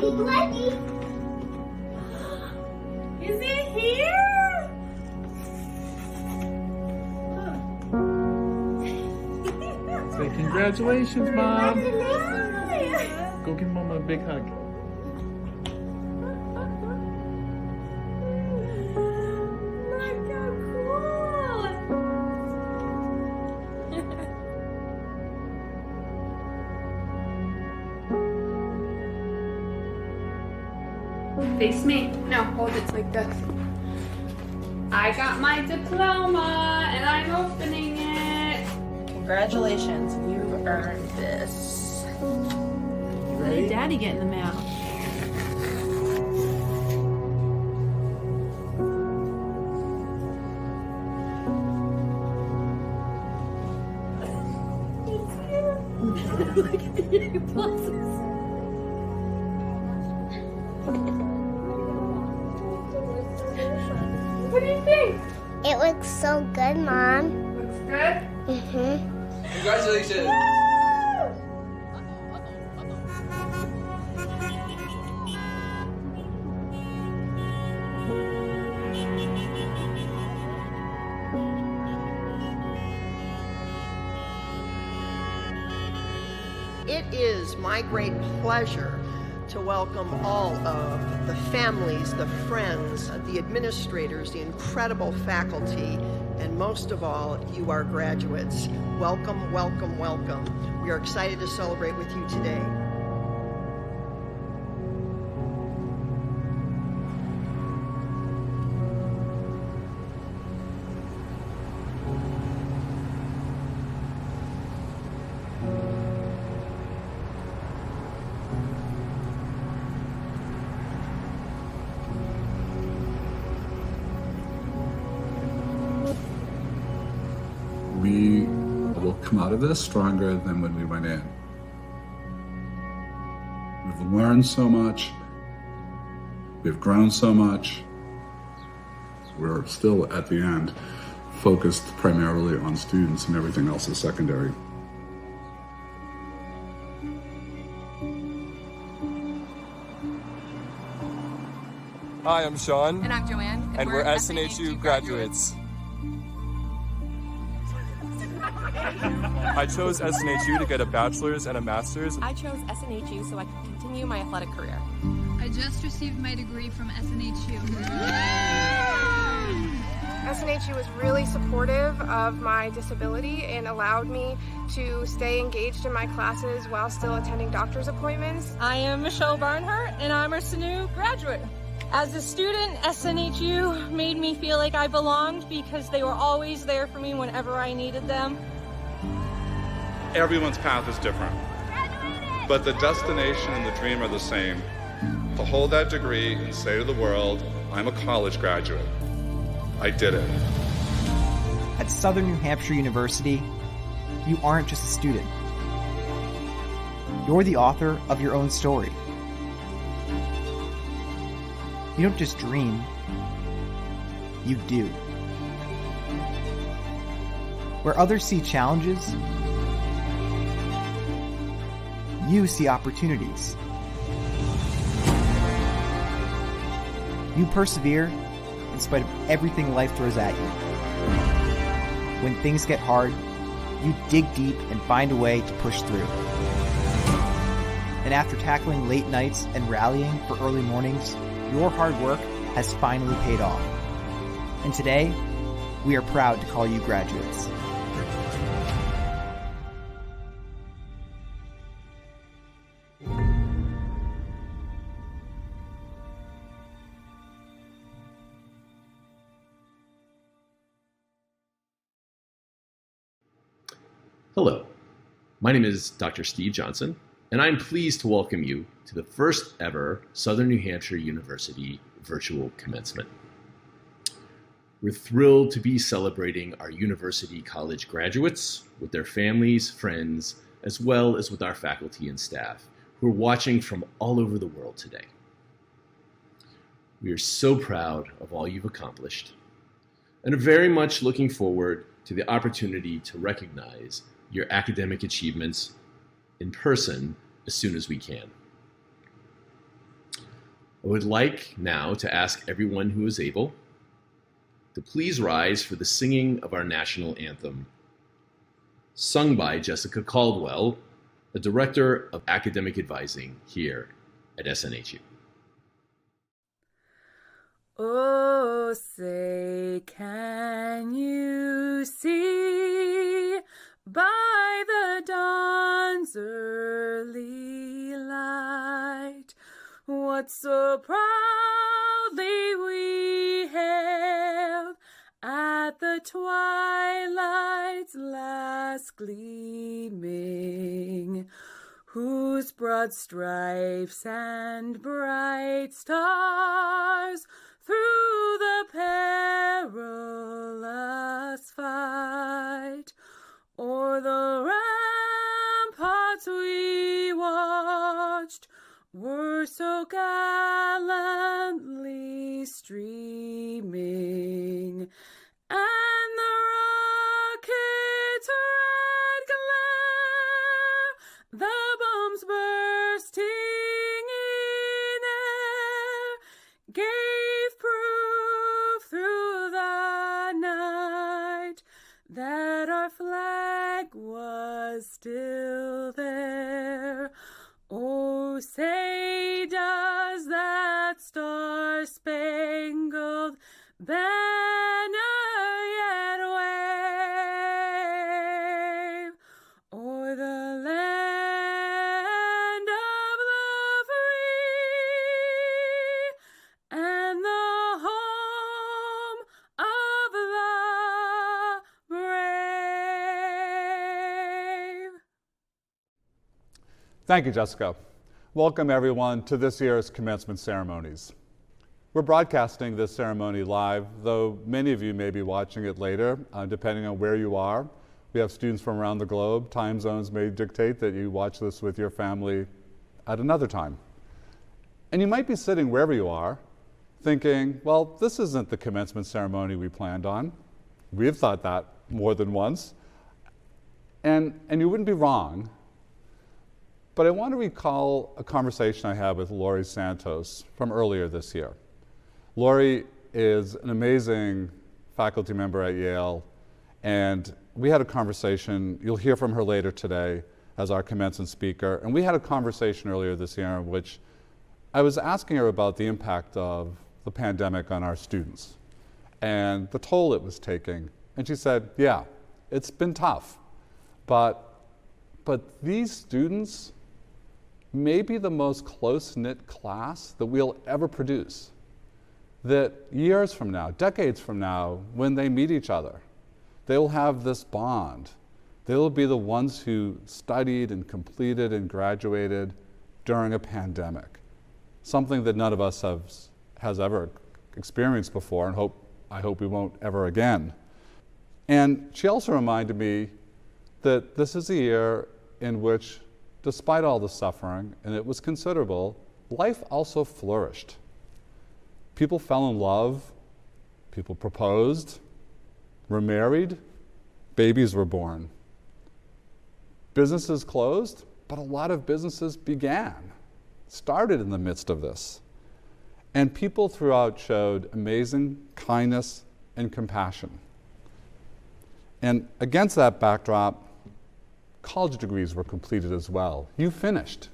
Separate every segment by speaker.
Speaker 1: Is it here?
Speaker 2: Say congratulations, Mom.
Speaker 1: Congratulations.
Speaker 2: Go give Mama a big hug.
Speaker 1: Look how cool. Face me. No, hold it like this. I got my diploma and I'm opening it.
Speaker 3: Congratulations, you've earned this.
Speaker 1: What did Daddy get in the mail? Look at the pluses. What do you think?
Speaker 4: It looks so good, Mom.
Speaker 1: Looks good?
Speaker 4: Mm-hmm.
Speaker 5: Congratulations!
Speaker 3: It is my great pleasure to welcome all of the families, the friends, the administrators, the incredible faculty, and most of all, you, our graduates. Welcome, welcome, welcome. We are excited to celebrate with you today.
Speaker 6: We will come out of this stronger than when we went in. We've learned so much. We've grown so much. We're still, at the end, focused primarily on students, and everything else is secondary.
Speaker 5: Hi, I'm Sean.
Speaker 7: And I'm Joanne.
Speaker 5: And we're SNHU graduates. I chose SNHU to get a bachelor's and a master's.
Speaker 7: I chose SNHU so I could continue my athletic career.
Speaker 8: I just received my degree from SNHU.
Speaker 9: SNHU was really supportive of my disability and allowed me to stay engaged in my classes while still attending doctor's appointments.
Speaker 10: I am Michelle Barnhart, and I'm a SNHU graduate. As a student, SNHU made me feel like I belonged because they were always there for me whenever I needed them.
Speaker 6: Everyone's path is different, but the destination and the dream are the same. To hold that degree and say to the world, I'm a college graduate. I did it.
Speaker 11: At Southern New Hampshire University, you aren't just a student. You're the author of your own story. You don't just dream, you do. Where others see challenges, you see opportunities. You persevere in spite of everything life throws at you. When things get hard, you dig deep and find a way to push through. And after tackling late nights and rallying for early mornings, your hard work has finally paid off. And today, we are proud to call you graduates.
Speaker 12: Hello, my name is Dr. Steve Johnson, and I'm pleased to welcome you to the first ever Southern New Hampshire University virtual commencement. We're thrilled to be celebrating our university college graduates with their families, friends, as well as with our faculty and staff who are watching from all over the world today. We are so proud of all you've accomplished and are very much looking forward to the opportunity to recognize your academic achievements in person as soon as we can. I would like now to ask everyone who is able to please rise for the singing of our national anthem, sung by Jessica Caldwell, the Director of Academic Advising here at SNHU.
Speaker 13: Oh, say, can you see by the dawn's early light what so proudly we hailed at the twilight's last gleaming, whose broad stripes and bright stars through the perilous fight o'er the ramparts we watched were so gallantly streaming, and the rocket's red glare, the bombs bursting in air, gave proof through the night that our flag was still there. Oh, say does that star-spangled banner yet wave o'er the land of the free and the home of the brave?
Speaker 6: Thank you, Jessica. Welcome, everyone, to this year's commencement ceremonies. We're broadcasting this ceremony live, though many of you may be watching it later, depending on where you are. We have students from around the globe. Time zones may dictate that you watch this with your family at another time. And you might be sitting wherever you are, thinking, well, this isn't the commencement ceremony we planned on. We've thought that more than once. And you wouldn't be wrong. But I want to recall a conversation I had with Laurie Santos from earlier this year. Laurie is an amazing faculty member at Yale, and we had a conversation. You'll hear from her later today as our commencement speaker. And we had a conversation earlier this year in which I was asking her about the impact of the pandemic on our students and the toll it was taking. And she said, yeah, it's been tough, but these students may be the most close-knit class that we'll ever produce. That years from now, decades from now, when they meet each other, they will have this bond. They will be the ones who studied and completed and graduated during a pandemic, something that none of us has ever experienced before, and I hope we won't ever again. And she also reminded me that this is a year in which, despite all the suffering, and it was considerable, life also flourished. People fell in love, people proposed, were married, babies were born. Businesses closed, but a lot of businesses started in the midst of this. And people throughout showed amazing kindness and compassion. And against that backdrop, college degrees were completed as well. You finished.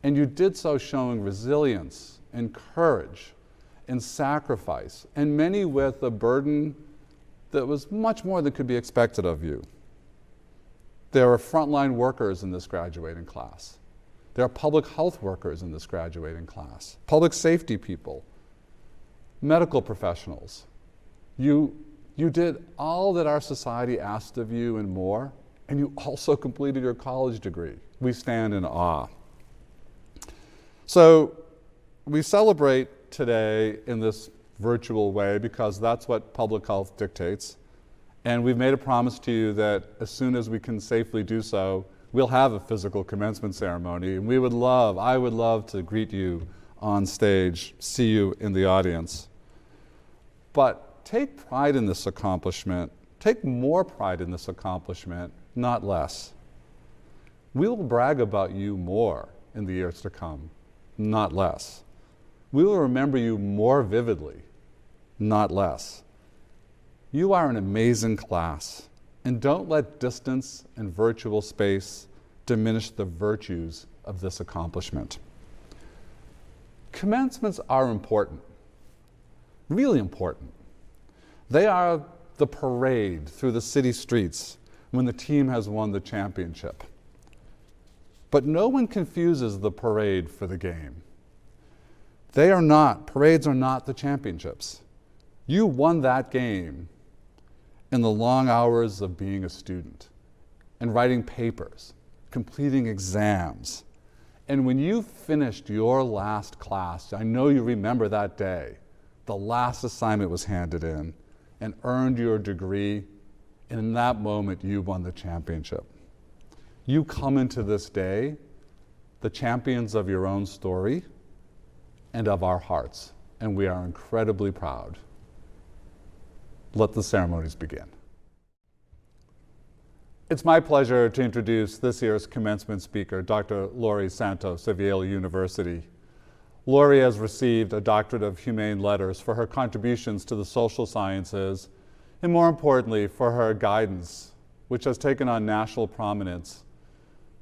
Speaker 6: And you did so showing resilience and courage and sacrifice, and many with a burden that was much more than could be expected of you. There are frontline workers in this graduating class. There are public health workers in this graduating class, public safety people, medical professionals. You did all that our society asked of you and more, and you also completed your college degree. We stand in awe. So we celebrate today in this virtual way because that's what public health dictates. And we've made a promise to you that as soon as we can safely do so, we'll have a physical commencement ceremony. And I would love to greet you on stage, see you in the audience. But take pride in this accomplishment. Take more pride in this accomplishment, not less. We'll brag about you more in the years to come, not less. We will remember you more vividly, not less. You are an amazing class, and don't let distance and virtual space diminish the virtues of this accomplishment. Commencements are important, really important. They are the parade through the city streets when the team has won the championship. But no one confuses the parade for the game. Parades are not the championships. You won that game in the long hours of being a student and writing papers, completing exams. And when you finished your last class, I know you remember that day, the last assignment was handed in, and earned your degree, and in that moment you won the championship. You come into this day the champions of your own story and of our hearts, and we are incredibly proud. Let the ceremonies begin. It's my pleasure to introduce this year's commencement speaker, Dr. Laurie Santos of Yale University. Laurie has received a Doctorate of Humane Letters for her contributions to the social sciences, and more importantly, for her guidance, which has taken on national prominence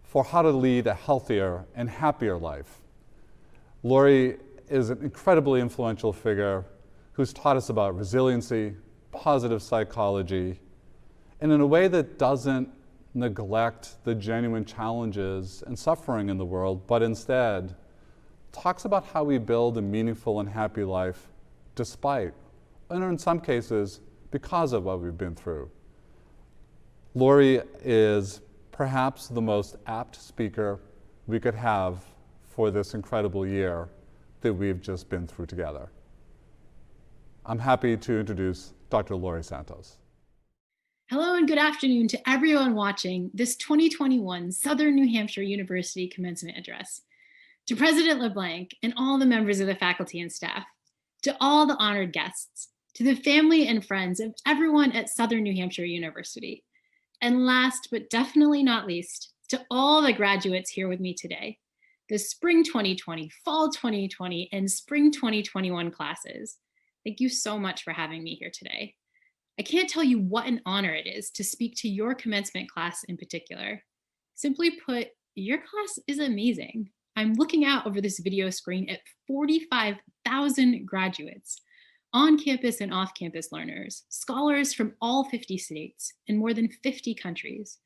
Speaker 6: for how to lead a healthier and happier life. Laurie is an incredibly influential figure who's taught us about resiliency, positive psychology, and in a way that doesn't neglect the genuine challenges and suffering in the world, but instead talks about how we build a meaningful and happy life despite, and in some cases, because of what we've been through. Laurie is perhaps the most apt speaker we could have for this incredible year that we've just been through together. I'm happy to introduce Dr. Laurie Santos.
Speaker 14: Hello and good afternoon to everyone watching this 2021 Southern New Hampshire University Commencement Address. To President LeBlanc and all the members of the faculty and staff, to all the honored guests, to the family and friends of everyone at Southern New Hampshire University, and last but definitely not least, to all the graduates here with me today, the Spring 2020, Fall 2020, and Spring 2021 classes. Thank you so much for having me here today. I can't tell you what an honor it is to speak to your commencement class in particular. Simply put, your class is amazing. I'm looking out over this video screen at 45,000 graduates, on-campus and off-campus learners, scholars from all 50 states and more than 50 countries,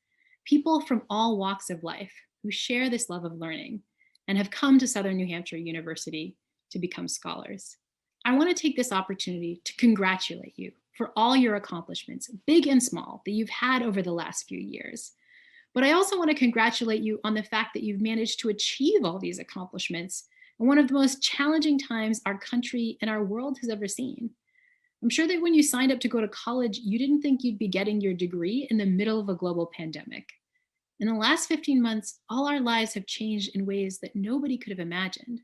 Speaker 14: people from all walks of life who share this love of learning and have come to Southern New Hampshire University to become scholars. I want to take this opportunity to congratulate you for all your accomplishments, big and small, that you've had over the last few years. But I also want to congratulate you on the fact that you've managed to achieve all these accomplishments in one of the most challenging times our country and our world has ever seen. I'm sure that when you signed up to go to college, you didn't think you'd be getting your degree in the middle of a global pandemic. In the last 15 months, all our lives have changed in ways that nobody could have imagined.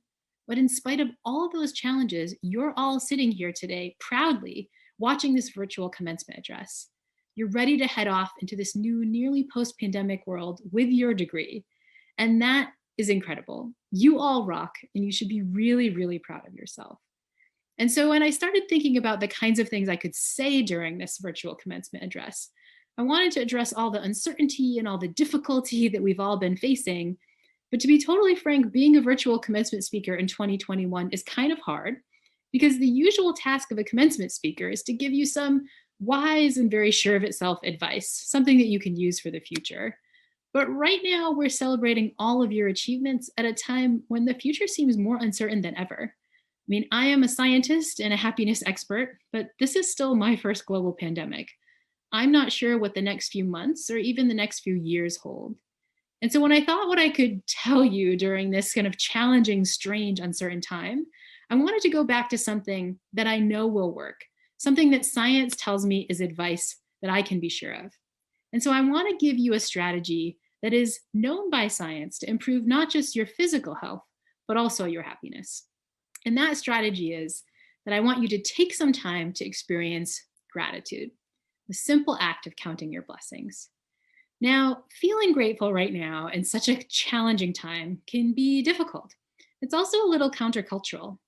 Speaker 14: But in spite of all of those challenges, you're all sitting here today proudly watching this virtual commencement address. You're ready to head off into this new, nearly post-pandemic world with your degree. And that is incredible. You all rock, and you should be really, really proud of yourself. And so when I started thinking about the kinds of things I could say during this virtual commencement address, I wanted to address all the uncertainty and all the difficulty that we've all been facing. But to be totally frank, being a virtual commencement speaker in 2021 is kind of hard, because the usual task of a commencement speaker is to give you some wise and very sure of itself advice, something that you can use for the future. But right now, we're celebrating all of your achievements at a time when the future seems more uncertain than ever. I mean, I am a scientist and a happiness expert, but this is still my first global pandemic. I'm not sure what the next few months or even the next few years hold. And so when I thought what I could tell you during this kind of challenging, strange, uncertain time, I wanted to go back to something that I know will work, something that science tells me is advice that I can be sure of. And so I want to give you a strategy that is known by science to improve not just your physical health, but also your happiness. And that strategy is that I want you to take some time to experience gratitude, the simple act of counting your blessings. Now, feeling grateful right now in such a challenging time can be difficult. It's also a little countercultural.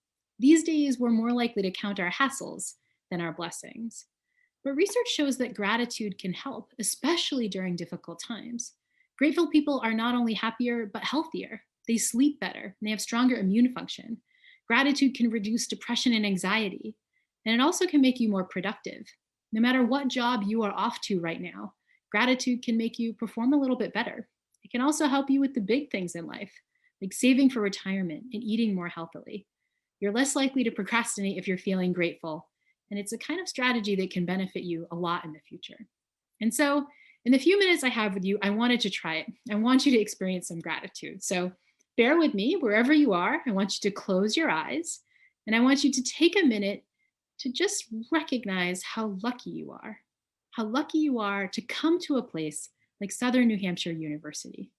Speaker 14: These days, we're more likely to count our hassles than our blessings. But research shows that gratitude can help, especially during difficult times. Grateful people are not only happier, but healthier. They sleep better, and they have stronger immune function. Gratitude can reduce depression and anxiety, and it also can make you more productive. No matter what job you are off to right now, gratitude can make you perform a little bit better. It can also help you with the big things in life, like saving for retirement and eating more healthily. You're less likely to procrastinate if you're feeling grateful, and it's a kind of strategy that can benefit you a lot in the future. And so, in the few minutes I have with you, I wanted to try it. I want you to experience some gratitude. So, bear with me wherever you are. I want you to close your eyes, and I want you to take a minute to just recognize how lucky you are to come to a place like Southern New Hampshire University.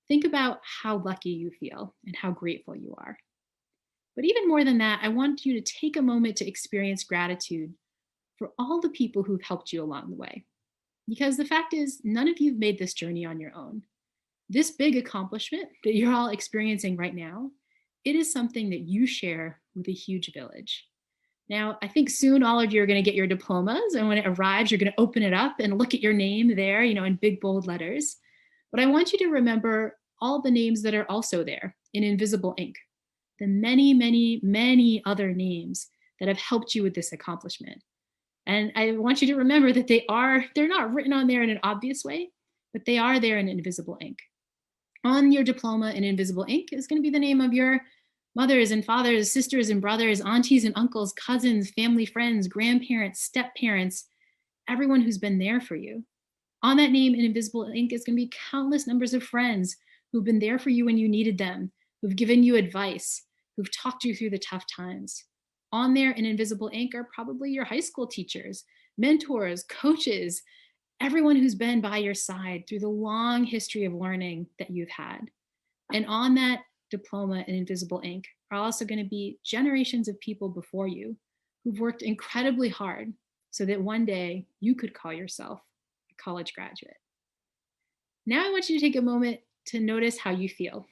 Speaker 14: Think about how lucky you feel and how grateful you are. But even more than that, I want you to take a moment to experience gratitude for all the people who've helped you along the way. Because the fact is, none of you've made this journey on your own. This big accomplishment that you're all experiencing right now, it is something that you share with a huge village. Now, I think soon all of you are going to get your diplomas, and when it arrives, you're going to open it up and look at your name there, in big bold letters. But I want you to remember all the names that are also there in invisible ink, the many, many, many other names that have helped you with this accomplishment. And I want you to remember that they're not written on there in an obvious way, but they are there in invisible ink. On your diploma in invisible ink is going to be the name of your mothers and fathers, sisters and brothers, aunties and uncles, cousins, family, friends, grandparents, step-parents, everyone who's been there for you. On that name in invisible ink is going to be countless numbers of friends who've been there for you when you needed them, who've given you advice, who've talked you through the tough times. On there in invisible ink are probably your high school teachers, mentors, coaches, everyone who's been by your side through the long history of learning that you've had. And on that diploma in invisible ink are also going to be generations of people before you who've worked incredibly hard so that one day you could call yourself a college graduate. Now I want you to take a moment to notice how you feel,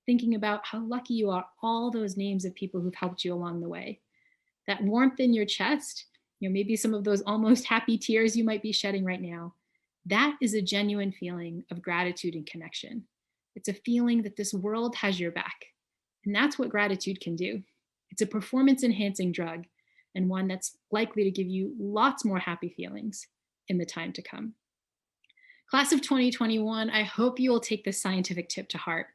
Speaker 14: thinking about how lucky you are, all those names of people who've helped you along the way. That warmth in your chest, maybe some of those almost happy tears you might be shedding right now, that is a genuine feeling of gratitude and connection. It's a feeling that this world has your back. And that's what gratitude can do. It's a performance-enhancing drug, and one that's likely to give you lots more happy feelings in the time to come. Class of 2021, I hope you will take this scientific tip to heart.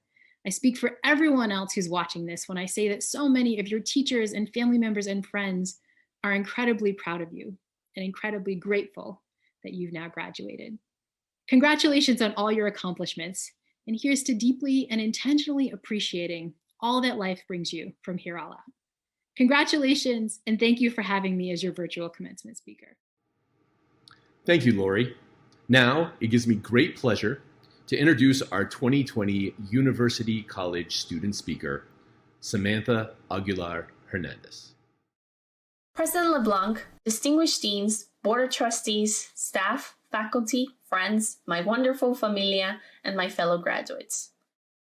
Speaker 14: I speak for everyone else who's watching this when I say that so many of your teachers and family members and friends are incredibly proud of you and incredibly grateful that you've now graduated. Congratulations on all your accomplishments. And here's to deeply and intentionally appreciating all that life brings you from here all out. Congratulations, and thank you for having me as your virtual commencement speaker.
Speaker 12: Thank you, Laurie. Now, it gives me great pleasure to introduce our 2020 University College student speaker, Samantha Aguilar Hernandez.
Speaker 15: President LeBlanc, distinguished deans, board of trustees, staff, faculty, friends, my wonderful familia, and my fellow graduates.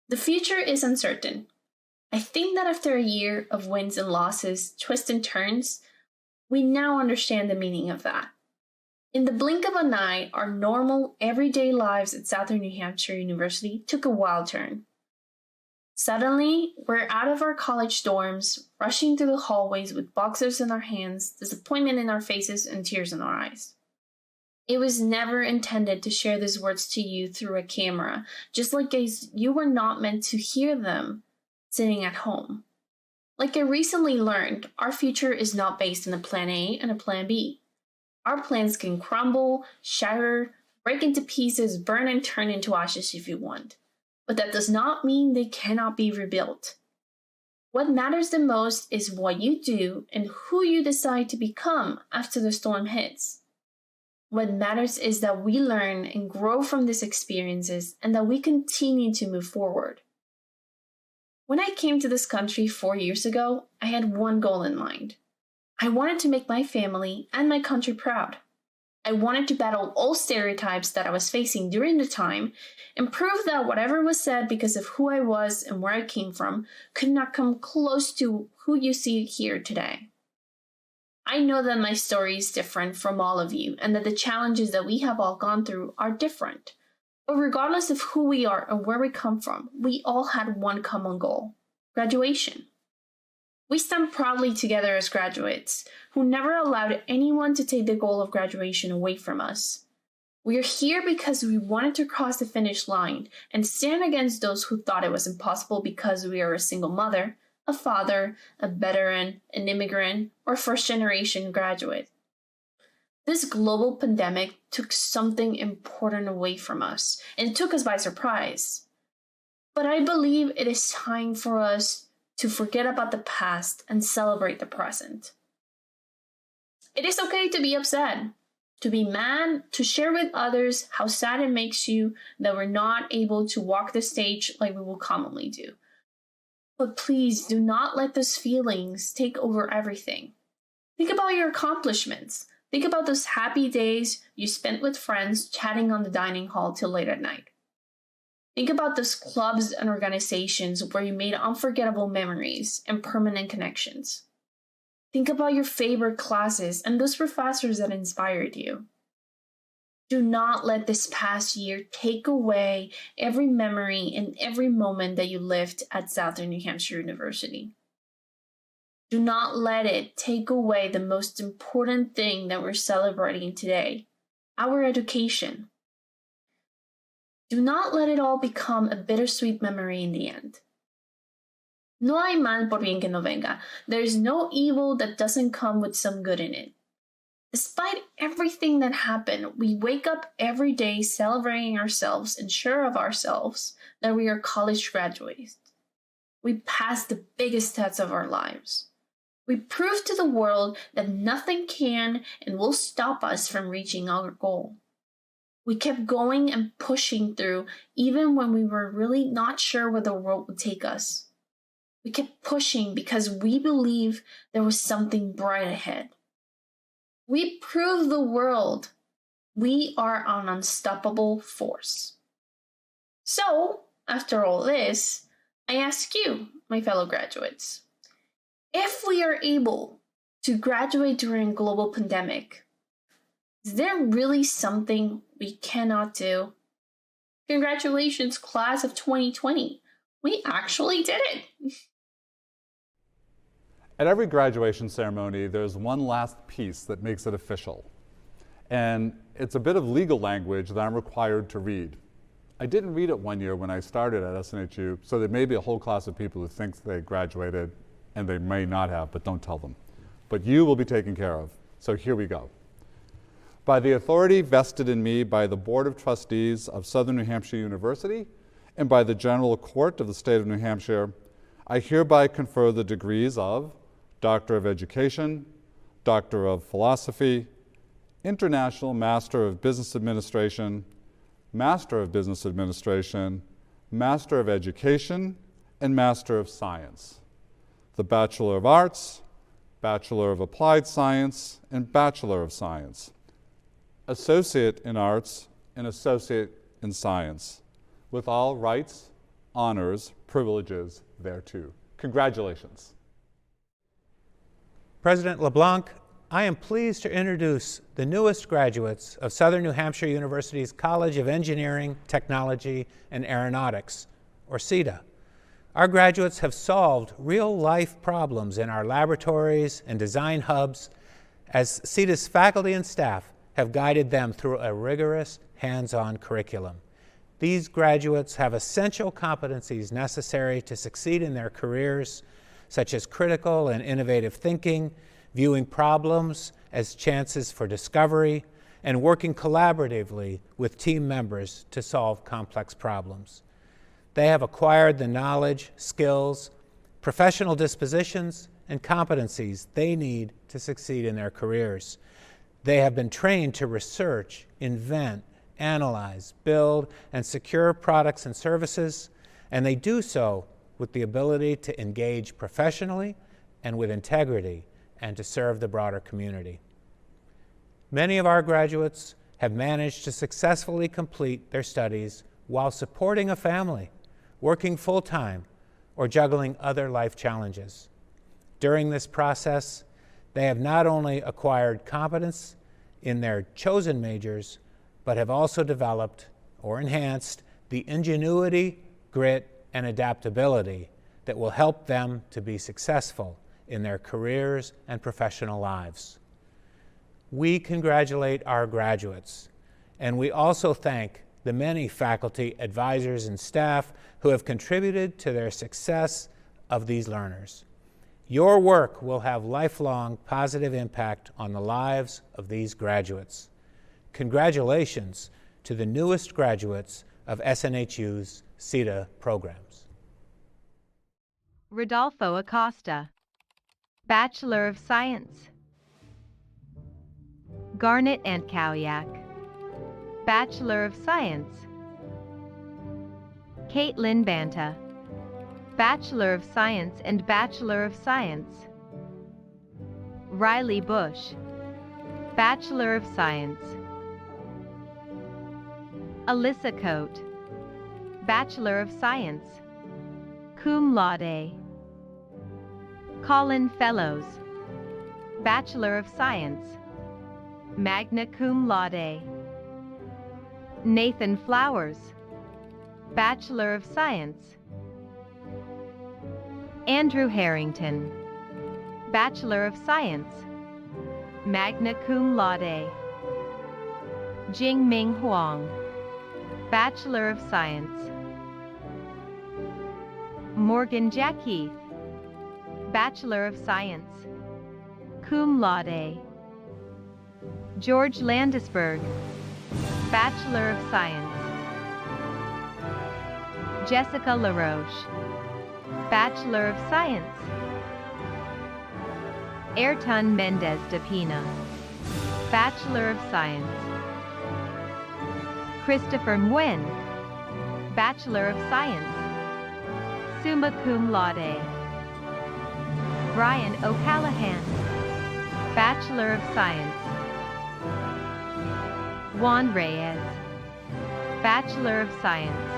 Speaker 15: The future is uncertain. I think that after a year of wins and losses, twists and turns, we now understand the meaning of that. In the blink of an eye, our normal, everyday lives at Southern New Hampshire University took a wild turn. Suddenly, we're out of our college dorms, rushing through the hallways with boxers in our hands, disappointment in our faces, and tears in our eyes. It was never intended to share these words to you through a camera, just like you were not meant to hear them sitting at home. Like I recently learned, our future is not based on a plan A and a plan B. Our plans can crumble, shatter, break into pieces, burn and turn into ashes if you want. But that does not mean they cannot be rebuilt. What matters the most is what you do and who you decide to become after the storm hits. What matters is that we learn and grow from these experiences and that we continue to move forward. When I came to this country 4 years ago, I had one goal in mind. I wanted to make my family and my country proud. I wanted to battle all stereotypes that I was facing during the time and prove that whatever was said because of who I was and where I came from could not come close to who you see here today. I know that my story is different from all of you and that the challenges that we have all gone through are different. But regardless of who we are and where we come from, we all had one common goal: graduation. We stand proudly together as graduates who never allowed anyone to take the goal of graduation away from us. We are here because we wanted to cross the finish line and stand against those who thought it was impossible because we are a single mother, a father, a veteran, an immigrant, or first-generation graduate. This global pandemic took something important away from us and took us by surprise. But I believe it is time for us to forget about the past and celebrate the present. It is okay to be upset, to be mad, to share with others how sad it makes you that we're not able to walk the stage like we will commonly do. But please do not let those feelings take over everything. Think about your accomplishments. Think about those happy days you spent with friends chatting on the dining hall till late at night. Think about those clubs and organizations where you made unforgettable memories and permanent connections. Think about your favorite classes and those professors that inspired you. Do not let this past year take away every memory and every moment that you lived at Southern New Hampshire University. Do not let it take away the most important thing that we're celebrating today, our education. Do not let it all become a bittersweet memory in the end. No hay mal por bien que no venga. There is no evil that doesn't come with some good in it. Despite everything that happened, we wake up every day celebrating ourselves and sure of ourselves that we are college graduates. We passed the biggest tests of our lives. We proved to the world that nothing can and will stop us from reaching our goal. We kept going and pushing through even when we were really not sure where the world would take us. We kept pushing because we believed there was something bright ahead. We proved the world we are an unstoppable force. So, after all this, I ask you, my fellow graduates, if we are able to graduate during a global pandemic, is there really something we cannot do? Congratulations, class of 2020. We actually did it.
Speaker 6: At every graduation ceremony, there's one last piece that makes it official. And it's a bit of legal language that I'm required to read. I didn't read it one year when I started at SNHU, so there may be a whole class of people who think they graduated, and they may not have, but don't tell them. But you will be taken care of. So here we go. By the authority vested in me by the Board of Trustees of Southern New Hampshire University and by the General Court of the State of New Hampshire, I hereby confer the degrees of Doctor of Education, Doctor of Philosophy, International Master of Business Administration, Master of Business Administration, Master of Education, and Master of Science. The Bachelor of Arts, Bachelor of Applied Science, and Bachelor of Science. Associate in Arts and Associate in Science, with all rights, honors, privileges thereto. Congratulations.
Speaker 16: President LeBlanc, I am pleased to introduce the newest graduates of Southern New Hampshire University's College of Engineering, Technology, and Aeronautics, or CETA. Our graduates have solved real-life problems in our laboratories and design hubs as CETA's faculty and staff have guided them through a rigorous, hands-on curriculum. These graduates have essential competencies necessary to succeed in their careers, such as critical and innovative thinking, viewing problems as chances for discovery, and working collaboratively with team members to solve complex problems. They have acquired the knowledge, skills, professional dispositions, and competencies they need to succeed in their careers. They have been trained to research, invent, analyze, build, and secure products and services, and they do so with the ability to engage professionally and with integrity and to serve the broader community. Many of our graduates have managed to successfully complete their studies while supporting a family, working full-time, or juggling other life challenges. During this process, they have not only acquired competence in their chosen majors, but have also developed or enhanced the ingenuity, grit, and adaptability that will help them to be successful in their careers and professional lives. We congratulate our graduates, and we also thank the many faculty, advisors, and staff who have contributed to their success of these learners. Your work will have lifelong positive impact on the lives of these graduates. Congratulations to the newest graduates of SNHU's CETA programs.
Speaker 17: Rodolfo Acosta, Bachelor of Science. Garnet Antkowiak, Bachelor of Science. Caitlin Banta, Bachelor of Science and Bachelor of Science. Riley Bush, Bachelor of Science. Alyssa Coate, Bachelor of Science, cum laude. Colin Fellows, Bachelor of Science, magna cum laude. Nathan Flowers, Bachelor of Science. Andrew Harrington, Bachelor of Science, magna cum laude. Jingming Huang, Bachelor of Science. Morgan Jackheath, Bachelor of Science, cum laude. George Landisberg, Bachelor of Science. Jessica LaRoche, Bachelor of Science. Ayrton Mendez de Pina, Bachelor of Science. Christopher Nguyen, Bachelor of Science, summa cum laude. Brian O'Callahan, Bachelor of Science. Juan Reyes, Bachelor of Science.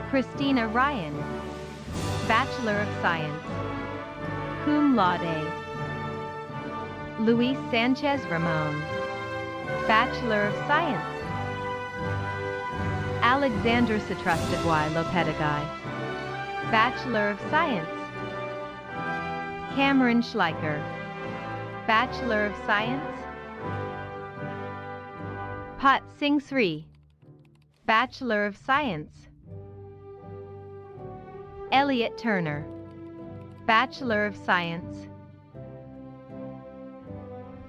Speaker 17: Christina Ryan, Bachelor of Science, cum laude. Luis Sanchez Ramon, Bachelor of Science. Alexandra Satrustavoy Lopetegui, Bachelor of Science. Cameron Schleicher, Bachelor of Science. Pat Singh Sri, Bachelor of Science. Elliot Turner, Bachelor of Science.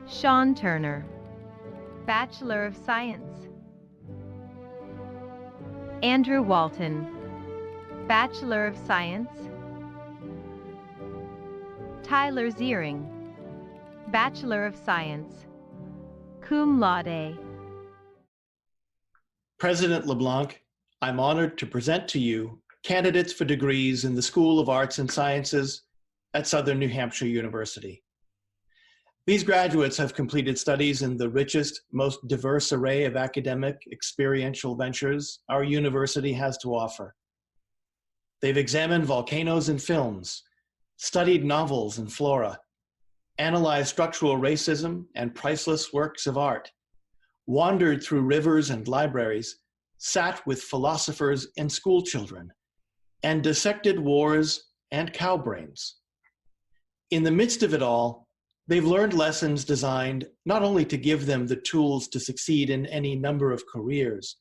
Speaker 17: Sean Turner, Bachelor of Science. Andrew Walton, Bachelor of Science. Tyler Ziering, Bachelor of Science, cum laude.
Speaker 18: President LeBlanc, I'm honored to present to you candidates for degrees in the School of Arts and Sciences at Southern New Hampshire University. These graduates have completed studies in the richest, most diverse array of academic experiential ventures our university has to offer. They've examined volcanoes and films, studied novels and flora, analyzed structural racism and priceless works of art, wandered through rivers and libraries, sat with philosophers and school children, and dissected wars and cow brains. In the midst of it all, they've learned lessons designed not only to give them the tools to succeed in any number of careers,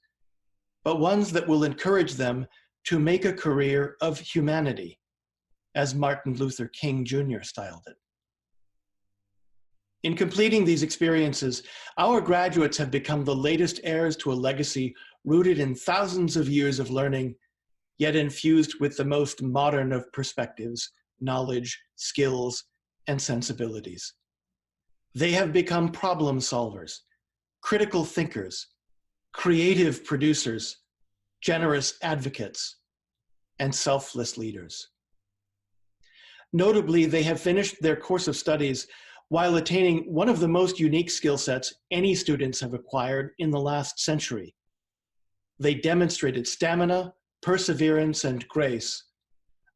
Speaker 18: but ones that will encourage them to make a career of humanity, as Martin Luther King Jr. styled it. In completing these experiences, our graduates have become the latest heirs to a legacy rooted in thousands of years of learning, yet infused with the most modern of perspectives, knowledge, skills, and sensibilities. They have become problem solvers, critical thinkers, creative producers, generous advocates, and selfless leaders. Notably, they have finished their course of studies while attaining one of the most unique skill sets any students have acquired in the last century. They demonstrated stamina, perseverance, and grace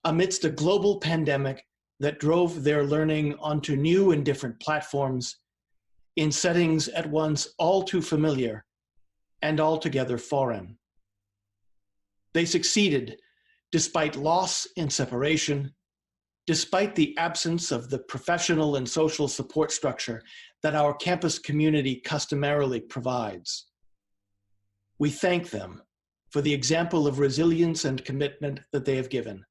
Speaker 18: amidst a global pandemic that drove their learning onto new and different platforms in settings at once all too familiar and altogether foreign. They succeeded despite loss and separation, despite the absence of the professional and social support structure that our campus community customarily provides. We thank them for the example of resilience and commitment that they have given.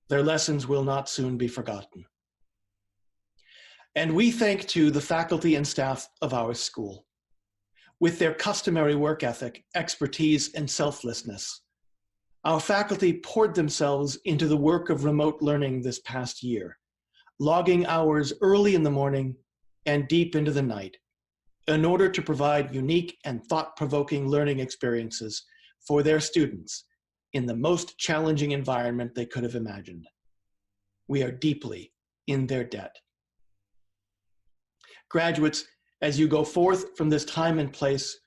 Speaker 18: Their lessons will not soon be forgotten. And we thank too the faculty and staff of our school. With their customary work ethic, expertise, and selflessness, our faculty poured themselves into the work of remote learning this past year, logging hours early in the morning and deep into the night in order to provide unique and thought-provoking learning experiences for their students in the most challenging environment they could have imagined. We are deeply in their debt. Graduates, as you go forth from this time and place,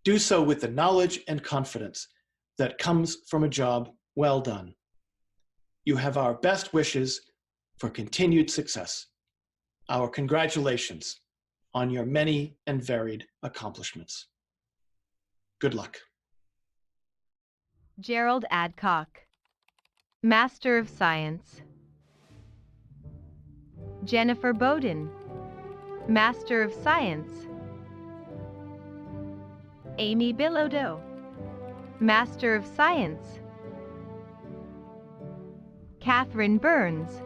Speaker 18: do so with the knowledge and confidence that comes from a job well done. You have our best wishes for continued success. Our congratulations on your many and varied accomplishments. Good luck.
Speaker 17: Gerald Adcock, Master of Science. Jennifer Bowden, Master of Science. Amy Bilodeau, Master of Science. Catherine Burns,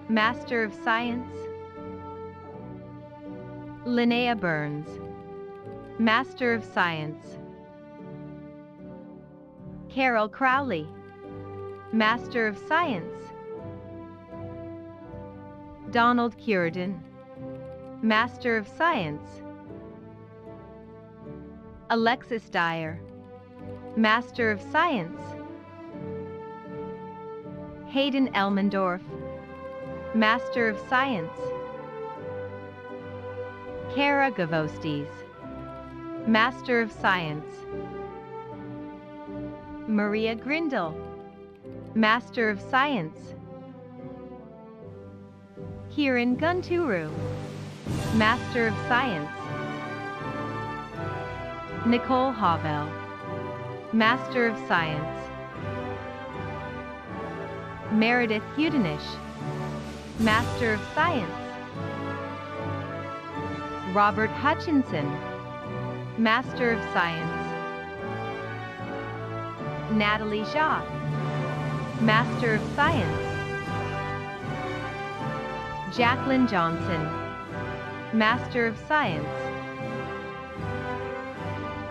Speaker 17: Master of Science. Linnea Burns, Master of Science. Carol Crowley, Master of Science. Donald Cureton, Master of Science. Alexis Dyer, Master of Science. Hayden Elmendorf, Master of Science. Kara Gavostes, Master of Science. Maria Grindle, Master of Science. Kiran Gunturu, Master of Science. Nicole Havel, Master of Science. Meredith Hudenish, Master of Science. Robert Hutchinson, Master of Science. Natalie Jacques, Master of Science. Jacqueline Johnson, Master of Science.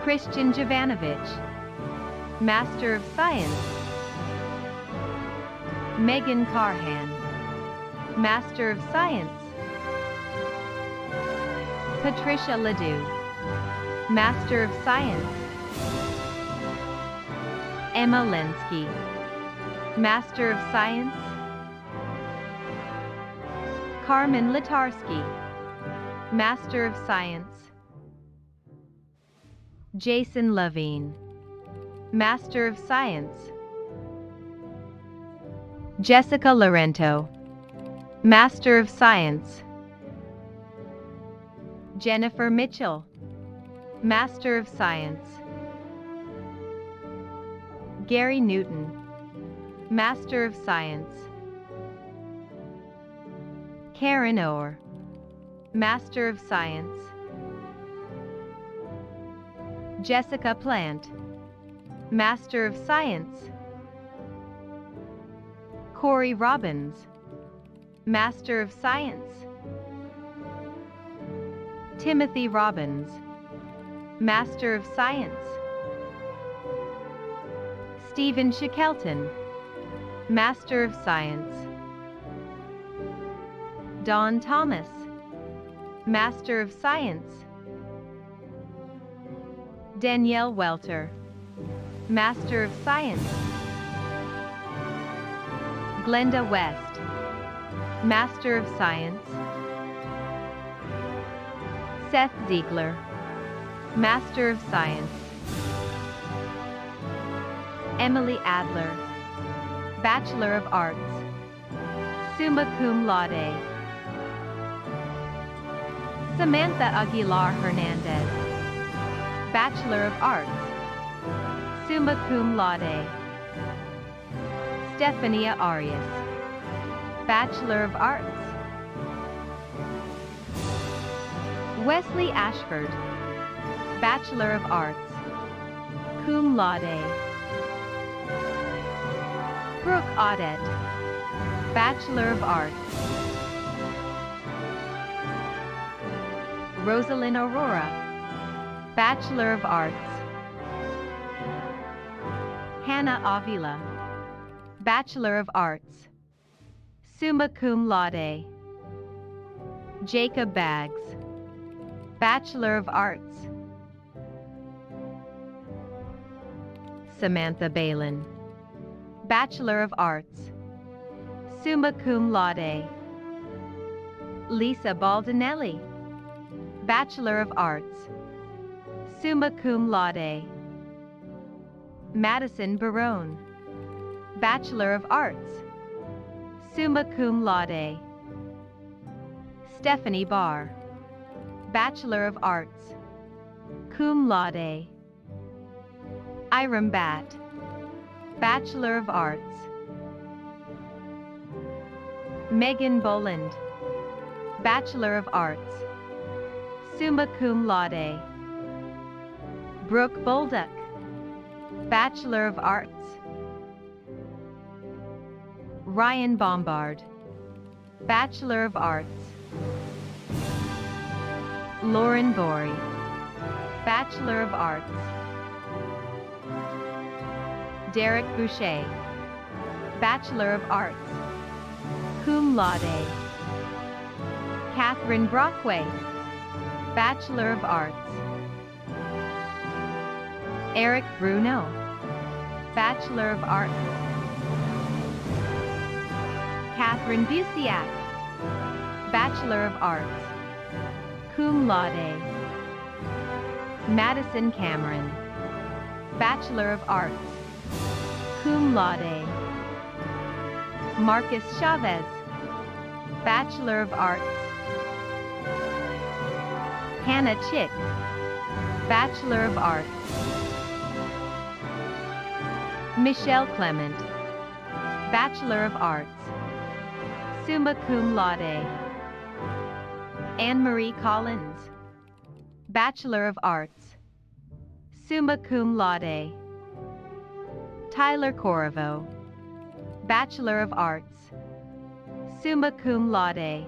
Speaker 17: Christian Jovanovich, Master of Science. Megan Carhan, Master of Science. Patricia Ledoux, Master of Science. Emma Lenski, Master of Science. Carmen Litarsky, Master of Science. Jason Levine, Master of Science. Jessica Laurento, Master of Science. Jennifer Mitchell, Master of Science. Gary Newton, Master of Science. Karen Orr, Master of Science. Jessica Plant, Master of Science. Corey Robbins, Master of Science. Timothy Robbins, Master of Science. Stephen Shackleton, Master of Science. Dawn Thomas, Master of Science. Danielle Welter, Master of Science. Glenda West, Master of Science. Seth Ziegler, Master of Science. Emily Adler, Bachelor of Arts, summa cum laude. Samantha Aguilar Hernandez, Bachelor of Arts, summa cum laude. Stephania Arias, Bachelor of Arts. Wesley Ashford, Bachelor of Arts, cum laude. Brooke Audette, Bachelor of Arts. Rosalind Aurora, Bachelor of Arts. Hannah Avila, Bachelor of Arts, summa cum laude. Jacob Baggs, Bachelor of Arts. Samantha Balin, Bachelor of Arts, summa cum laude. Lisa Baldinelli, Bachelor of Arts, summa cum laude. Madison Barone, Bachelor of Arts, summa cum laude. Stephanie Barr, Bachelor of Arts, cum laude. Iram Batt, Bachelor of Arts. Megan Boland, Bachelor of Arts, summa cum laude. Brooke Bolduc, Bachelor of Arts. Ryan Bombard, Bachelor of Arts. Lauren Bory, Bachelor of Arts. Derek Boucher, Bachelor of Arts, cum laude. Catherine Brockway, Bachelor of Arts. Eric Bruno, Bachelor of Arts. Catherine Busiak, Bachelor of Arts, cum laude. Madison Cameron, Bachelor of Arts, cum laude. Marcus Chavez, Bachelor of Arts. Hannah Chick, Bachelor of Arts. Michelle Clement, Bachelor of Arts, summa cum laude. Anne-Marie Collins, Bachelor of Arts, summa cum laude. Tyler Corriveau, Bachelor of Arts, summa cum laude.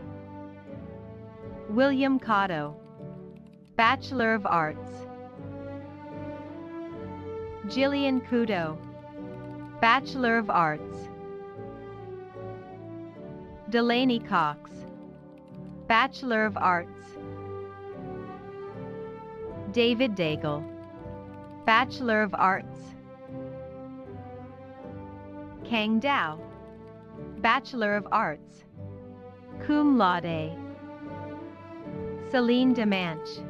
Speaker 17: William Cotto, Bachelor of Arts. Jillian Kudo, Bachelor of Arts. Delaney Cox, Bachelor of Arts. David Daigle, Bachelor of Arts. Kang Dao, Bachelor of Arts, cum laude. Celine Demanche,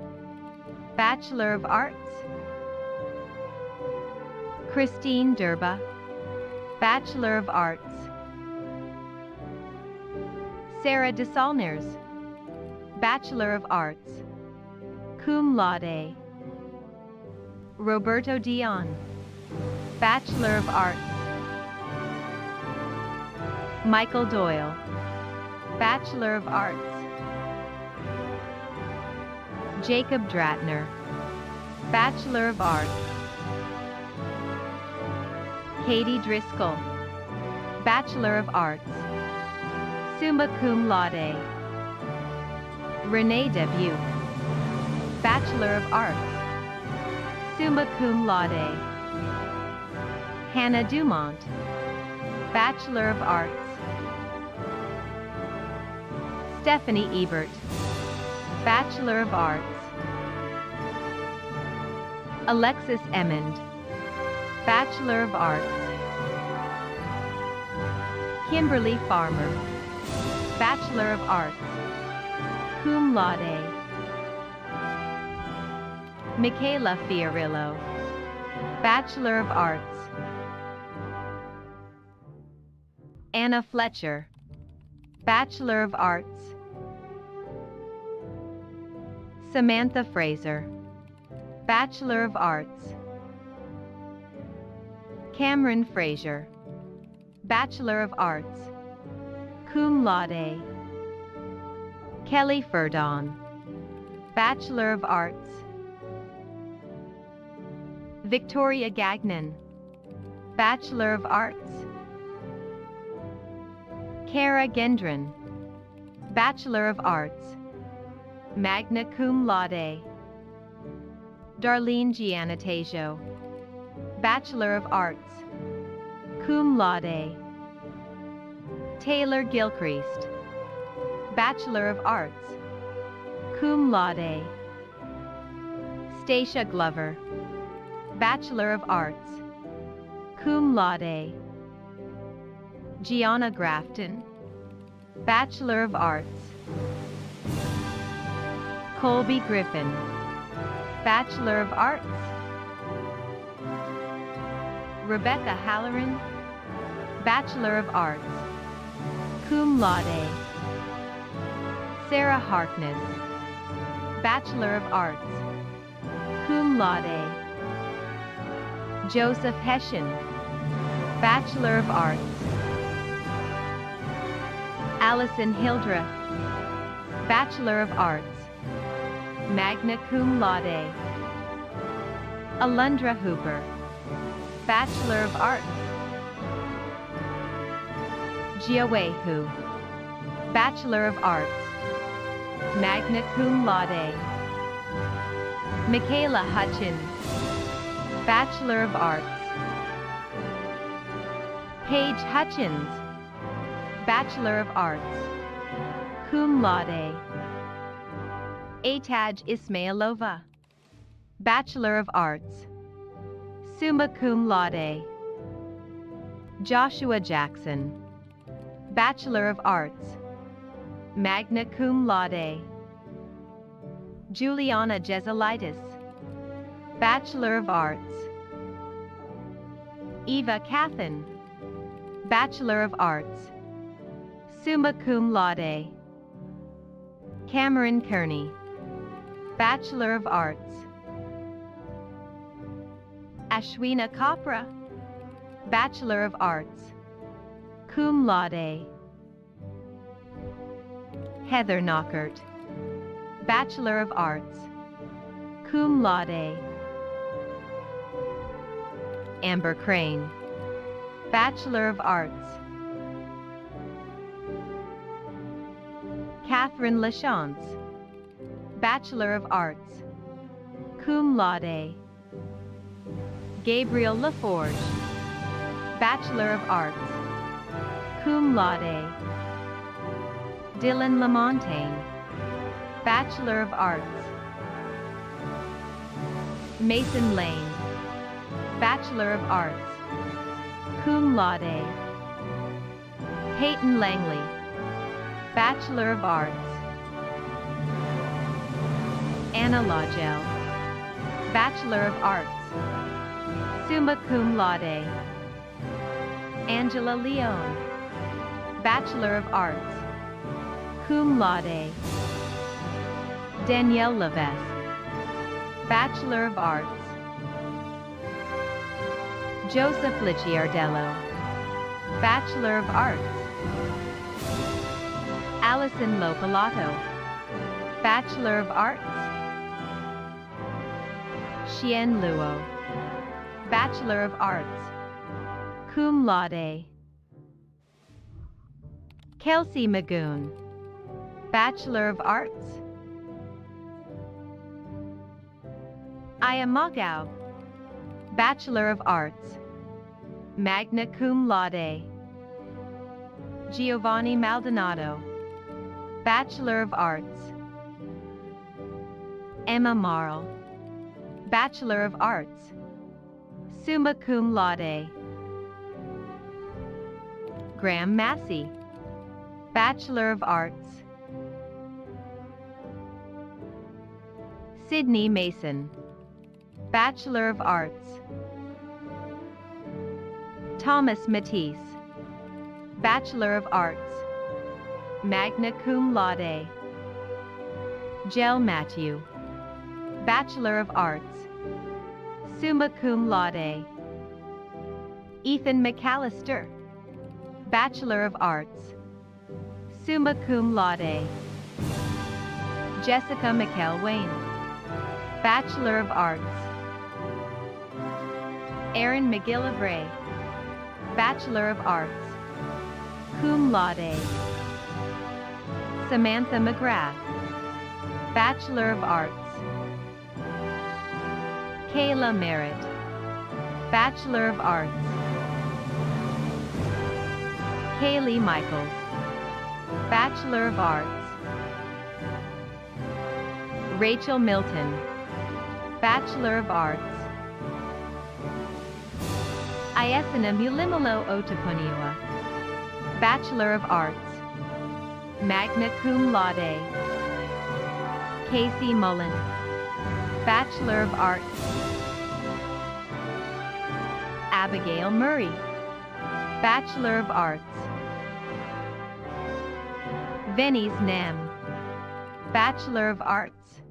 Speaker 17: Bachelor of Arts. Christine Durba, Bachelor of Arts. Sarah DeSaulniers, Bachelor of Arts, cum laude. Roberto Dion, Bachelor of Arts. Michael Doyle, Bachelor of Arts. Jacob Dratner, Bachelor of Arts. Katie Driscoll, Bachelor of Arts, summa cum laude. Renee Debuke, Bachelor of Arts, summa cum laude. Hannah Dumont, Bachelor of Arts. Stephanie Ebert, Bachelor of Arts. Alexis Emmond, Bachelor of Arts. Kimberly Farmer, Bachelor of Arts, cum laude. Michaela Fiorillo, Bachelor of Arts. Anna Fletcher, Bachelor of Arts. Samantha Fraser, Bachelor of Arts. Cameron Fraser, Bachelor of Arts, cum laude. Kelly Furdon, Bachelor of Arts. Victoria Gagnon, Bachelor of Arts. Kara Gendron, Bachelor of Arts, magna cum laude. Darlene Giannatasio, Bachelor of Arts, cum laude. Taylor Gilchrist, Bachelor of Arts, cum laude. Stacia Glover, Bachelor of Arts, cum laude. Gianna Grafton, Bachelor of Arts. Colby Griffin, Bachelor of Arts. Rebecca Halloran, Bachelor of Arts, cum laude. Sarah Harkness, Bachelor of Arts, cum laude. Joseph Hessian, Bachelor of Arts. Allison Hildreth, Bachelor of Arts, magna cum laude. Alundra Hooper, Bachelor of Arts. Giawehu, Bachelor of Arts, magna cum laude. Michaela Hutchins, Bachelor of Arts. Paige Hutchins, Bachelor of Arts, cum laude. Ataj Ismailova, Bachelor of Arts, summa cum laude. Joshua Jackson, Bachelor of Arts, magna cum laude. Juliana Jezelitis, Bachelor of Arts. Eva Cathan, Bachelor of Arts, summa cum laude. Cameron Kearney, Bachelor of Arts. Ashwina Kapra, Bachelor of Arts, cum laude. Heather Knockert, Bachelor of Arts, cum laude. Amber Crane, Bachelor of Arts. Catherine Lachance, Bachelor of Arts, cum laude. Gabriel Laforge, Bachelor of Arts, cum laude. Dylan Lamontagne, Bachelor of Arts. Mason Lane, Bachelor of Arts, cum laude. Peyton Langley, Bachelor of Arts. Anna Lodgell, Bachelor of Arts, summa cum laude. Angela Leone, Bachelor of Arts, cum laude. Danielle Levesque, Bachelor of Arts. Joseph Licciardello, Bachelor of Arts. Allison Lopalato, Bachelor of Arts. Xian Luo, Bachelor of Arts, cum laude. Kelsey Magoon, Bachelor of Arts. Aya Magaub, Bachelor of Arts, magna cum laude. Giovanni Maldonado, Bachelor of Arts. Emma Marl, Bachelor of Arts, summa cum laude. Graham Massey, Bachelor of Arts. Sydney Mason, Bachelor of Arts. Thomas Matisse, Bachelor of Arts, magna cum laude. Jel Matthew, Bachelor of Arts, summa cum laude. Ethan McAllister, Bachelor of Arts, summa cum laude. Jessica McElwain, Bachelor of Arts. Aaron McGillivray, Bachelor of Arts, cum laude. Samantha McGrath, Bachelor of Arts. Kayla Merritt, Bachelor of Arts. Kaylee Michaels, Bachelor of Arts. Rachel Milton, Bachelor of Arts. Ayesina Mulimalo Otapuniwa, Bachelor of Arts, magna cum laude. Casey Mullen, Bachelor of Arts. Abigail Murray, Bachelor of Arts. Venice Nam, Bachelor of Arts.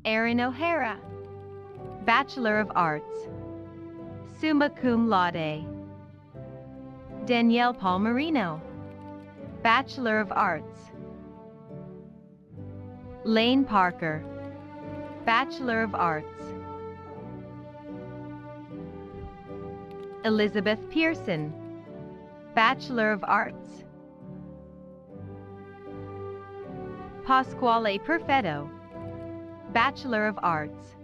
Speaker 17: Erin O'Hara, Bachelor of Arts, summa cum laude. Danielle Palmerino, Bachelor of Arts. Lane Parker, Bachelor of Arts. Elizabeth Pearson, Bachelor of Arts. Pasquale Perfetto, Bachelor of Arts,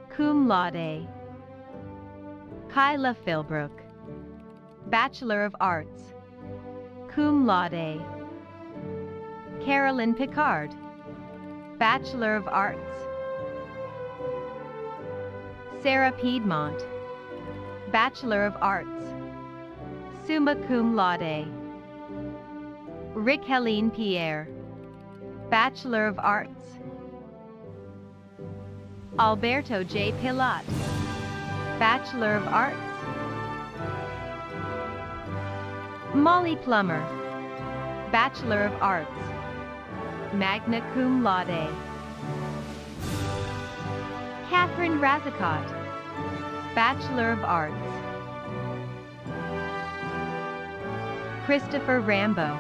Speaker 17: cum laude. Kyla Philbrook, Bachelor of Arts, cum laude. Carolyn Picard, Bachelor of Arts. Sarah Piedmont, Bachelor of Arts, summa cum laude. Rick Helene Pierre, Bachelor of Arts. Alberto J. Pilat, Bachelor of Arts. Molly Plummer, Bachelor of Arts, magna cum laude. Catherine Razicott, Bachelor of Arts. Christopher Rambo,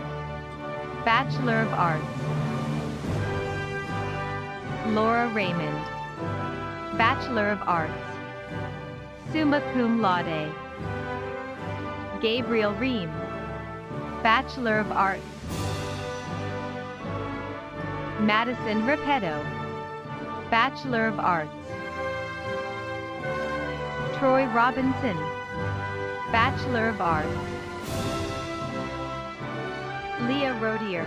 Speaker 17: Bachelor of Arts. Laura Raymond, Bachelor of Arts, summa cum laude. Gabriel Ream, Bachelor of Arts. Madison Repetto, Bachelor of Arts. Troy Robinson, Bachelor of Arts. Leah Rodier,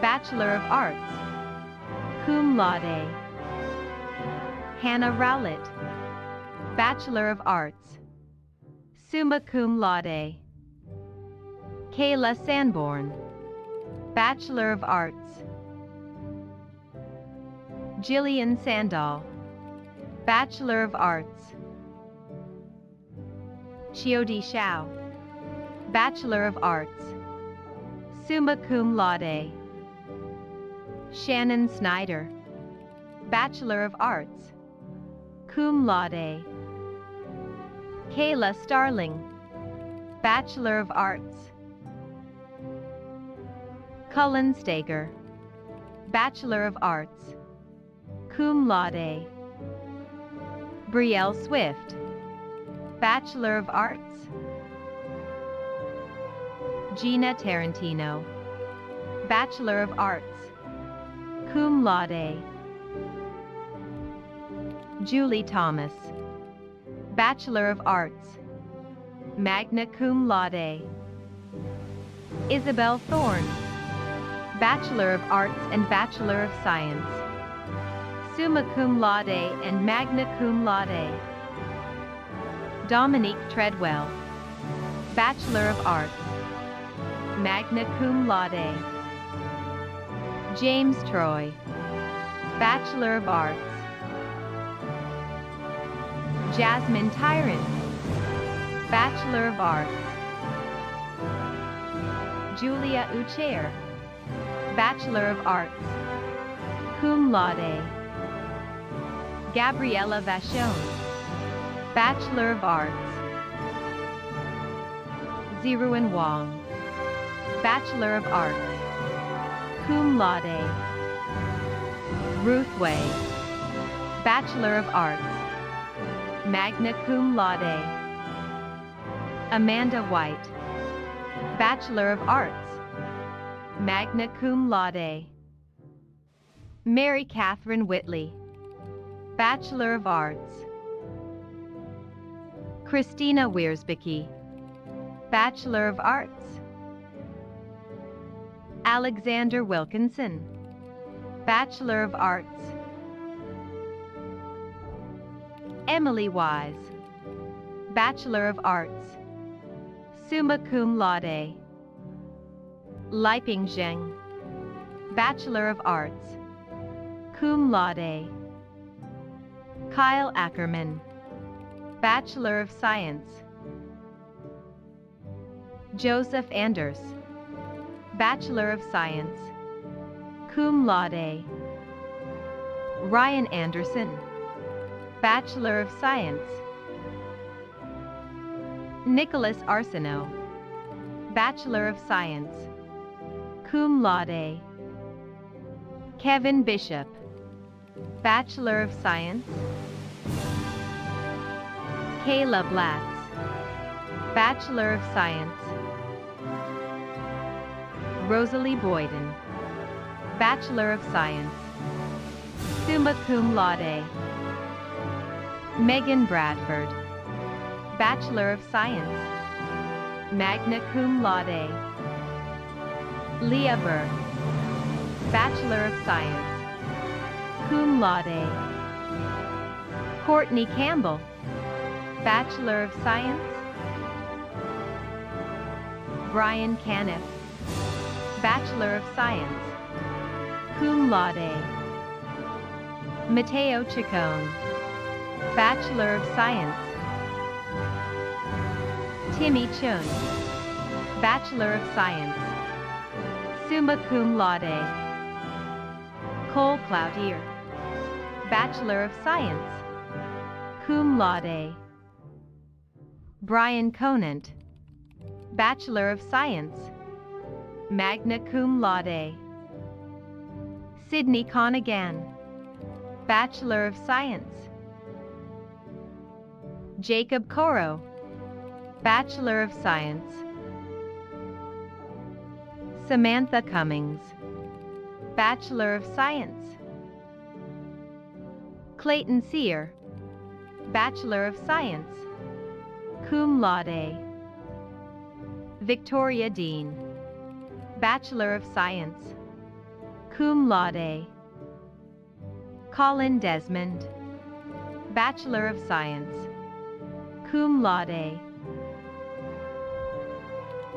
Speaker 17: Bachelor of Arts, cum laude. Hannah Rowlett, Bachelor of Arts, summa cum laude. Kayla Sanborn, Bachelor of Arts. Jillian Sandal, Bachelor of Arts. Chiodi Shao, Bachelor of Arts, summa cum laude. Shannon Snyder, Bachelor of Arts, cum laude. Kayla Starling, Bachelor of Arts. Cullen Stager, Bachelor of Arts, cum laude. Brielle Swift, Bachelor of Arts. Gina Tarantino, Bachelor of Arts, cum laude. Julie Thomas, Bachelor of Arts, magna cum laude. Isabel Thorne, Bachelor of Arts and Bachelor of Science, summa cum laude and magna cum laude. Dominique Treadwell, Bachelor of Arts, magna cum laude. James Troy, Bachelor of Arts. Jasmine Tyron, Bachelor of Arts. Julia Uchair, Bachelor of Arts, cum laude. Gabriella Vachon, Bachelor of Arts. Ziruan Wong, Bachelor of Arts, cum laude. Ruth Wei, Bachelor of Arts, magna cum laude. Amanda White, Bachelor of Arts, magna cum laude. Mary Catherine Whitley, Bachelor of Arts. Christina Wiersbicki, Bachelor of Arts. Alexander Wilkinson, Bachelor of Arts. Emily Wise, Bachelor of Arts, summa cum laude. Liping Zheng, Bachelor of Arts, cum laude. Kyle Ackerman, Bachelor of Science. Joseph Anders, Bachelor of Science, cum laude. Ryan Anderson, Bachelor of Science. Nicholas Arsenault, Bachelor of Science, cum laude. Kevin Bishop, Bachelor of Science. Kayla Blatz, Bachelor of Science. Rosalie Boyden, Bachelor of Science, summa cum laude. Megan Bradford, Bachelor of Science, magna cum laude. Leah Burke, Bachelor of Science, cum laude. Courtney Campbell, Bachelor of Science. Brian Caniff, Bachelor of Science, cum laude. Mateo Chacon, Bachelor of Science. Timmy Chung, Bachelor of Science, summa cum laude. Cole Cloutier, Bachelor of Science, cum laude. Brian Conant, Bachelor of Science, magna cum laude. Sydney Conaghan, Bachelor of Science. Jacob Coro, Bachelor of Science. Samantha Cummings, Bachelor of Science. Clayton Sear, Bachelor of Science, cum laude. Victoria Dean, Bachelor of Science, cum laude. Colin Desmond, Bachelor of Science, cum laude.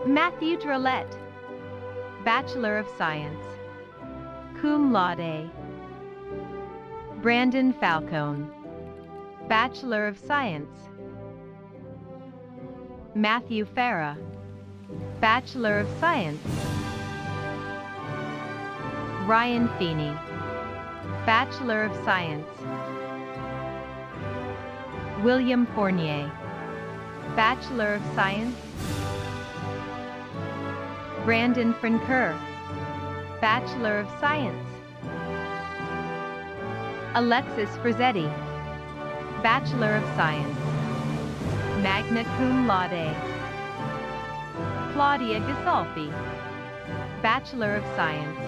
Speaker 17: Matthew Drollet, Bachelor of Science, cum laude. Brandon Falcone, Bachelor of Science. Matthew Farah, Bachelor of Science. Ryan Feeney, Bachelor of Science. William Fournier, Bachelor of Science. Brandon Francoeur, Bachelor of Science. Alexis Frizzetti, Bachelor of Science, magna cum laude. Claudia Gasolfi, Bachelor of Science,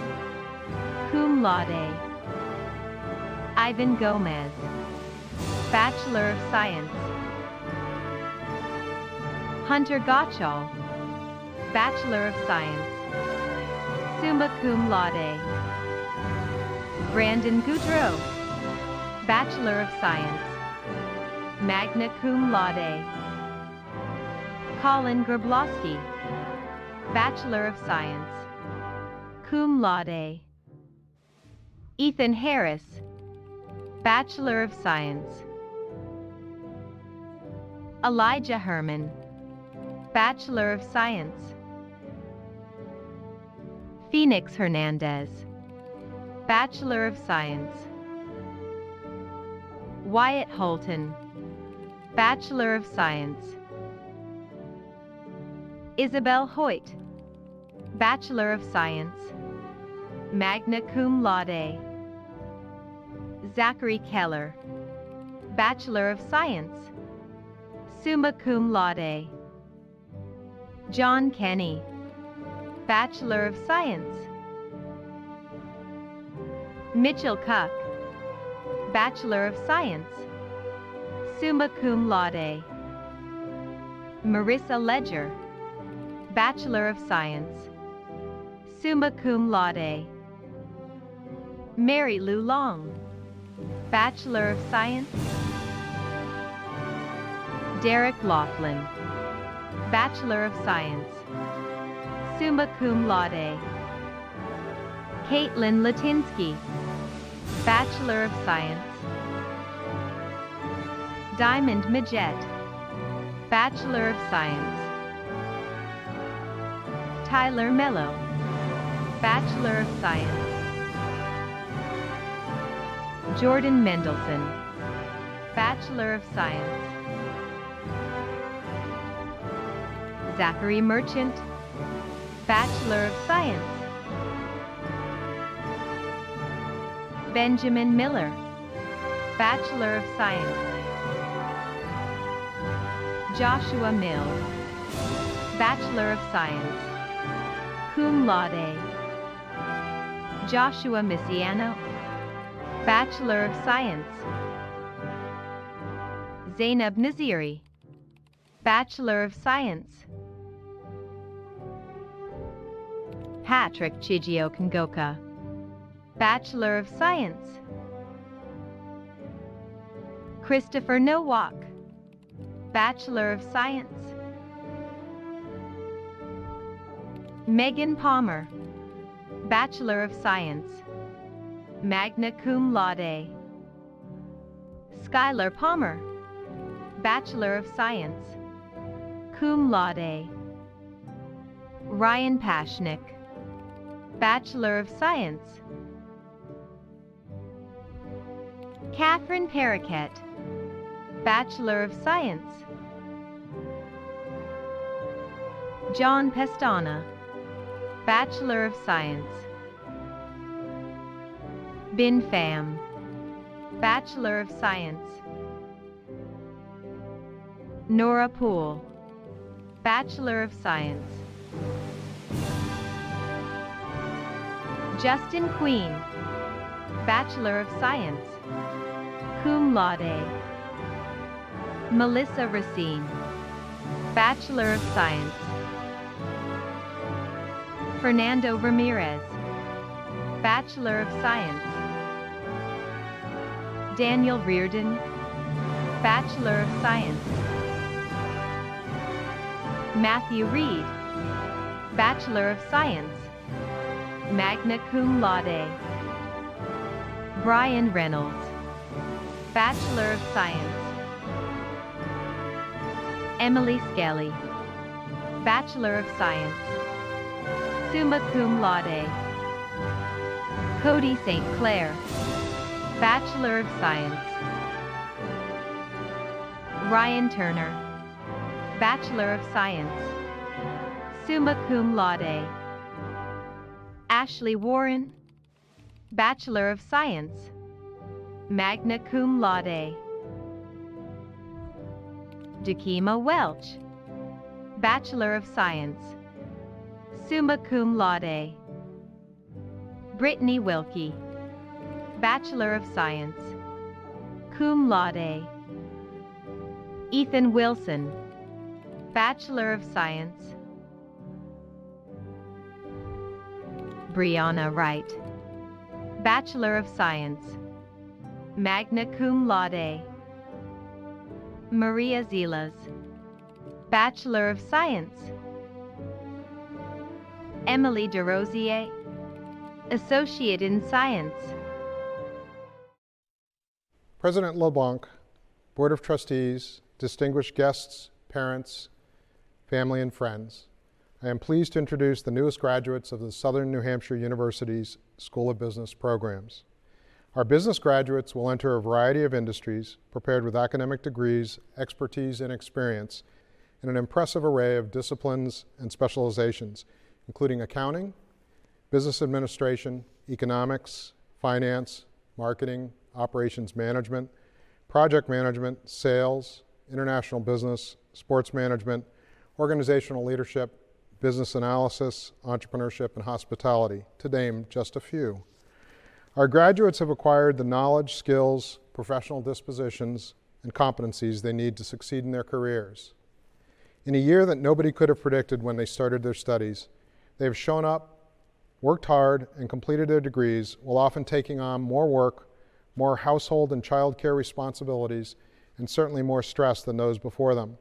Speaker 17: cum laude. Ivan Gomez, Bachelor of Science. Hunter Gottschall, Bachelor of Science, summa cum laude. Brandon Goudreau, Bachelor of Science, magna cum laude. Colin Grabowski, Bachelor of Science, cum laude. Ethan Harris, Bachelor of Science. Elijah Herman, Bachelor of Science. Phoenix Hernandez, Bachelor of Science. Wyatt Holton, Bachelor of Science. Isabel Hoyt, Bachelor of Science, magna cum laude. Zachary Keller, Bachelor of Science, summa cum laude. John Kenny, Bachelor of Science. Mitchell Cuck, Bachelor of Science, summa cum laude. Marissa Ledger, Bachelor of Science, summa cum laude. Mary Lou Long, Bachelor of Science. Derek Laughlin, Bachelor of Science, summa cum laude. Caitlin Latinsky, Bachelor of Science. Diamond Majette, Bachelor of Science. Tyler Mello, Bachelor of Science. Jordan Mendelson, Bachelor of Science. Zachary Merchant, Bachelor of Science. Benjamin Miller, Bachelor of Science. Joshua Mills, Bachelor of Science, cum laude. Joshua Missiano, Bachelor of Science. Zainab Naziri, Bachelor of Science. Patrick Chijio Kangoka, Bachelor of Science. Christopher Nowak, Bachelor of Science. Megan Palmer, Bachelor of Science, magna cum laude. Skylar Palmer, Bachelor of Science, cum laude. Ryan Pashnik, Bachelor of Science. Catherine Paraket, Bachelor of Science. John Pestana, Bachelor of Science. Bin Pham, Bachelor of Science. Nora Poole, Bachelor of Science. Justin Queen, Bachelor of Science, cum laude. Melissa Racine, Bachelor of Science. Fernando Ramirez, Bachelor of Science. Daniel Reardon, Bachelor of Science. Matthew Reed, Bachelor of Science, magna cum laude. Brian Reynolds, Bachelor of Science. Emily Skelly, Bachelor of Science, summa cum laude. Cody St. Clair, Bachelor of Science. Ryan Turner, Bachelor of Science, summa cum laude. Ashley Warren, Bachelor of Science, magna cum laude. Dakima Welch, Bachelor of Science, summa cum laude. Brittany Wilkie, Bachelor of Science, cum laude. Ethan Wilson, Bachelor of Science. Brianna Wright, Bachelor of Science, magna cum laude. Maria Zilas, Bachelor of Science. Emily DeRosier, Associate in Science.
Speaker 19: President LeBlanc, Board of Trustees, distinguished guests, parents, family, and friends, I am pleased to introduce the newest graduates of the Southern New Hampshire University's School of Business programs. Our business graduates will enter a variety of industries prepared with academic degrees, expertise, and experience in an impressive array of disciplines and specializations, including accounting, business administration, economics, finance, marketing, operations management, project management, sales, international business, sports management, organizational leadership, business analysis, entrepreneurship, and hospitality, to name just a few. Our graduates have acquired the knowledge, skills, professional dispositions, and competencies they need to succeed in their careers. In a year that nobody could have predicted when they started their studies, they have shown up, worked hard, and completed their degrees while often taking on more work, more household and child care responsibilities, and certainly more stress than those before them.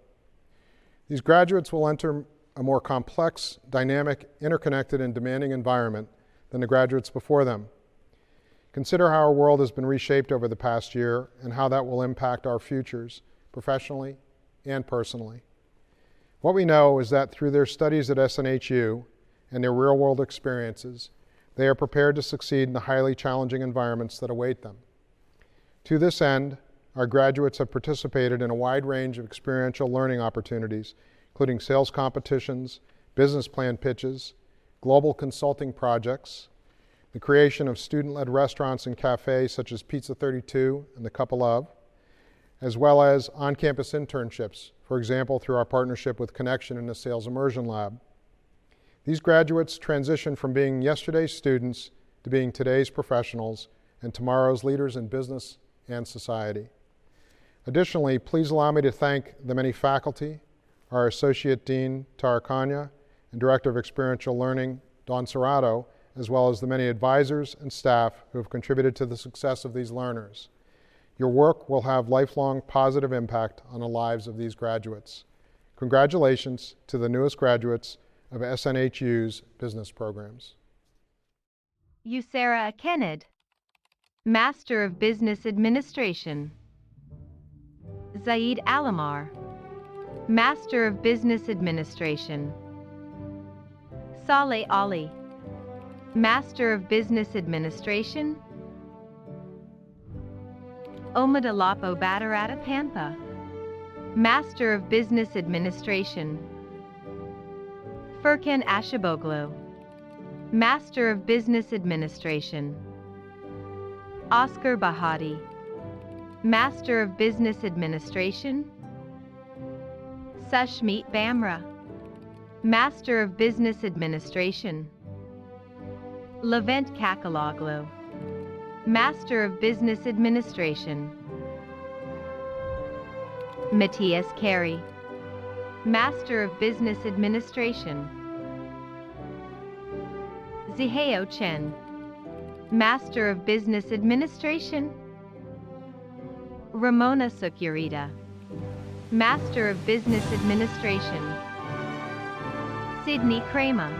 Speaker 19: These graduates will enter a more complex, dynamic, interconnected, and demanding environment than the graduates before them. Consider how our world has been reshaped over the past year and how that will impact our futures, professionally and personally. What we know is that through their studies at SNHU and their real-world experiences, they are prepared to succeed in the highly challenging environments that await them. To this end, our graduates have participated in a wide range of experiential learning opportunities, including sales competitions, business plan pitches, global consulting projects, the creation of student-led restaurants and cafes such as Pizza 32 and the Couple Of, as well as on-campus internships, for example, through our partnership with Connection in the Sales Immersion Lab. These graduates transition from being yesterday's students to being today's professionals and tomorrow's leaders in business and society. Additionally, please allow me to thank the many faculty, our Associate Dean, Tara Kanya, and Director of Experiential Learning, Dawn Serrato, as well as the many advisors and staff who have contributed to the success of these learners. Your work will have lifelong positive impact on the lives of these graduates. Congratulations to the newest graduates of SNHU's business programs.
Speaker 17: Yusera Kenned, Master of Business Administration. Zaid Alamar, Master of Business Administration. Saleh Ali, Master of Business Administration. Omadalapo Badarata Pampa, Master of Business Administration. Furkan Ashaboglu, Master of Business Administration. Oscar Bahati, Master of Business Administration. Sushmeet Bamra, Master of Business Administration. Levent Kakaloglu, Master of Business Administration. Matthias Carey, Master of Business Administration. Ziheo Chen, Master of Business Administration. Ramona Sukurita, Master of Business Administration. Sydney Kramer,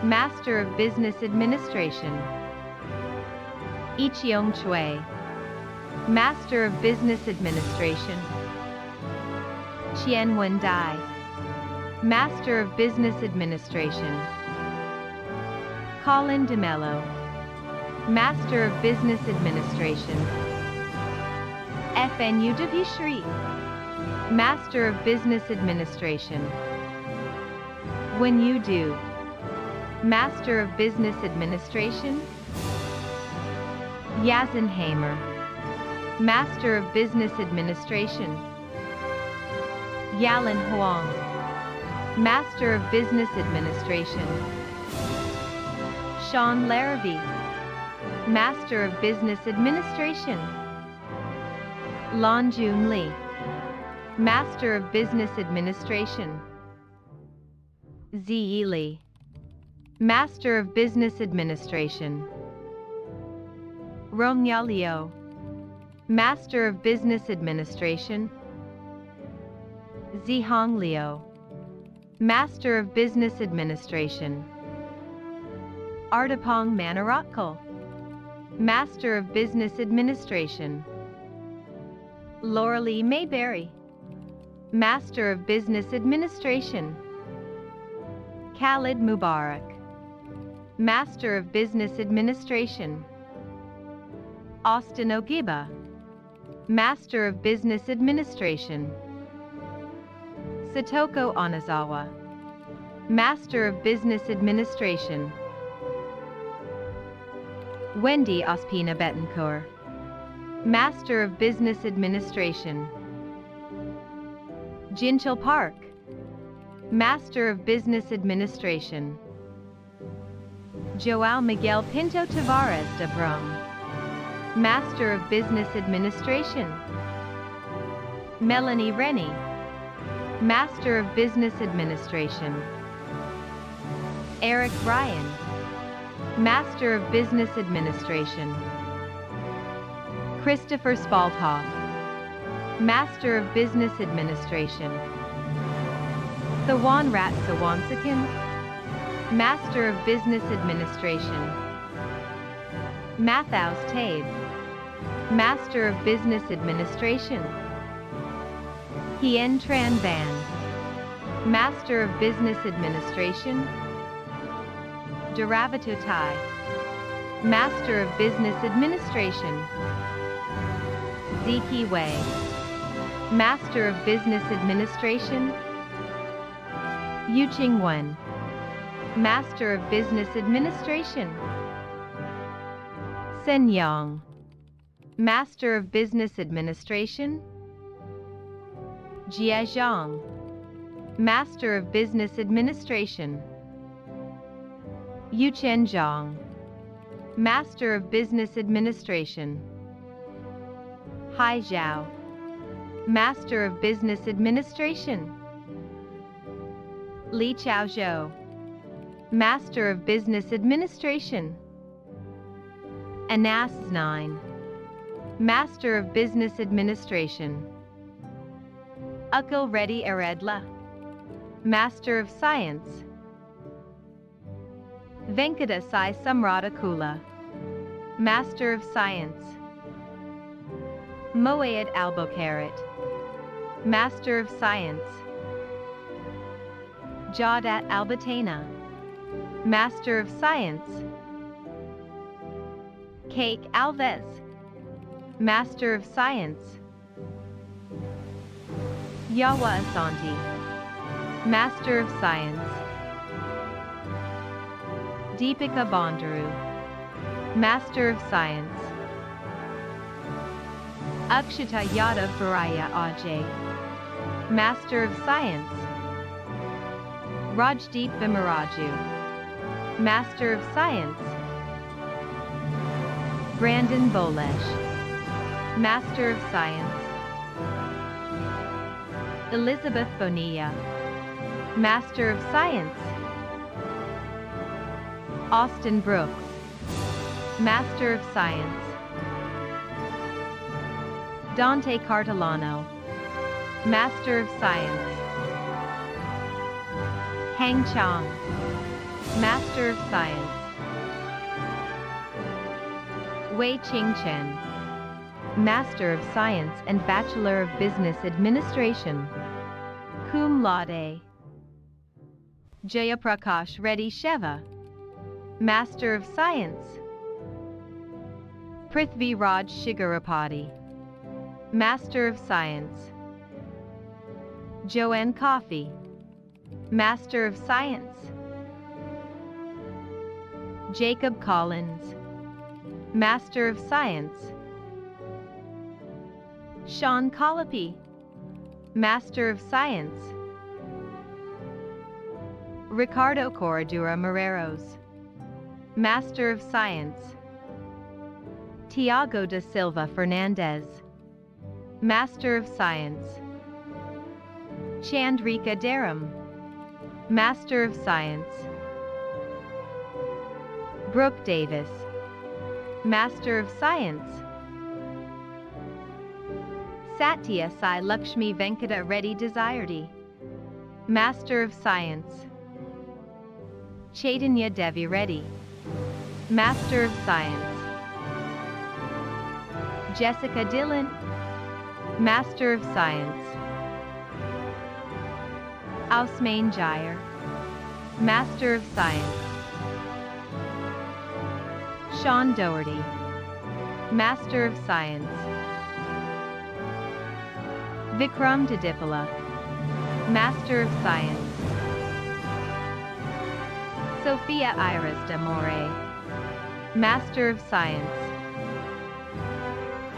Speaker 17: Master of Business Administration. Ichiong Chue, Master of Business Administration. Qianwen Dai, Master of Business Administration. Colin DeMello, Master of Business Administration. FNU Devishri, Master of Business Administration. When you do, Master of Business Administration. Yazin Hamer, Master of Business Administration. Yalan Huang, Master of Business Administration. Sean Larrabee, Master of Business Administration. Lan Jun Lee, Master of Business Administration. Ziyi Lee, Master of Business Administration. Romya Liu, Master of Business Administration. Zihong Liu, Master of Business Administration. Artapong Manarakal, Master of Business Administration. Laura Lee Mayberry, Master of Business Administration. Khalid Mubarak, Master of Business Administration. Austin Ogiba, Master of Business Administration. Satoko Onizawa, Master of Business Administration. Wendy Ospina Betancourt, Master of Business Administration. Jinchal Park, Master of Business Administration. Joao Miguel Pinto Tavares de Brum, Master of Business Administration. Melanie Rennie, Master of Business Administration. Eric Ryan, Master of Business Administration. Christopher Spaldhoff, Master of Business Administration. Thawan Rat Sawansakin, Master of Business Administration. Mathaus Tabe, Master of Business Administration. Hien Tran Van, Master of Business Administration. Duravito Tai, Master of Business Administration. Ziki Wei, Master of Business Administration. Yuqing Wen, Master of Business Administration. Sen Yang, Master of Business Administration. Jie Zhang, Master of Business Administration. Yuchen Zhang, Master of Business Administration. Hai Zhao, Master of Business Administration. Li Chaozhou, Master of Business Administration. Anas Znain, Master of Business Administration. Akil Reddy Eredla, Master of Science. Venkata Sai Samrata Kula, Master of Science. Moayed Albokarat, Master of Science. Jawdat Albatena, Master of Science. Cake Alves, Master of Science. Yawa Asanti, Master of Science. Deepika Bondaru, Master of Science. Akshita Yadav Varaya Ajay, Master of Science. Rajdeep Vimaraju, Master of Science. Brandon Bolesh, Master of Science. Elizabeth Bonilla, Master of Science. Austin Brooks, Master of Science. Dante Cartolano, Master of Science. Hang Chang, Master of Science. Wei Ching Chen, Master of Science and Bachelor of Business Administration. Cum Laude. Jayaprakash Reddy Sheva, Master of Science. Prithvi Raj Shigarapati, Master of Science. Joanne Coffey, Master of Science. Jacob Collins, Master of Science. Sean Colopy, Master of Science. Ricardo Corradura Moreros, Master of Science. Tiago da Silva Fernandez, Master of Science. Chandrika Dharam, Master of Science. Brooke Davis, Master of Science. Satya Sai Lakshmi Venkata Reddy Desirety, Master of Science. Chaitanya Devi Reddy, Master of Science. Jessica Dillon, Master of Science. Ausmain Jire, Master of Science. Sean Doherty, Master of Science. Vikram Didipala, Master of Science. Sophia Iris de More, Master of Science.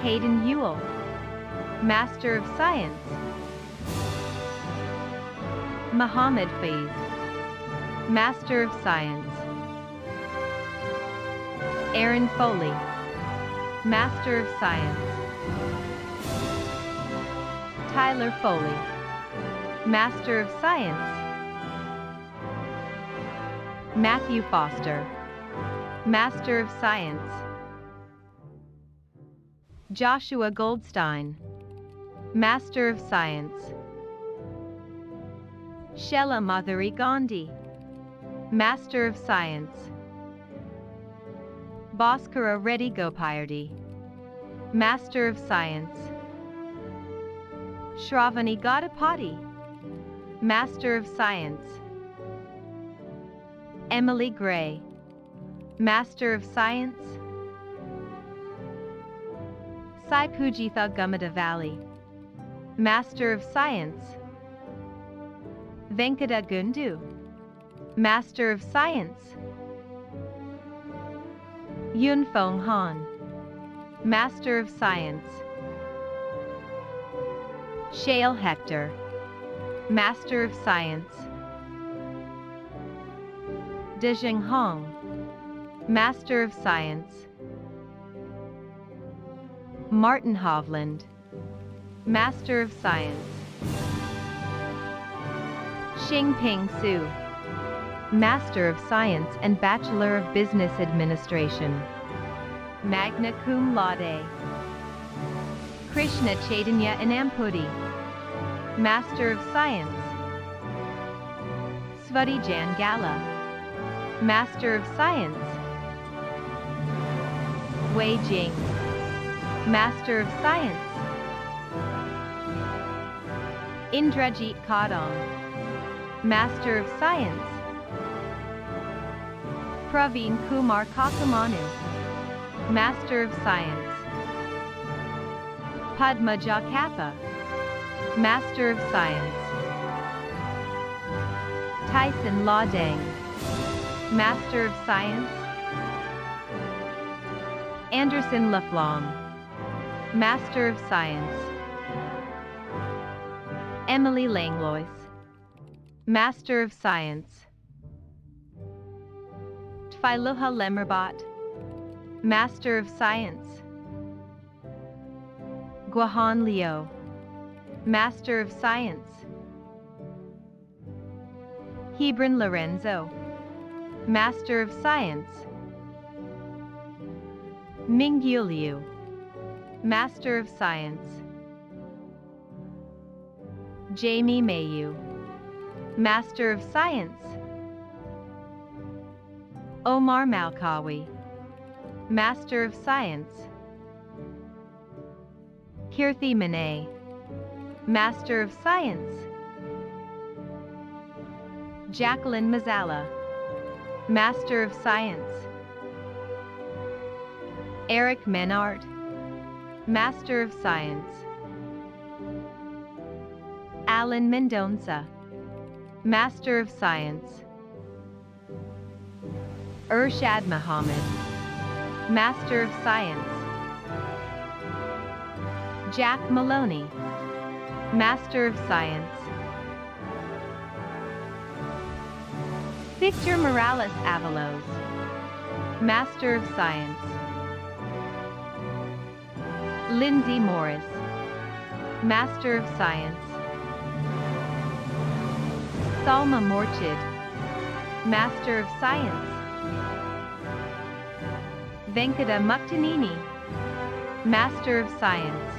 Speaker 17: Hayden Ewell, Master of Science. Muhammad Faiz, Master of Science. Aaron Foley, Master of Science. Tyler Foley, Master of Science. Matthew Foster, Master of Science. Joshua Goldstein, Master of Science. Shela Madhuri Gandhi, Master of Science. Bhaskara Reddy Gopayardi, Master of Science. Shravani Gadapati, Master of Science. Emily Gray, Master of Science. Sai Pujitha Gumadavali, Master of Science. Venkata Gundu, Master of Science. Yun Fong Han, Master of Science. Shale Hector, Master of Science. Dejing Hong, Master of Science. Martin Hovland, Master of Science. Xingping Su, Master of Science and Bachelor of Business Administration. Magna Cum Laude. Krishna Chaitanya Anampudi, Master of Science. Svati Jan Gala, Master of Science. Wei Jing, Master of Science. Indrajit Kadam, Master of Science. Praveen Kumar Kakamanu, Master of Science. Padma Jakappa, Master of Science. Tyson Laudang, Master of Science. Anderson Laflong, Master of Science. Emily Langlois, Master of Science. Tfiluha Lemmerbat, Master of Science. Guahan Leo, Master of Science. Hebron Lorenzo, Master of Science. Mingyu Liu, Master of Science. Jamie Mayu, Master of Science. Omar Malkawi, Master of Science. Kirthi Mane, Master of Science. Jacqueline Mazzala, Master of Science. Eric Menard, Master of Science. Alan Mendonça, Master of Science. Urshad Muhammad, Master of Science. Jack Maloney, Master of Science. Victor Morales Avalos, Master of Science. Lindsay Morris, Master of Science. Salma Morchid, Master of Science. Venkata Muktanini, Master of Science.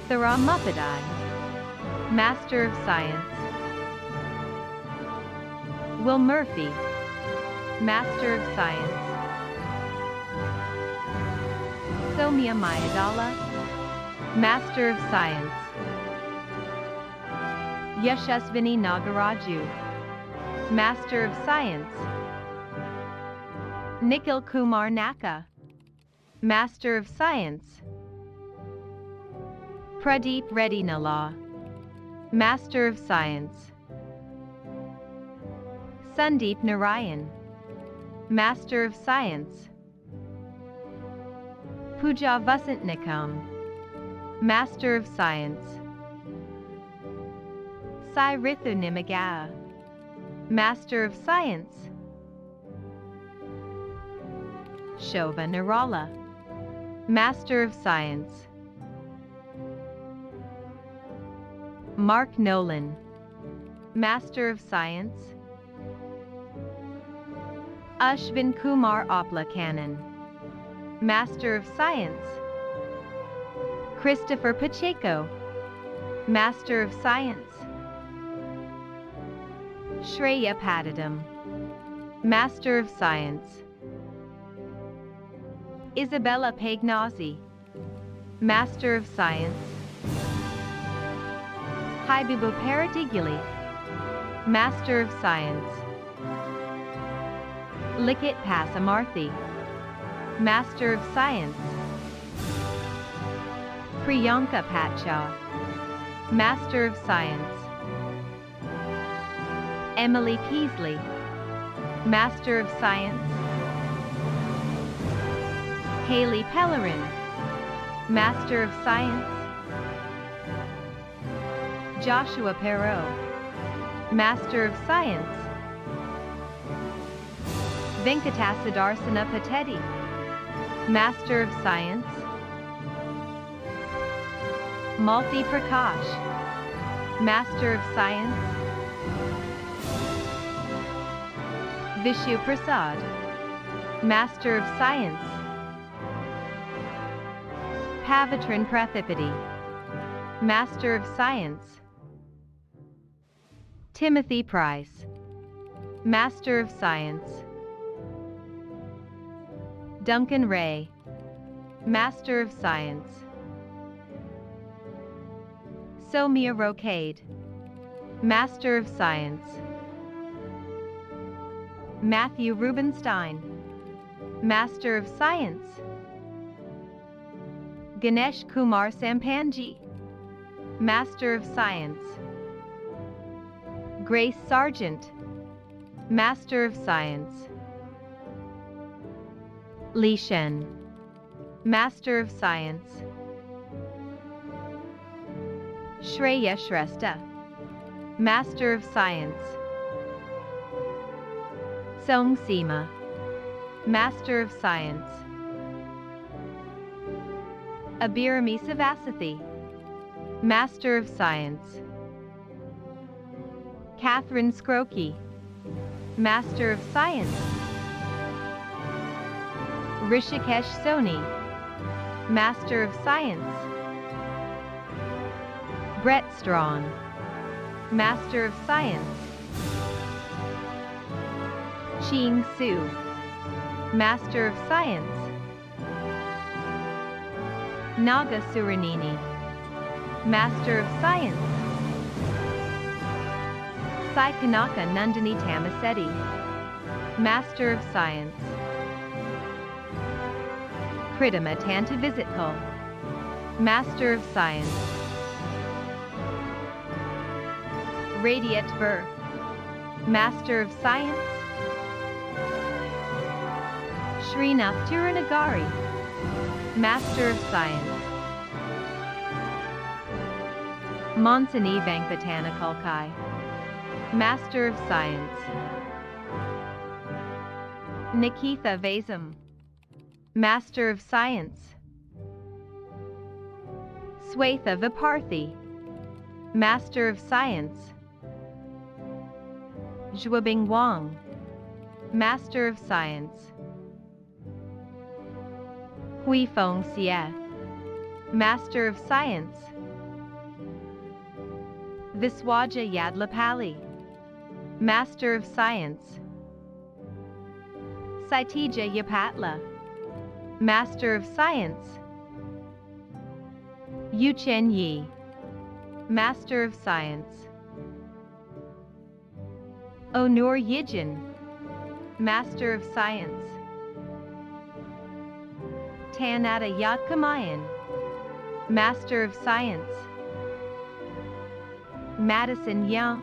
Speaker 17: Thara Mufadai, Master of Science. Will Murphy, Master of Science. Somia Mayadala, Master of Science. Yashasvini Nagaraju, Master of Science. Nikhil Kumar Naka, Master of Science. Pradeep Reddy Nala, Master of Science. Sandeep Narayan, Master of Science. Pooja Vasant Nikam, Master of Science. Sai Rithu Nimagaya, Master of Science. Shova Nirala, Master of Science. Mark Nolan, Master of Science. Ashvin Kumar Opla Cannon, Master of Science. Christopher Pacheco, Master of Science. Shreya Patadam, Master of Science. Isabella Pagnazzi, Master of Science. Haibibu Paradiguli, Master of Science. Likit Pasamarthi, Master of Science. Priyanka Pacha, Master of Science. Emily Peasley, Master of Science. Haley Pellerin, Master of Science. Joshua Perot, Master of Science. Venkatasidarsana Pateti, Master of Science. Malti Prakash, Master of Science. Vishu Prasad, Master of Science. Pavitran Prathipati, Master of Science. Timothy Price, Master of Science. Duncan Ray, Master of Science. Somia Rocade, Master of Science. Matthew Rubenstein, Master of Science. Ganesh Kumar Sampanji, Master of Science. Grace Sargent, Master of Science. Li Shen, Master of Science. Shreya Shrestha, Master of Science. Song Sima, Master of Science. Abhirami Savasathi, Master of Science. Catherine Scrokey, Master of Science. Rishikesh Soni, Master of Science. Brett Strawn, Master of Science. Ching Su, Master of Science. Naga Suranini, Master of Science. Saikanaka Nandini Tamasetti, Master of Science. Kritama Tantavisitkul, Master of Science. Radiat Ver, Master of Science. Srinath Tiranagari, Master of Science. Monsani Venkatanakalkai, Master of Science. Nikitha Vasam, Master of Science. Swetha Viparthi, Master of Science. Zhuobing Wang, Master of Science. Huifeng Xie, Master of Science. Viswaja Yadlapali, Master of Science. Saitija Yapatla, Master of Science. Yuchen Yi, Master of Science. Onur Yijin, Master of Science. Tanata Yatkamayan, Master of Science. Madison Young,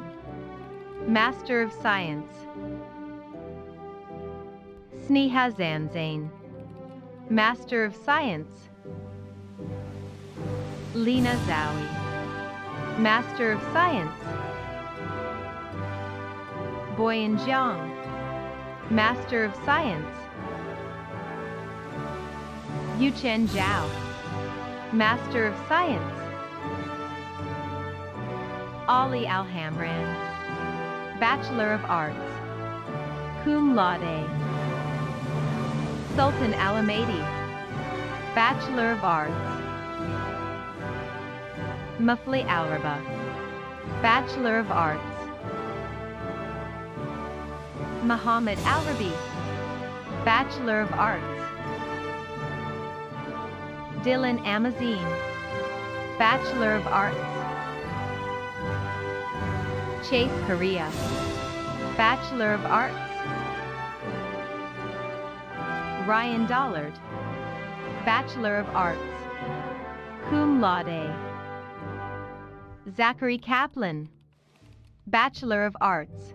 Speaker 17: Master of Science. Sneha Zanzane, Master of Science. Lena Zowie, Master of Science. Boyan Jiang, Master of Science. Yuchen Zhao, Master of Science. Ali Alhamran, Bachelor of Arts, cum laude. Sultan Alamadi, Bachelor of Arts. Mufli Alraba, Bachelor of Arts. Muhammad Alrabi, Bachelor of Arts. Dylan Amazine, Bachelor of Arts. Chase Korea, Bachelor of Arts. Ryan Dollard, Bachelor of Arts, cum laude. Zachary Kaplan, Bachelor of Arts,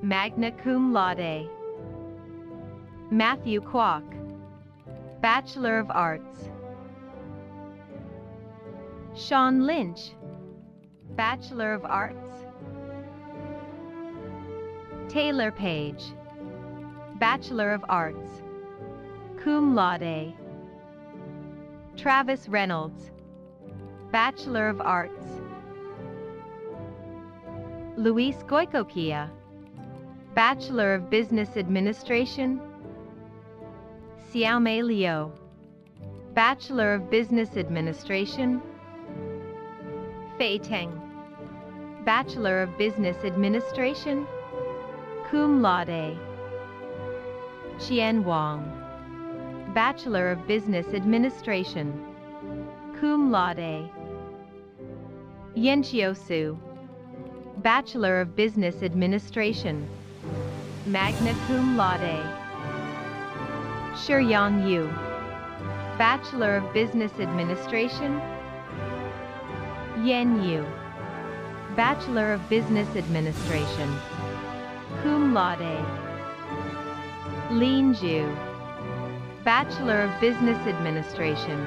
Speaker 17: magna cum laude. Matthew Kwok, Bachelor of Arts. Sean Lynch, Bachelor of Arts. Taylor Page, Bachelor of Arts, cum laude. Travis Reynolds, Bachelor of Arts. Luis Goycochea, Bachelor of Business Administration. Xiaomei Liu, Bachelor of Business Administration. Fei Teng, Bachelor of Business Administration, cum laude. Qian Wang, Bachelor of Business Administration, cum laude. Yenchio Su, Bachelor of Business Administration, magna cum laude. Shiyang Yu, Bachelor of Business Administration. Yen Yu, Bachelor of Business Administration, cum laude. Lin Zhu, Bachelor of Business Administration.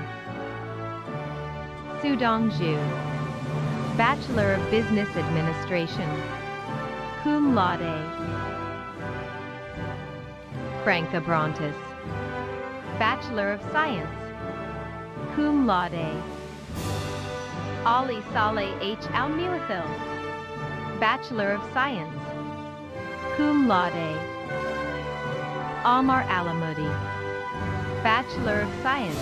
Speaker 17: Sudong Zhu, Bachelor of Business Administration, cum laude. Frank Abrantes, Bachelor of Science, cum laude. Ali Saleh H. Al-Muathil, Bachelor of Science, cum laude. Amar Alamudi, Bachelor of Science.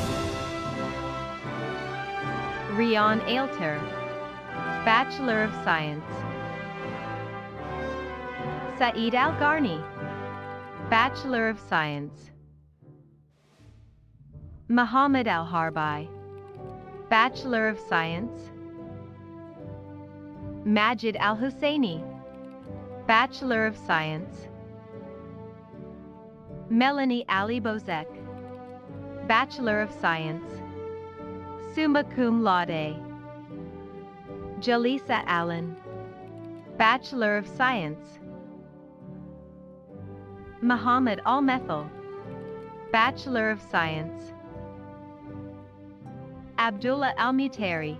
Speaker 17: Rian Ailter, Bachelor of Science. Saeed Al-Garni, Bachelor of Science. Muhammad Al-Harbi, Bachelor of Science. Majid Al-Husseini, Bachelor of Science. Melanie Ali Bozek, Bachelor of Science, summa cum laude. Jalisa Allen, Bachelor of Science. Muhammad Al-Methil, Bachelor of Science. Abdullah Al-Mutari,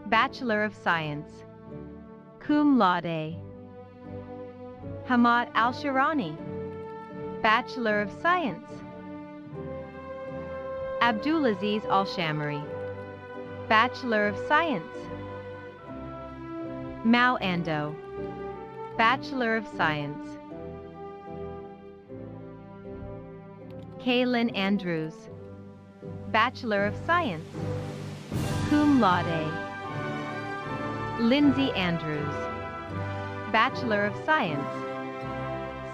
Speaker 17: Bachelor of Science, cum laude. Hamad Al-Shirani, Bachelor of Science. Abdulaziz Al-Shamari, Bachelor of Science. Mao Ando, Bachelor of Science. Kaylin Andrews, Bachelor of Science, cum laude. Lindsay Andrews, Bachelor of Science,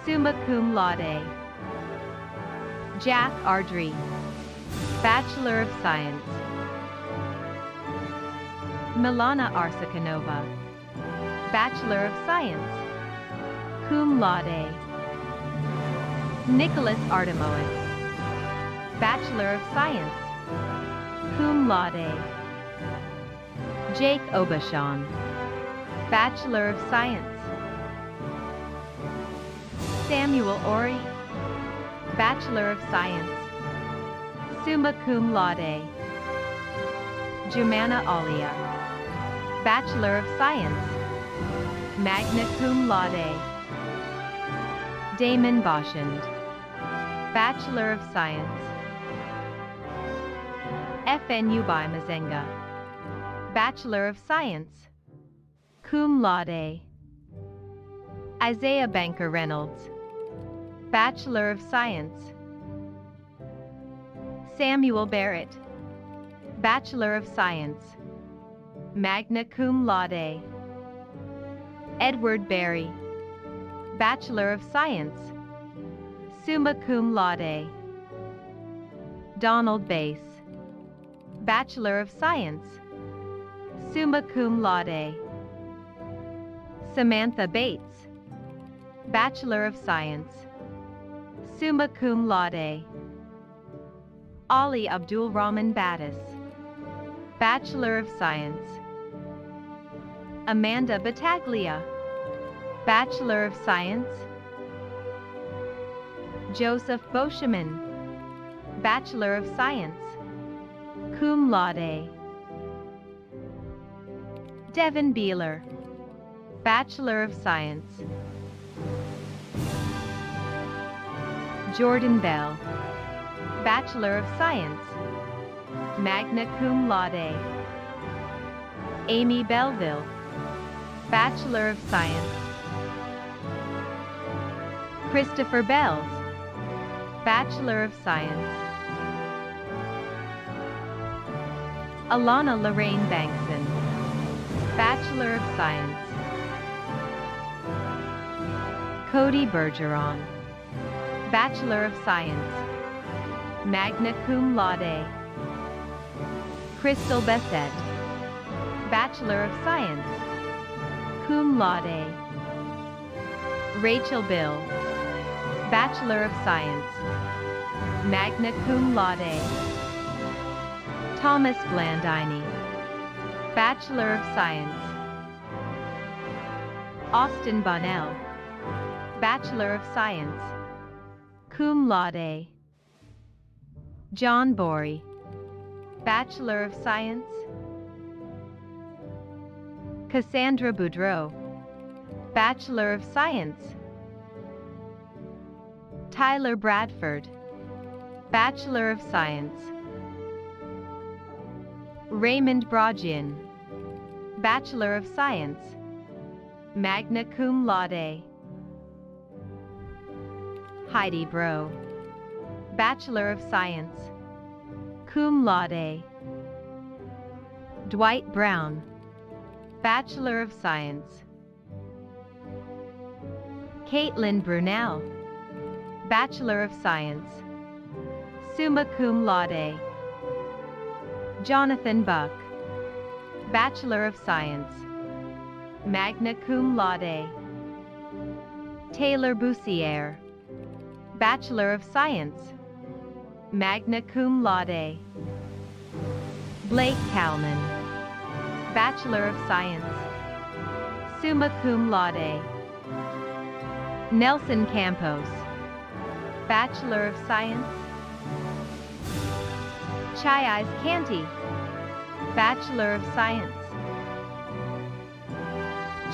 Speaker 17: summa cum laude. Jack Ardrey, Bachelor of Science. Milana Arsakanova, Bachelor of Science. cum laude. Nicholas Artemoen, Bachelor of Science, cum laude. Jake Obashan, Bachelor of Science. Samuel Ori, Bachelor of Science, summa cum laude. Jumana Alia, Bachelor of Science, magna cum laude. Damon Boschend, Bachelor of Science. FNU by Mazenga, Bachelor of Science, cum laude. Isaiah Banker Reynolds, Bachelor of Science. Samuel Barrett, Bachelor of Science, magna cum laude. Edward Berry, Bachelor of Science, summa cum laude. Donald Bass, Bachelor of Science, summa cum laude. Samantha Bates, Bachelor of Science, summa cum laude. Ali Abdul Rahman Battis, Bachelor of Science. Amanda Battaglia, Bachelor of Science. Joseph Boscheman, Bachelor of Science, cum laude. Devin Beeler, Bachelor of Science. Jordan Bell, Bachelor of Science, magna cum laude. Amy Belleville, Bachelor of Science. Christopher Bells, Bachelor of Science. Alana Lorraine Bankson, Bachelor of Science. Cody Bergeron, Bachelor of Science, magna cum laude. Crystal Bessette, Bachelor of Science, cum laude. Rachel Bill, Bachelor of Science, magna cum laude. Thomas Blandini, Bachelor of Science. Austin Bonnell, Bachelor of Science, cum laude. John Borey, Bachelor of Science. Cassandra Boudreau, Bachelor of Science. Tyler Bradford, Bachelor of Science. Raymond Brogin, Bachelor of Science, magna cum laude. Heidi Bro, Bachelor of Science, cum laude. Dwight Brown, Bachelor of Science. Caitlin Brunel, Bachelor of Science, summa cum laude. Jonathan Buck, Bachelor of Science, magna cum laude. Taylor Boussier, Bachelor of Science, magna cum laude. Blake Kalman, Bachelor of Science, summa cum laude. Nelson Campos, Bachelor of Science. Chai Eyes Canty, Bachelor of Science.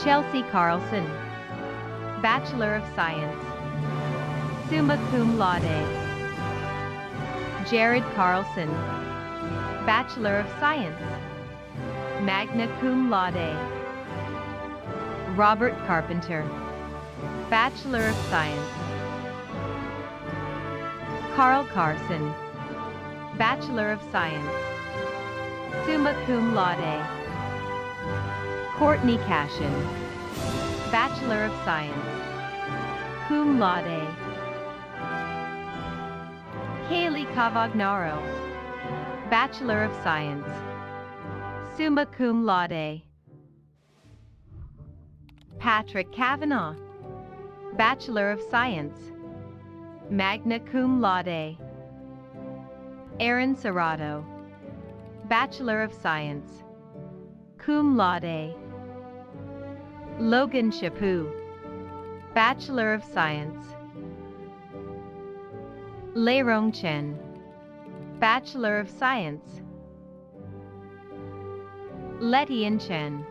Speaker 17: Chelsea Carlson, Bachelor of Science, summa cum laude. Jared Carlson, Bachelor of Science, magna cum laude. Robert Carpenter, Bachelor of Science. Carl Carson, Bachelor of Science, summa cum laude. Courtney Cashin, Bachelor of Science, cum laude. Kaylee Cavagnaro, Bachelor of Science, summa cum laude. Patrick Kavanaugh, Bachelor of Science, magna cum laude. Aaron Serrato, Bachelor of Science, cum laude. Logan Chaput, Bachelor of Science. Leirong Chen, Bachelor of Science. Letian Chen,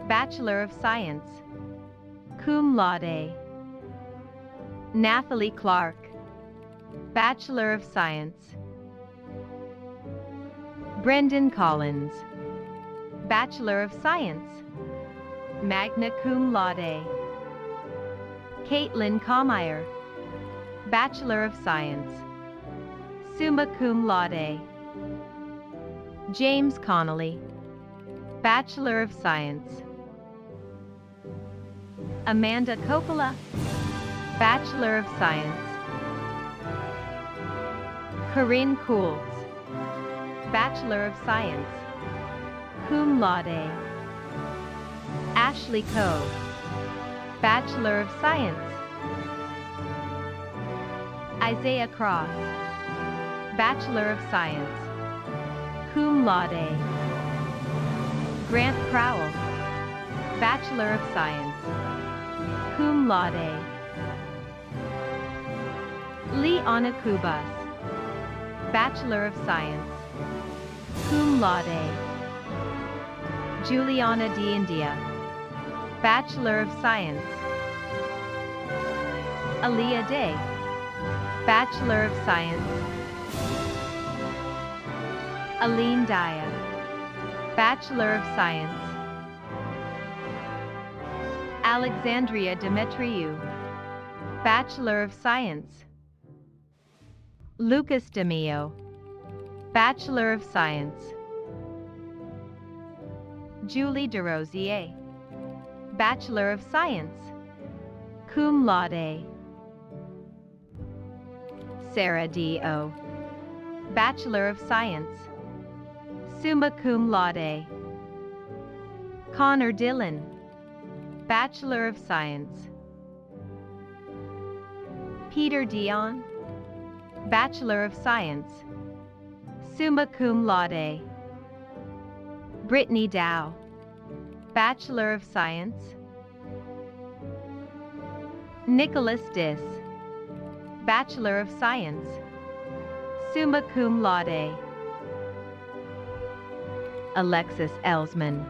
Speaker 17: Bachelor of Science, cum laude. Nathalie Clark, Bachelor of Science. Brendan Collins, Bachelor of Science, magna cum laude. Caitlin Comeyer, Bachelor of Science, summa cum laude. James Connolly, Bachelor of Science. Amanda Coppola, Bachelor of Science. Corinne Cools, Bachelor of Science, cum laude. Ashley Coe, Bachelor of Science. Isaiah Cross, Bachelor of Science, cum laude. Grant Crowell, Bachelor of Science, cum laude. Leona Kubas, Bachelor of Science, cum laude. Juliana D'India, Bachelor of Science. Aaliyah Day, Bachelor of Science. Aline Daya, Bachelor of Science. Alexandria Demetriou, Bachelor of Science. Lucas DeMio, Bachelor of Science. Julie DeRosier, Bachelor of Science, cum laude. Sarah D.O., Bachelor of Science, summa cum laude. Connor Dillon, Bachelor of Science. Peter Dion, Bachelor of Science, summa cum laude. Brittany Dow, Bachelor of Science. Nicholas Dis, Bachelor of Science, summa cum laude. Alexis Elsman,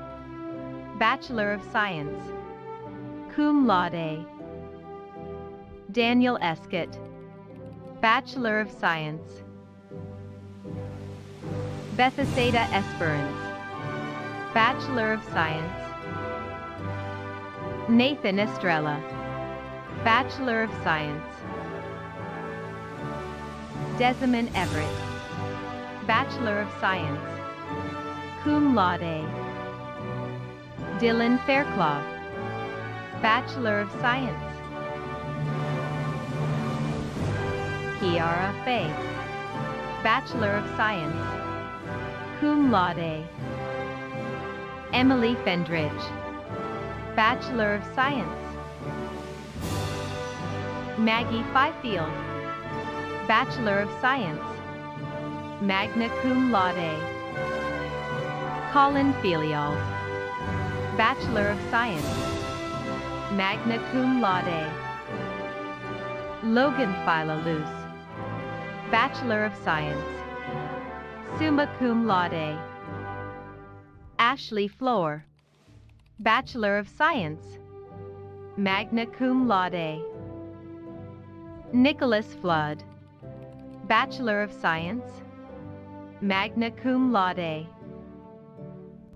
Speaker 17: Bachelor of Science, cum laude. Daniel Escott, Bachelor of Science. Bethesda Esperance, Bachelor of Science. Nathan Estrella, Bachelor of Science. Desmond Everett, Bachelor of Science, cum laude. Dylan Fairclough, Bachelor of Science. Kiara Faye, Bachelor of Science, cum laude. Emily Fendridge, Bachelor of Science. Maggie Fifield, Bachelor of Science, magna cum laude. Colin Filial, Bachelor of Science, magna cum laude. Logan Filaluz, Bachelor of Science, summa cum laude. Ashley Floor, Bachelor of Science, magna cum laude. Nicholas Flood, Bachelor of Science, magna cum laude.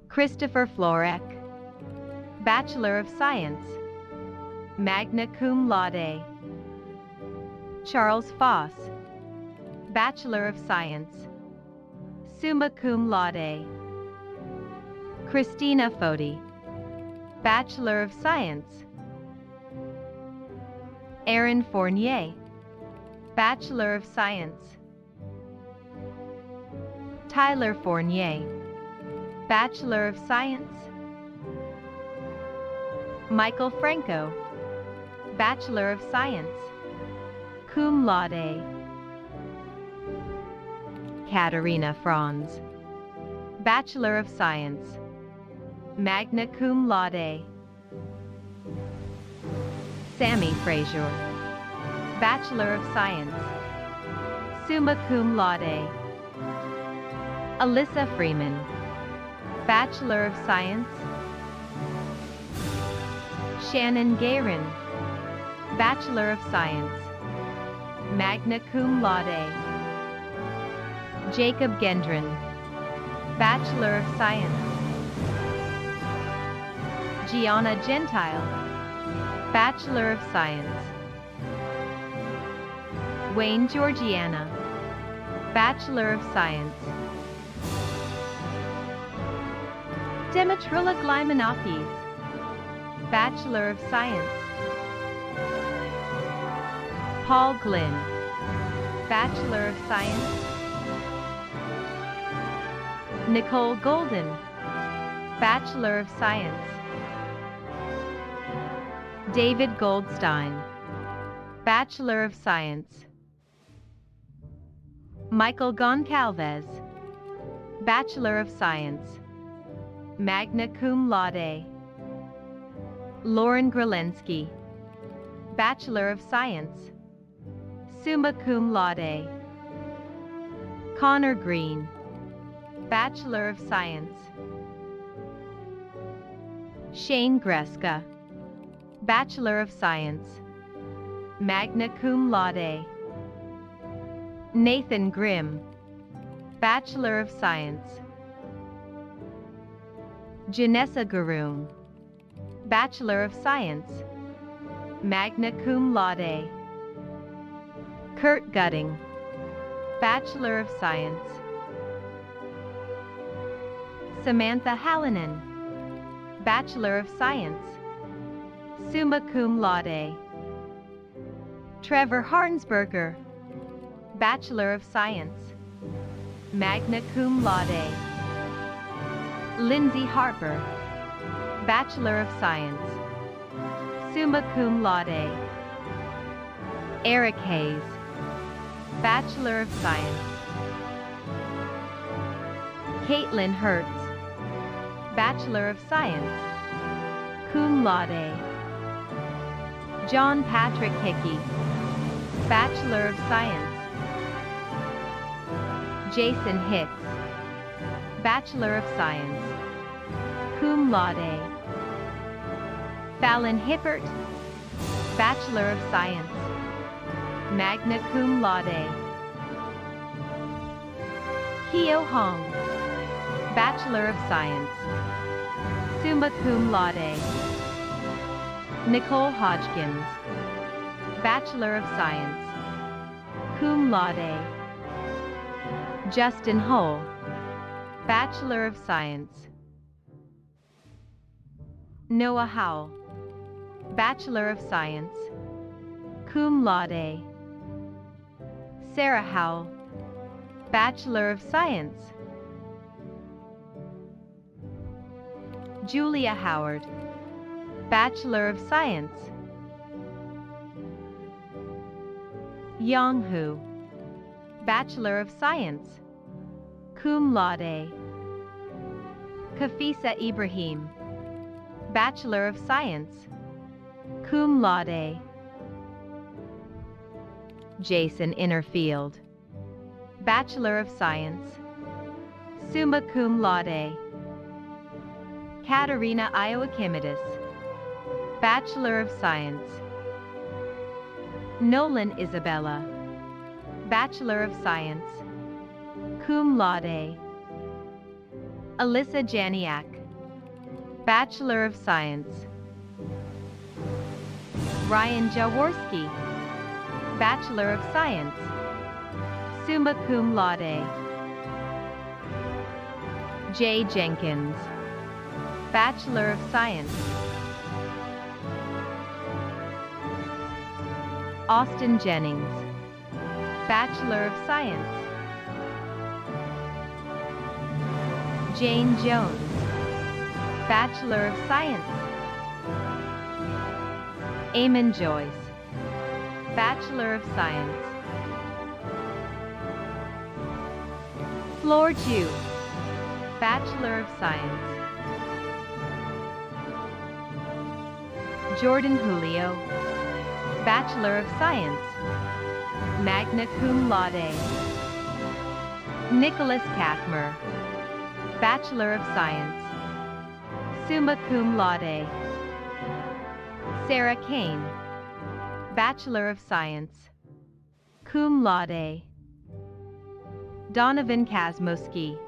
Speaker 17: Christopher Florek, Bachelor of Science, magna cum laude. Charles Foss, Bachelor of Science, summa cum laude. Christina Foti, Bachelor of Science. Aaron Fournier, Bachelor of Science. Tyler Fournier, Bachelor of Science. Michael Franco, Bachelor of Science, cum laude. Katerina Franz, Bachelor of Science, magna cum laude. Sammy Frazier, Bachelor of Science, summa cum laude. Alyssa Freeman, Bachelor of Science. Shannon Guerin, Bachelor of Science, magna cum laude. Jacob Gendron, Bachelor of Science. Gianna Gentile, Bachelor of Science. Wayne Georgiana, Bachelor of Science. Demetrilla Glymanopes, Bachelor of Science. Paul Glynn, Bachelor of Science. Nicole Golden, Bachelor of Science. David Goldstein, Bachelor of Science. Michael Goncalves, Bachelor of Science, magna cum laude. Lauren Grelensky, Bachelor of Science, summa cum laude. Connor Green, Bachelor of Science. Shane Greska, Bachelor of Science, magna cum laude. Nathan Grimm, Bachelor of Science. Janessa Garoon, Bachelor of Science, magna cum laude. Kurt Gutting, Bachelor of Science. Samantha Hallinan, Bachelor of Science, summa cum laude. Trevor Harnsberger, Bachelor of Science, magna cum laude. Lindsay Harper, Bachelor of Science, summa cum laude. Eric Hayes, Bachelor of Science. Caitlin Hertz, Bachelor of Science, cum laude. John Patrick Hickey, Bachelor of Science. Jason Hicks, Bachelor of Science, cum laude. Fallon Hippert, Bachelor of Science, magna cum laude. Hio Hong, Bachelor of Science, summa cum laude. Nicole Hodgkins, Bachelor of Science, cum laude. Justin Hull, Bachelor of Science. Noah Howell, Bachelor of Science, cum laude. Sarah Howell, Bachelor of Science. Julia Howard, Bachelor of Science. Yang Hu, Bachelor of Science, cum laude. Kafisa Ibrahim, Bachelor of Science, cum laude. Jason Innerfield, Bachelor of Science, summa cum laude. Katerina Ioakimidis, Bachelor of Science. Nolan Isabella, Bachelor of Science, cum laude. Alyssa Janiak, Bachelor of Science. Ryan Jaworski, Bachelor of Science, summa cum laude. Jay Jenkins, Bachelor of Science. Austin Jennings, Bachelor of Science. Jane Jones, Bachelor of Science. Eamon Joyce, Bachelor of Science. Flor Ju, Bachelor of Science. Jordan Julio, Bachelor of Science, magna cum laude. Nicholas Kathmer, Bachelor of Science, summa cum laude. Sarah Kane, Bachelor of Science, cum laude. Donovan Kazmowski,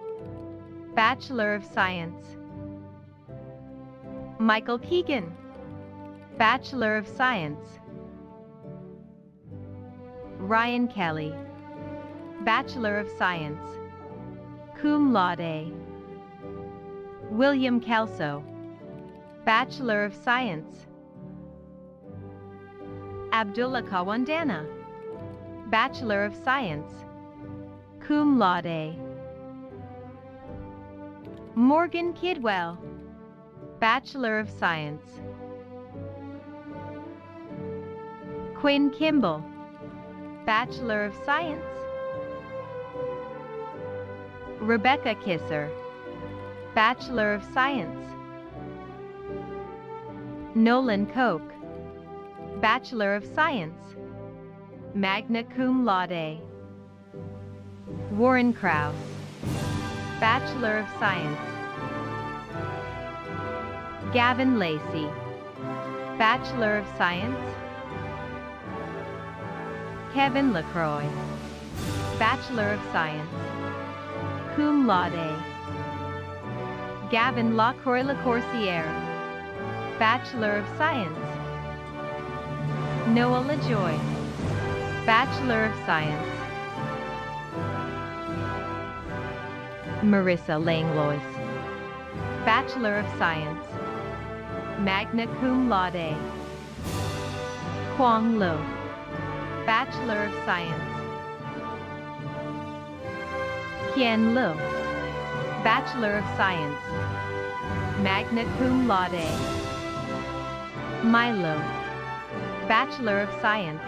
Speaker 17: Bachelor of Science. Michael Keegan, Bachelor of Science. Ryan Kelly, Bachelor of Science, cum laude. William Kelso, Bachelor of Science. Abdullah Kawandana, Bachelor of Science, cum laude. Morgan Kidwell, Bachelor of Science. Quinn Kimball, Bachelor of Science. Rebecca Kisser, Bachelor of Science. Nolan Koch, Bachelor of Science, magna cum laude. Warren Krause, Bachelor of Science. Gavin Lacey, Bachelor of Science. Kevin LaCroix, Bachelor of Science, cum laude. Gavin Lacroix-Lacourciere, Bachelor of Science. Noah LaJoy, Bachelor of Science. Marissa Langlois, Bachelor of Science, magna cum laude. Quang Lo, Bachelor of Science. Qian Lo, Bachelor of Science, magna cum laude. Milo, Bachelor of Science,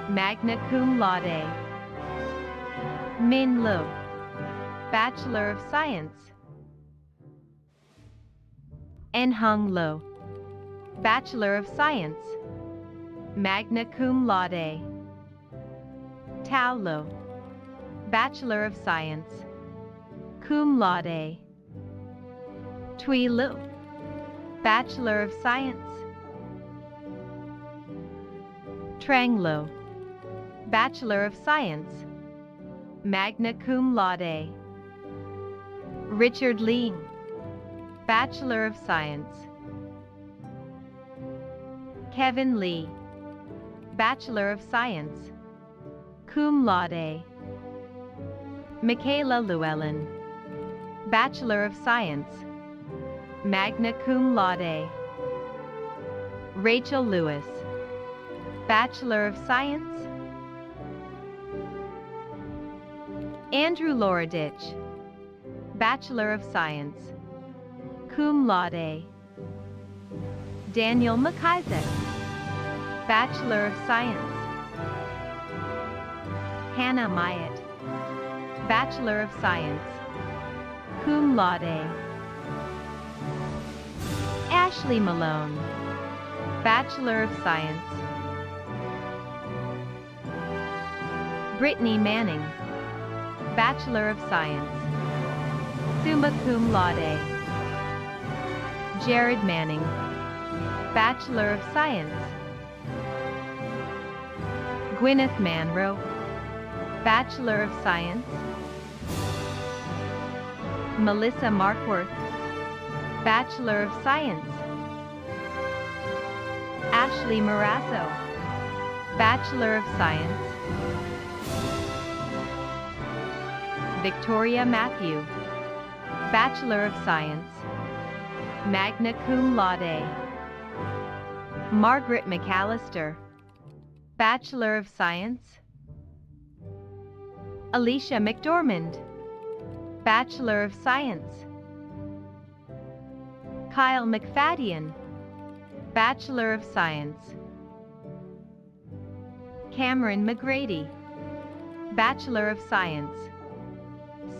Speaker 17: magna cum laude. Min Lo, Bachelor of Science. En Hung Lo, Bachelor of Science, magna cum laude. Tao Lo, Bachelor of Science, cum laude. Tui Lu, Bachelor of Science. Trang Lo, Bachelor of Science, magna cum laude. Richard Ling, Bachelor of Science. Kevin Lee, Bachelor of Science, cum laude. Michaela Llewellyn, Bachelor of Science, magna cum laude. Rachel Lewis, Bachelor of Science. Andrew Loradich, Bachelor of Science, cum laude. Daniel McIsaac, Bachelor of Science. Hannah Myatt, Bachelor of Science, cum laude. Ashley Malone, Bachelor of Science. Brittany Manning, Bachelor of Science, summa cum laude. Jared Manning, Bachelor of Science. Gwyneth Manro, Bachelor of Science. Melissa Markworth, Bachelor of Science. Ashley Marasso, Bachelor of Science. Victoria Matthew, Bachelor of Science, magna cum laude. Margaret McAllister, Bachelor of Science. Alicia McDormand, Bachelor of Science. Kyle McFadden, Bachelor of Science. Cameron McGrady, Bachelor of Science,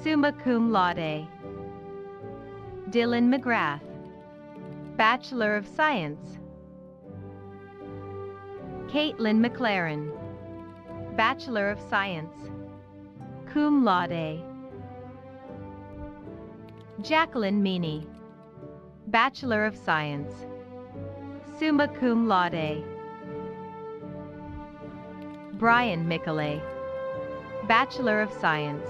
Speaker 17: summa cum laude. Dylan McGrath, Bachelor of Science. Caitlin McLaren, Bachelor of Science, cum laude. Jacqueline Meany, Bachelor of Science, summa cum laude. Brian Michele, Bachelor of Science,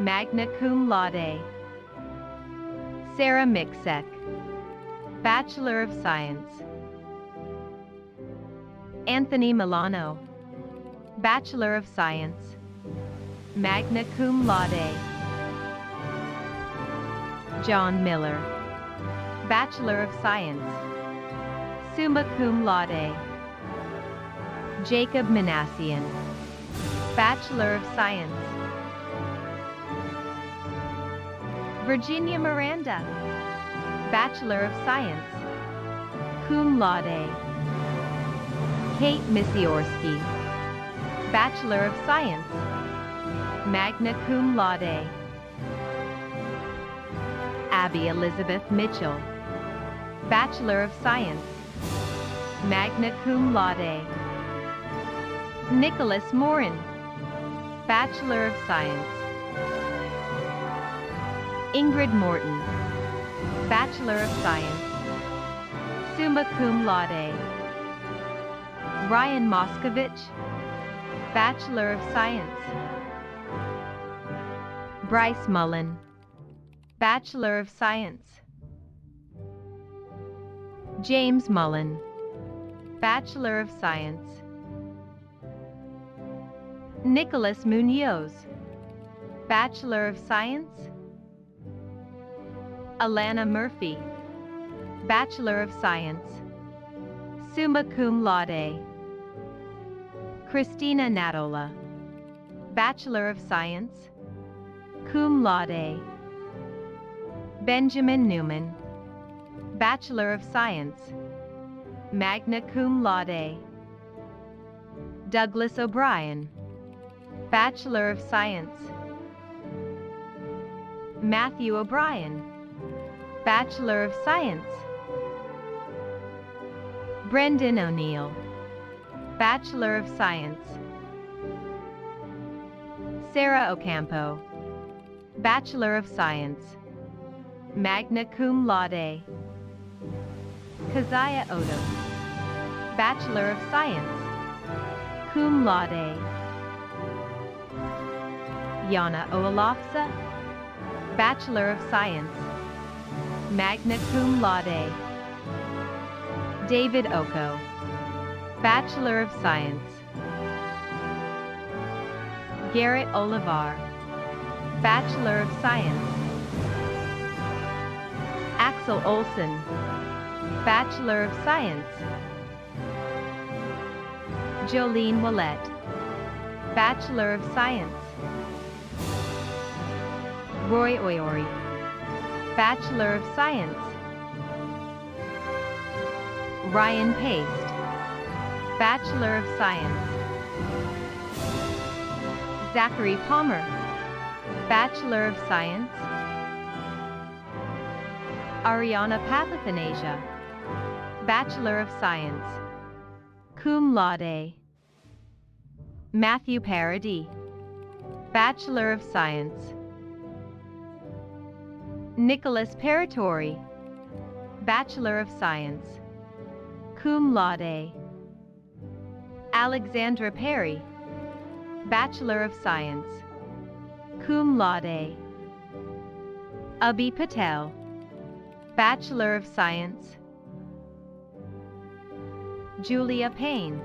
Speaker 17: magna cum laude. Sarah Mixek, Bachelor of Science. Anthony Milano, Bachelor of Science, magna cum laude. John Miller, Bachelor of Science, summa cum laude. Jacob Manassian, Bachelor of Science. Virginia Miranda, Bachelor of Science, cum laude. Kate Misiorski, Bachelor of Science, magna cum laude. Abby Elizabeth Mitchell, Bachelor of Science, magna cum laude. Nicholas Morin, Bachelor of Science. Ingrid Morton, Bachelor of Science, summa cum laude. Ryan Moskovich, Bachelor of Science. Bryce Mullen, Bachelor of Science. James Mullen, Bachelor of Science. Nicholas Munoz, Bachelor of Science. Alana Murphy, Bachelor of Science, summa cum laude. Christina Natola, Bachelor of Science, cum laude. Benjamin Newman, Bachelor of Science, magna cum laude. Douglas O'Brien, Bachelor of Science. Matthew O'Brien, Bachelor of Science. Brendan O'Neill, Bachelor of Science. Sarah Ocampo, Bachelor of Science, magna cum laude. Keziah Odos, Bachelor of Science, cum laude. Yana Oolofse, Bachelor of Science, magna cum laude. David Oko, Bachelor of Science. Garrett Olivar, Bachelor of Science. Axel Olsen, Bachelor of Science. Jolene Willette, Bachelor of Science. Roy Oyori, Bachelor of Science. Ryan Paste, Bachelor of Science. Zachary Palmer, Bachelor of Science. Ariana Papathanasia, Bachelor of Science, cum laude. Matthew Paradis, Bachelor of Science. Nicholas Paratori, Bachelor of Science, cum laude. Alexandra Perry, Bachelor of Science, cum laude. Abhi Patel, Bachelor of Science. Julia Payne,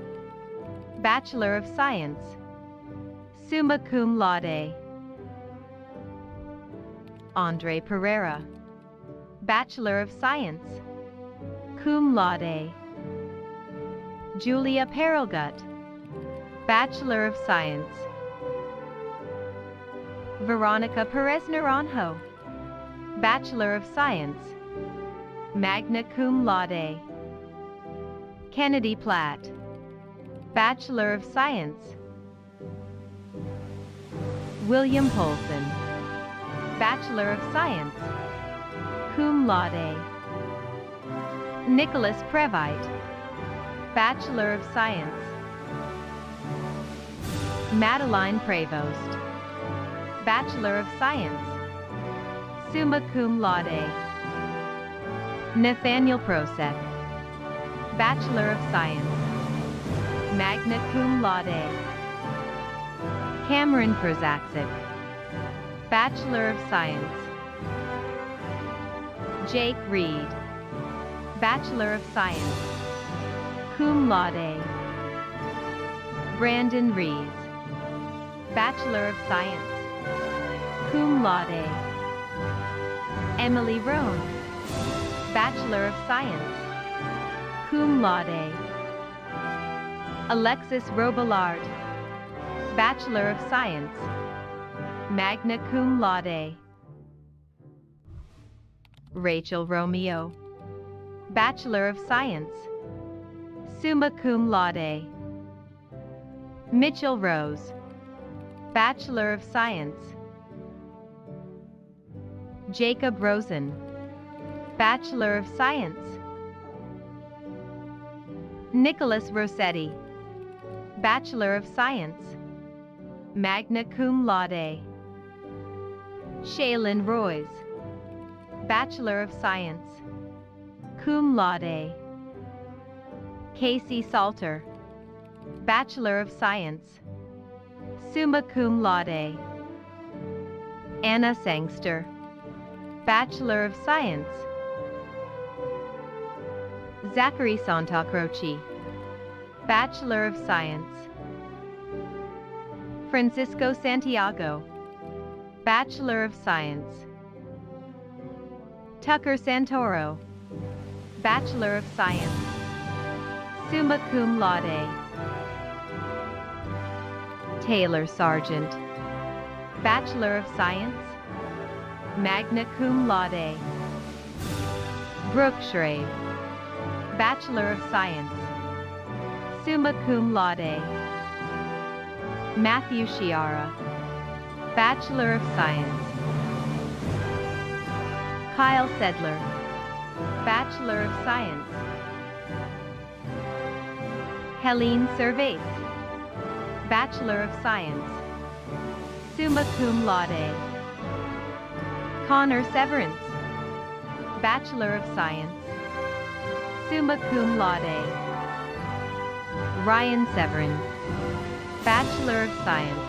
Speaker 17: Bachelor of Science, summa cum laude. Andre Pereira, Bachelor of Science, cum laude. Julia Perelgut, Bachelor of Science. Veronica Perez Naranjo, Bachelor of Science, magna cum laude. Kennedy Platt, Bachelor of Science. William Polson, Bachelor of Science, cum laude. Nicholas Previte, Bachelor of Science. Madeline Prevost, Bachelor of Science, summa cum laude. Nathaniel Prosek, Bachelor of Science, magna cum laude. Cameron Prozaksic, Bachelor of Science. Jake Reed, Bachelor of Science, cum laude. Brandon Rees, Bachelor of Science, cum laude. Emily Rohn, Bachelor of Science, cum laude. Alexis Robillard, Bachelor of Science, magna cum laude. Rachel Romeo, Bachelor of Science, summa cum laude. Mitchell Rose, Bachelor of Science. Jacob Rosen, Bachelor of Science. Nicholas Rossetti, Bachelor of Science, magna cum laude. Shaylin Royce, Bachelor of Science, cum laude. Casey Salter, Bachelor of Science, summa cum laude. Anna Sangster, Bachelor of Science. Zachary Santacroce, Bachelor of Science. Francisco Santiago, Bachelor of Science. Tucker Santoro, Bachelor of Science, summa cum laude. Taylor Sargent, Bachelor of Science, magna cum laude. Brooke Shrave, Bachelor of Science, summa cum laude. Matthew Chiara, Bachelor of Science. Kyle Sedler, Bachelor of Science. Helene Servais, Bachelor of Science, summa cum laude. Connor Severance, Bachelor of Science, summa cum laude. Ryan Severin, Bachelor of Science.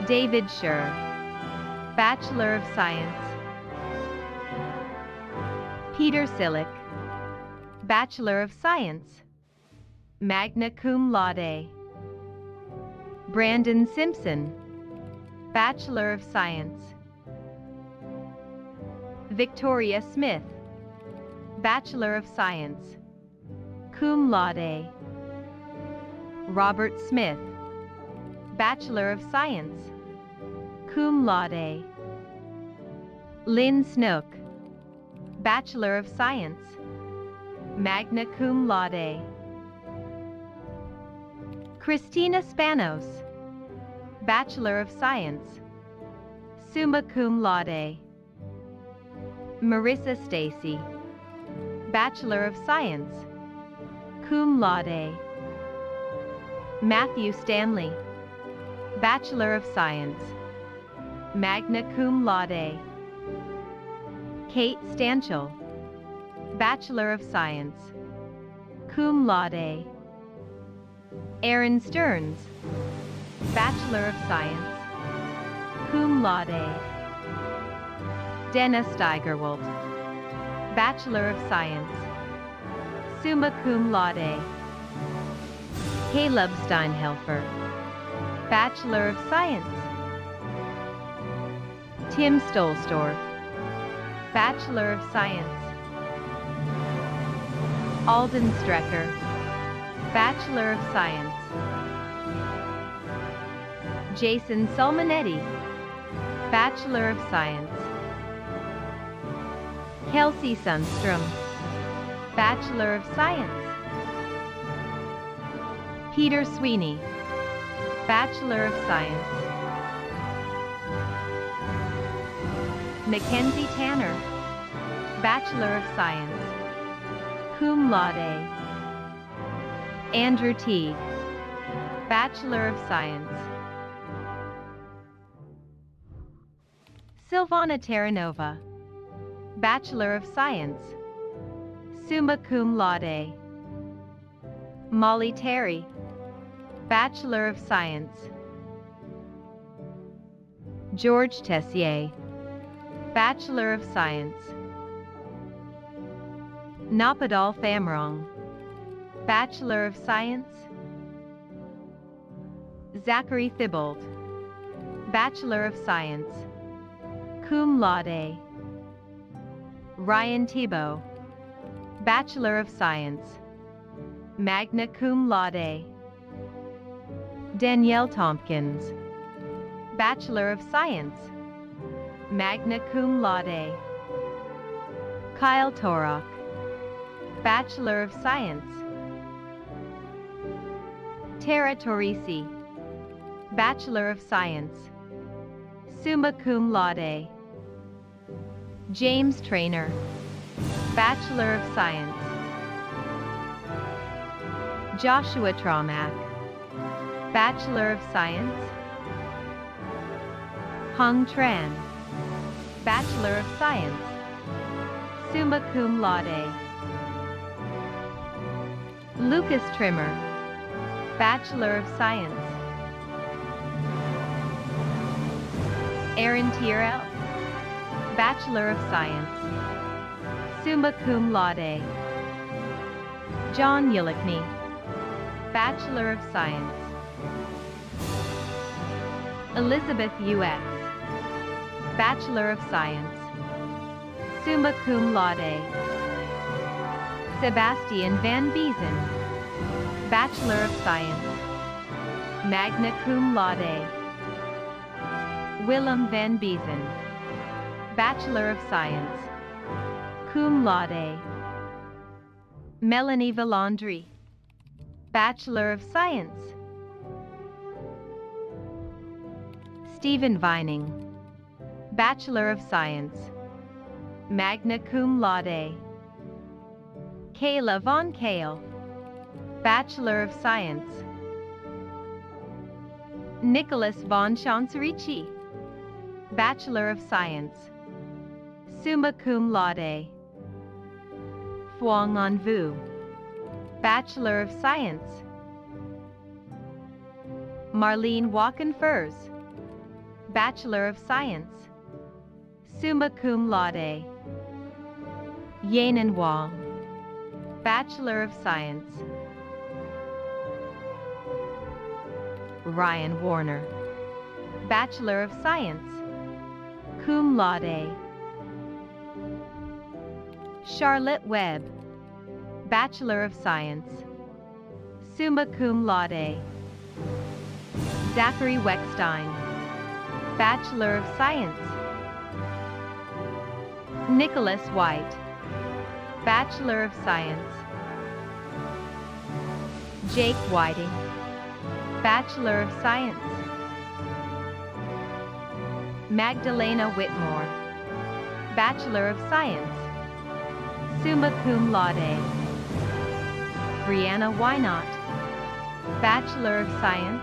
Speaker 17: David Scher, Bachelor of Science. Peter Sillick, Bachelor of Science, magna cum laude. Brandon Simpson, Bachelor of Science. Victoria Smith, Bachelor of Science, cum laude. Robert Smith, Bachelor of Science, cum laude. Lynn Snook, Bachelor of Science, magna cum laude. Christina Spanos, Bachelor of Science, summa cum laude. Marissa Stacy, Bachelor of Science, cum laude. Matthew Stanley, Bachelor of Science, magna cum laude. Kate Stanchel, Bachelor of Science, cum laude. Aaron Stearns, Bachelor of Science, cum laude. Dennis Steigerwald, Bachelor of Science, summa cum laude. Caleb Steinhelfer, Bachelor of Science. Tim Stolstorff, Bachelor of Science. Alden Strecker, Bachelor of Science. Jason Solmanetti, Bachelor of Science. Kelsey Sundstrom, Bachelor of Science. Peter Sweeney, Bachelor of Science. Mackenzie Tanner, Bachelor of Science, cum laude. Andrew Teague, Bachelor of Science. Silvana Terranova, Bachelor of Science, summa cum laude. Molly Terry, Bachelor of Science. George Tessier, Bachelor of Science. Napadal Famrong, Bachelor of Science. Zachary Thibault, Bachelor of Science, cum laude. Ryan Thibault, Bachelor of Science, magna cum laude. Danielle Tompkins, Bachelor of Science, magna cum laude. Kyle Torok, Bachelor of Science. Tara Torrisi, Bachelor of Science, summa cum laude. James Traynor, Bachelor of Science. Joshua Traumack, Bachelor of Science. Hung Tran, Bachelor of Science, summa cum laude. Lucas Trimmer, Bachelor of Science. Aaron Tyrrell, Bachelor of Science, summa cum laude. John Ulickney, Bachelor of Science. Elizabeth U.X., Bachelor of Science, summa cum laude. Sebastian Van Biesen, Bachelor of Science, magna cum laude. Willem Van Biesen, Bachelor of Science, cum laude. Melanie Valandry, Bachelor of Science. Stephen Vining, Bachelor of Science, magna cum laude. Kayla Von Kale, Bachelor of Science. Nicholas Von Chanserici, Bachelor of Science, summa cum laude. Phuong An Vu, Bachelor of Science. Marlene Walken-Furs, Bachelor of Science, summa cum laude. Yanan Wong, Bachelor of Science. Ryan Warner, Bachelor of Science, cum laude. Charlotte Webb, Bachelor of Science, summa cum laude. Zachary Weckstein, Bachelor of Science. Nicholas White, Bachelor of Science. Jake Whiting, Bachelor of Science. Magdalena Whitmore, Bachelor of Science, summa cum laude. Brianna Wynot, Bachelor of Science.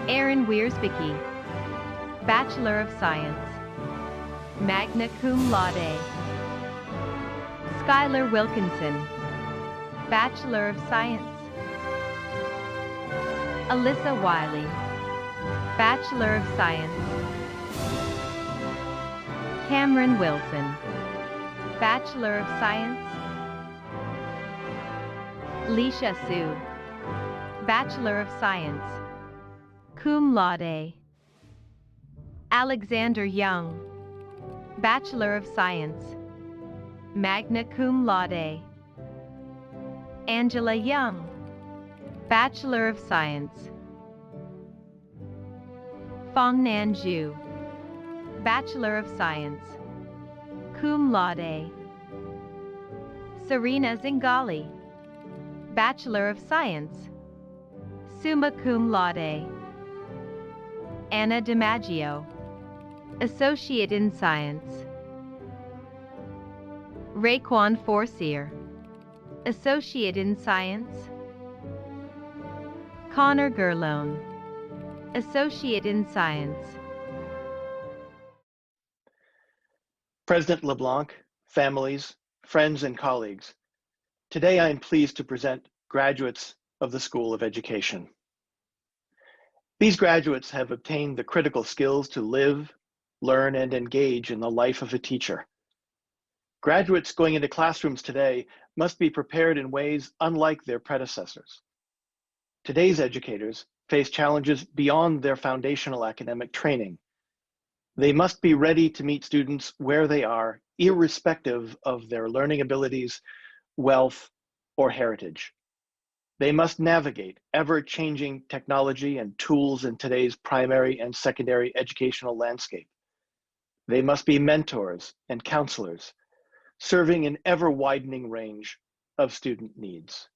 Speaker 17: Aaron Wiersbicky, Bachelor of Science, magna cum laude. Skylar Wilkinson, Bachelor of Science. Alyssa Wiley, Bachelor of Science. Cameron Wilson, Bachelor of Science. Leisha Sue, Bachelor of Science, cum laude. Alexander Young, Bachelor of Science, magna cum laude. Angela Young, Bachelor of Science. Fong Nan Zhu, Bachelor of Science, cum laude. Serena Zingali, Bachelor of Science, summa cum laude. Anna DiMaggio, Associate in Science. Raekwon Forcier, Associate in Science. Connor Gerlone, Associate in Science.
Speaker 18: President LeBlanc, families, friends, and colleagues, today I am pleased to present graduates of the School of Education. These graduates have obtained the critical skills to live, learn, and engage in the life of a teacher. Graduates going into classrooms today must be prepared in ways unlike their predecessors. Today's educators face challenges beyond their foundational academic training. They must be ready to meet students where they are, irrespective of their learning abilities, wealth, or heritage. They must navigate ever-changing technology and tools in today's primary and secondary educational landscape. They must be mentors and counselors, serving an ever-widening range of student needs.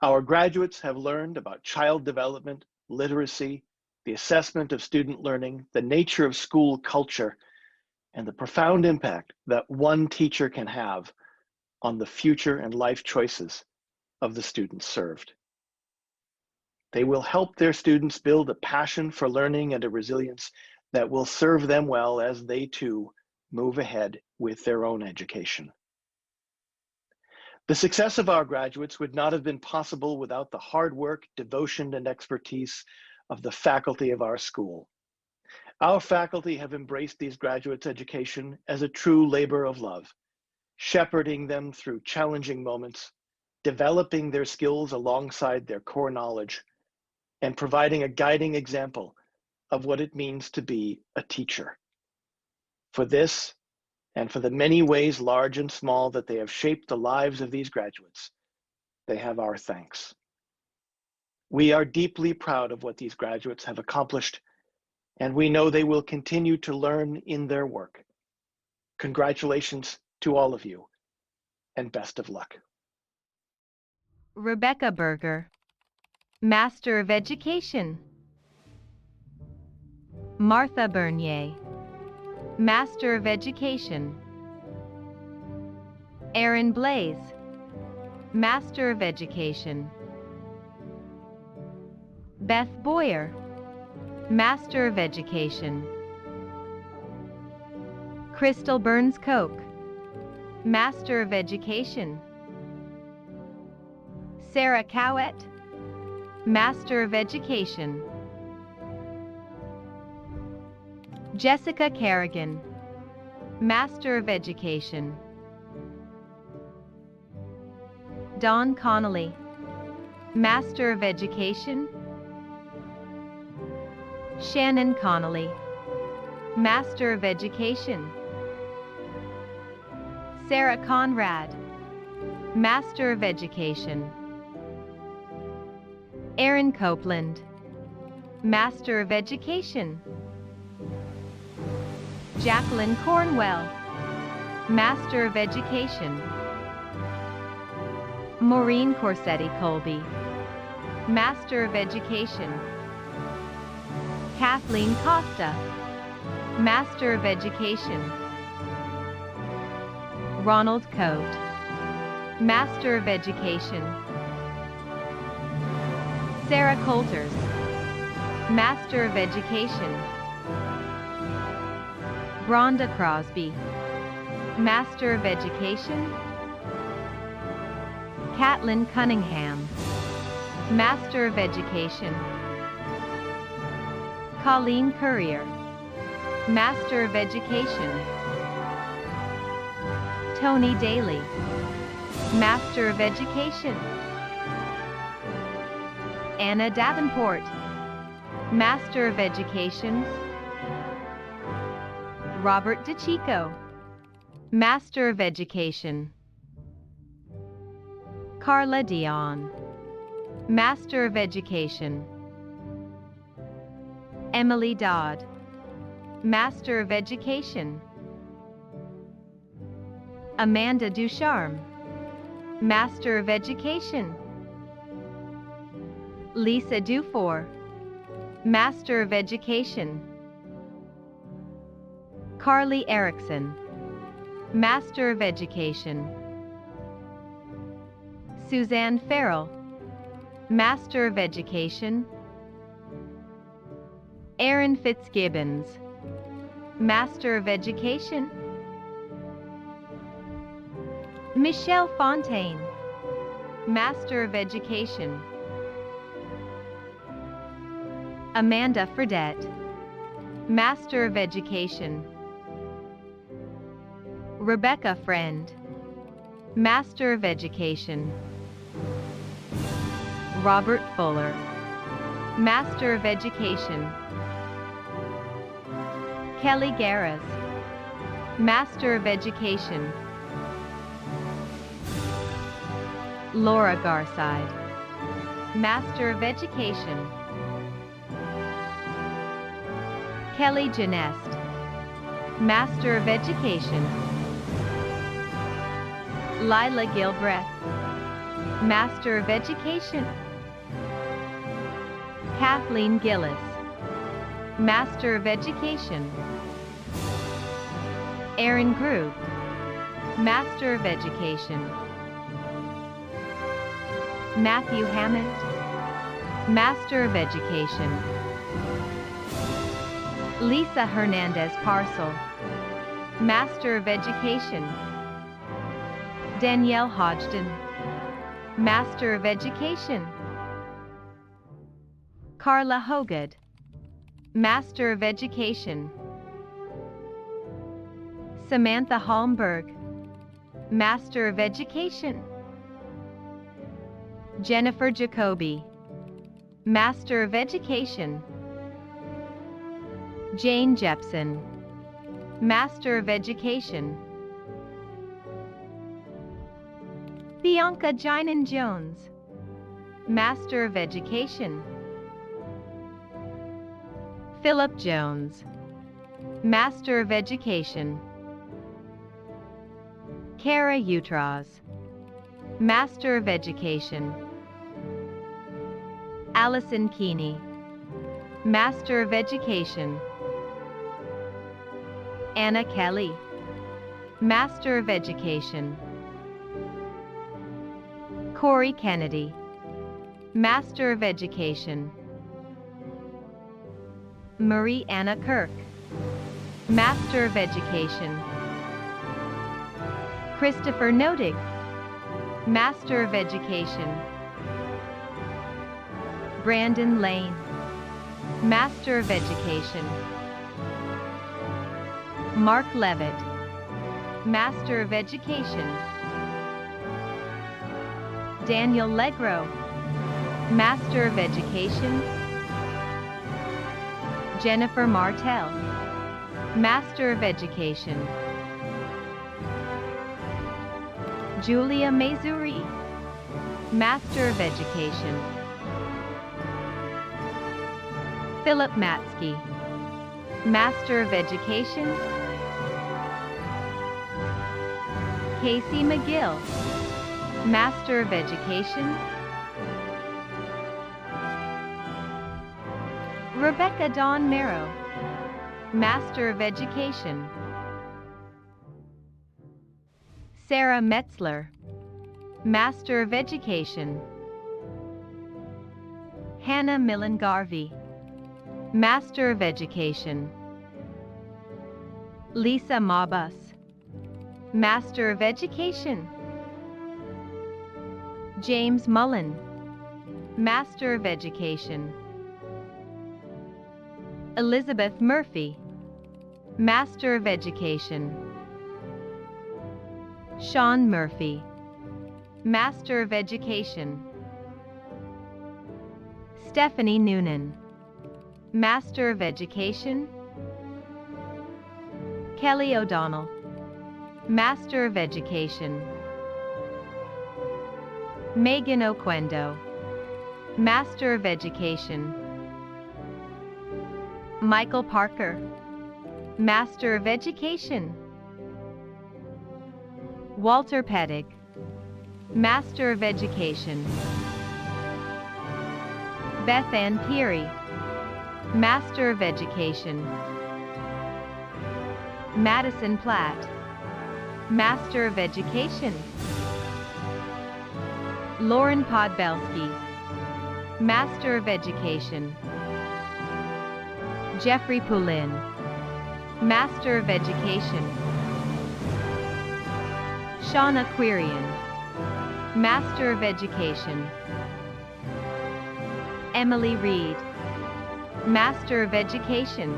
Speaker 18: Our graduates have learned about child development, literacy, the assessment of student learning, the nature of school culture, and the profound impact that one teacher can have on the future and life choices of the students served. They will help their students build a passion for learning and a resilience that will serve them well as they too move ahead with their own education. The success of our graduates would not have been possible without the hard work, devotion, and expertise of the faculty of our school. Our faculty have embraced these graduates' education as a true labor of love, shepherding them through challenging moments, developing their skills alongside their core knowledge, and providing a guiding example of what it means to be a teacher. For this, and for the many ways, large and small, that they have shaped the lives of these graduates, they have our thanks. We are deeply proud of what these graduates have accomplished, and we know they will continue to learn in their work. Congratulations to all of you, and best of luck.
Speaker 17: Rebecca Berger, Master of Education. Martha Bernier, Master of Education. Aaron Blaze, Master of Education. Beth Boyer, Master of Education. Crystal Burns Koch, Master of Education. Sarah Cowett, Master of Education. Jessica Kerrigan, Master of Education. Dawn Connolly, Master of Education. Shannon Connolly, Master of Education. Sarah Conrad, Master of Education. Erin Copeland, Master of Education. Jacqueline Cornwell, Master of Education. Maureen Corsetti Colby, Master of Education. Kathleen Costa, Master of Education. Ronald Coate, Master of Education. Sarah Coulters, Master of Education. Rhonda Crosby, Master of Education. Catlin Cunningham, Master of Education. Colleen Courier, Master of Education. Tony Daly, Master of Education. Anna Davenport, Master of Education. Robert DeChico, Master of Education. Carla Dion, Master of Education. Emily Dodd, Master of Education. Amanda Ducharme, Master of Education. Lisa Dufour, Master of Education. Carly Erickson, Master of Education. Suzanne Farrell, Master of Education. Aaron Fitzgibbons, Master of Education. Michelle Fontaine, Master of Education. Amanda Fredette, Master of Education. Rebecca Friend, Master of Education. Robert Fuller, Master of Education. Kelly Garras, Master of Education. Laura Garside, Master of Education. Kelly Janest, Master of Education. Lila Gilbreth, Master of Education. Kathleen Gillis, Master of Education. Aaron Grube, Master of Education. Matthew Hammond, Master of Education. Lisa Hernandez Parcel, Master of Education. Danielle Hodgson, Master of Education. Carla Hogod, Master of Education. Samantha Holmberg, Master of Education. Jennifer Jacoby, Master of Education. Jane Jepson, Master of Education. Bianca Jinan Jones, Master of Education. Philip Jones, Master of Education. Kara Utras, Master of Education. Allison Keeney, Master of Education. Anna Kelly, Master of Education. Corey Kennedy, Master of Education. Marie Anna Kirk, Master of Education. Christopher Nodig, Master of Education. Brandon Lane, Master of Education. Mark Levitt, Master of Education. Daniel Legro, Master of Education. Jennifer Martell, Master of Education. Julia Mazuri, Master of Education. Philip Matsky, Master of Education. Casey McGill, Master of Education. Rebecca Dawn Merrow, Master of Education. Sarah Metzler, Master of Education. Hannah Millen Garvey, Master of Education. Lisa Mabus, Master of Education. James Mullen, Master of Education. Elizabeth Murphy, Master of Education. Sean Murphy, Master of Education. Stephanie Noonan, Master of Education. Kelly O'Donnell, Master of Education. Megan Oquendo, Master of Education. Michael Parker, Master of Education. Walter Pedig, Master of Education. Beth Ann Peary, Master of Education. Madison Platt, Master of Education. Lauren Podbelski, Master of Education. Jeffrey Poulin, Master of Education. Shauna Quirian, Master of Education. Emily Reed, Master of Education.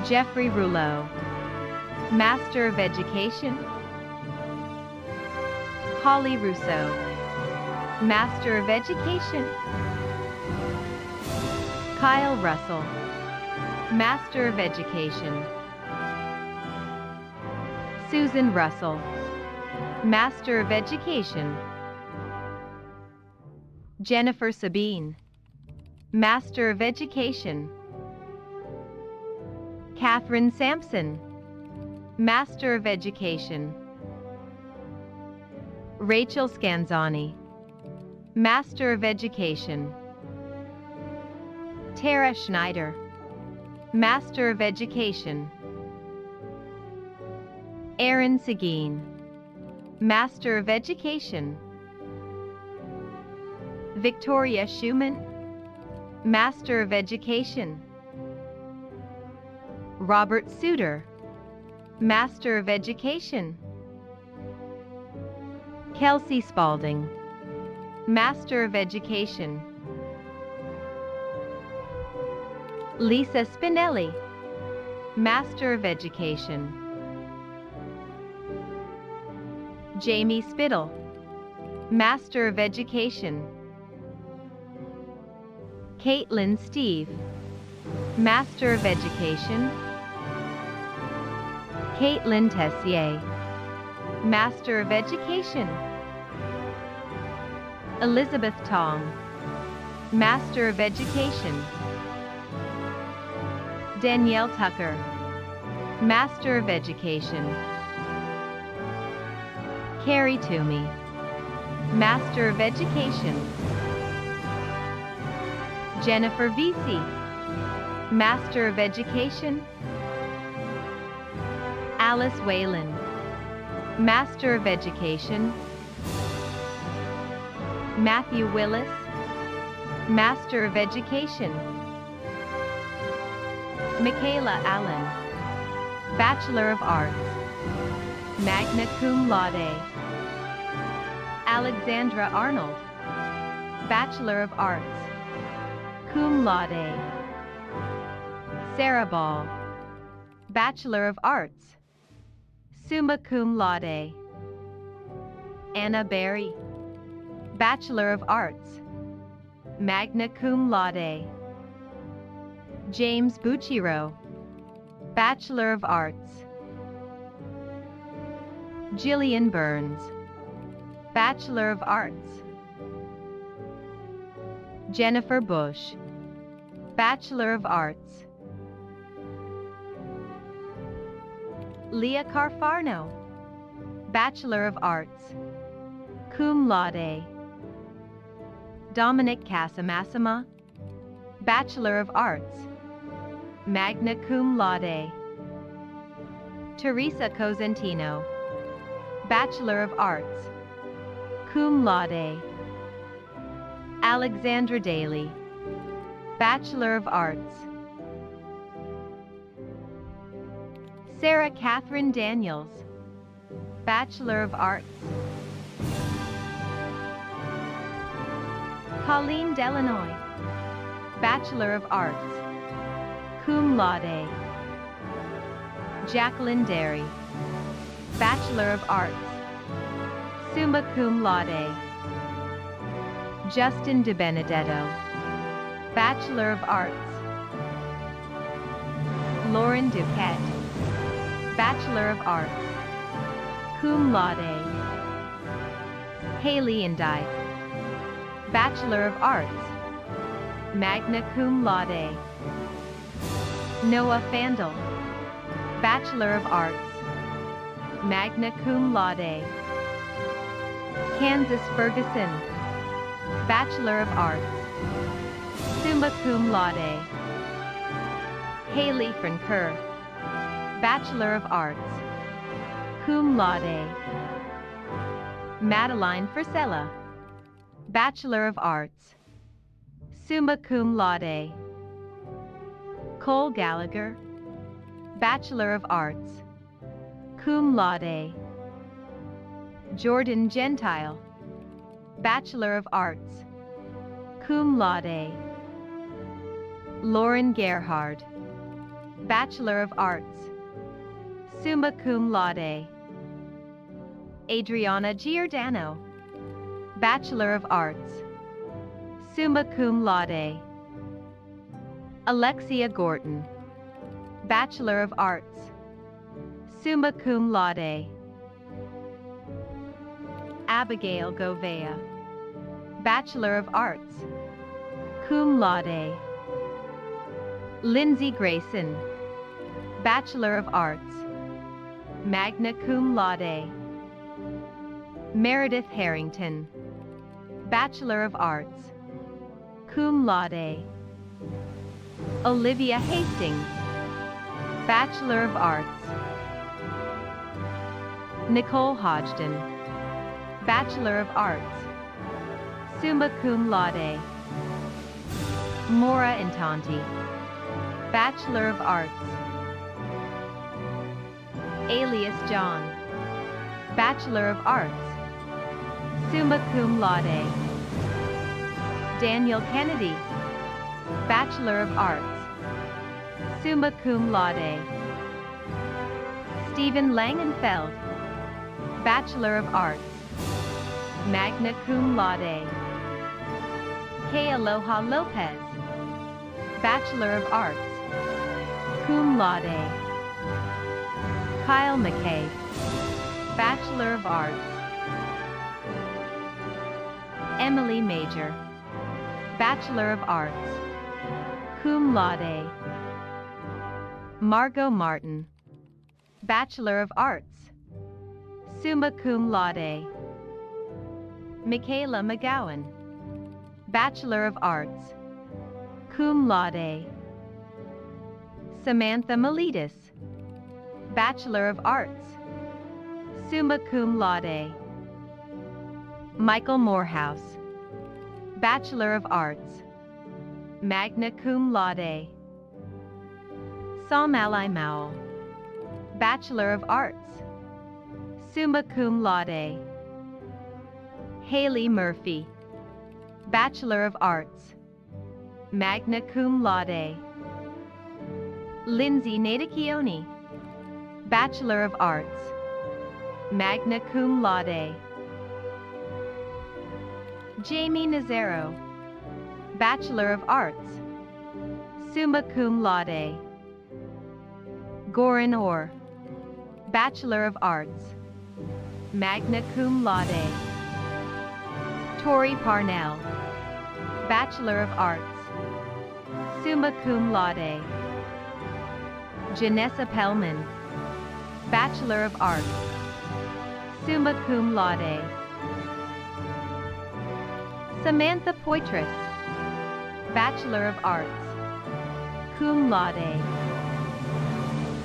Speaker 17: Jeffrey Rouleau, Master of Education. Holly Rousseau, Master of Education. Kyle Russell, Master of Education. Susan Russell, Master of Education. Jennifer Sabine, Master of Education. Catherine Sampson, Master of Education. Rachel Scanzani, Master of Education. Tara Schneider, Master of Education. Aaron Seguin, Master of Education. Victoria Schumann, Master of Education. Robert Suter, Master of Education. Kelsey Spalding, Master of Education. Lisa Spinelli, Master of Education. Jamie Spittle, Master of Education. Caitlin Steve, Master of Education. Caitlin Tessier, Master of Education. Elizabeth Tong, Master of Education. Danielle Tucker, Master of Education. Carrie Toomey, Master of Education. Jennifer Vesey, Master of Education. Alice Whalen, Master of Education. Matthew Willis, Master of Education. Michaela Allen, Bachelor of Arts, magna cum laude. Alexandra Arnold, Bachelor of Arts, cum laude. Sarah Ball, Bachelor of Arts, summa cum laude. Anna Berry, Bachelor of Arts, magna cum laude. James Buchiro, Bachelor of Arts. Jillian Burns, Bachelor of Arts. Jennifer Bush, Bachelor of Arts. Leah Carfarno, Bachelor of Arts, cum laude. Dominic Casamassima, Bachelor of Arts, magna cum laude. Teresa Cosentino, Bachelor of Arts, cum laude. Alexandra Daly, Bachelor of Arts. Sarah Catherine Daniels, Bachelor of Arts. Colleen Delanoy, Bachelor of Arts, cum laude. Jacqueline Derry, Bachelor of Arts, summa cum laude. Justin DiBenedetto, Bachelor of Arts. Lauren Duquette, Bachelor of Arts, cum laude. Haley Indike, Bachelor of Arts, magna cum laude. Noah Fandel, Bachelor of Arts. magna cum laude. Kansas Ferguson, Bachelor of Arts, summa cum laude. Haley Franker, Bachelor of Arts, cum laude. Madeline Frisella, Bachelor of Arts, summa cum laude. Cole Gallagher, Bachelor of Arts, cum laude. Jordan Gentile, Bachelor of Arts, cum laude. Lauren Gerhard, Bachelor of Arts, summa cum laude. Adriana Giordano, Bachelor of Arts, summa cum laude. Alexia Gorton, Bachelor of Arts, summa cum laude. Abigail Govea, Bachelor of Arts, cum laude. Lindsay Grayson, Bachelor of Arts, magna cum laude. Meredith Harrington, Bachelor of Arts, cum laude. Olivia Hastings, Bachelor of Arts. Nicole Hodgson, Bachelor of Arts, summa cum laude. Maura Intanti, Bachelor of Arts. Alias John, Bachelor of Arts, summa cum laude. Daniel Kennedy, Bachelor of Arts, summa cum laude. Stephen Langenfeld, Bachelor of Arts, magna cum laude. Kay Aloha Lopez, Bachelor of Arts, cum laude. Kyle McKay, Bachelor of Arts. Emily Major, Bachelor of Arts, cum laude. Margot Martin, Bachelor of Arts, summa cum laude. Michaela McGowan, Bachelor of Arts, cum laude. Samantha Miletus, Bachelor of Arts, summa cum laude. Michael Morehouse, Bachelor of Arts, magna cum laude. Sam Ali Mowell, Bachelor of Arts, summa cum laude. Haley Murphy, Bachelor of Arts, magna cum laude. Lindsay Nadakioni, Bachelor of Arts, magna cum laude. Jamie Nazaro, Bachelor of Arts, summa cum laude. Goran Orr, Bachelor of Arts, magna cum laude. Tori Parnell, Bachelor of Arts, summa cum laude. Janessa Pellman, Bachelor of Arts, summa cum laude. Samantha Poitras, Bachelor of Arts, cum laude.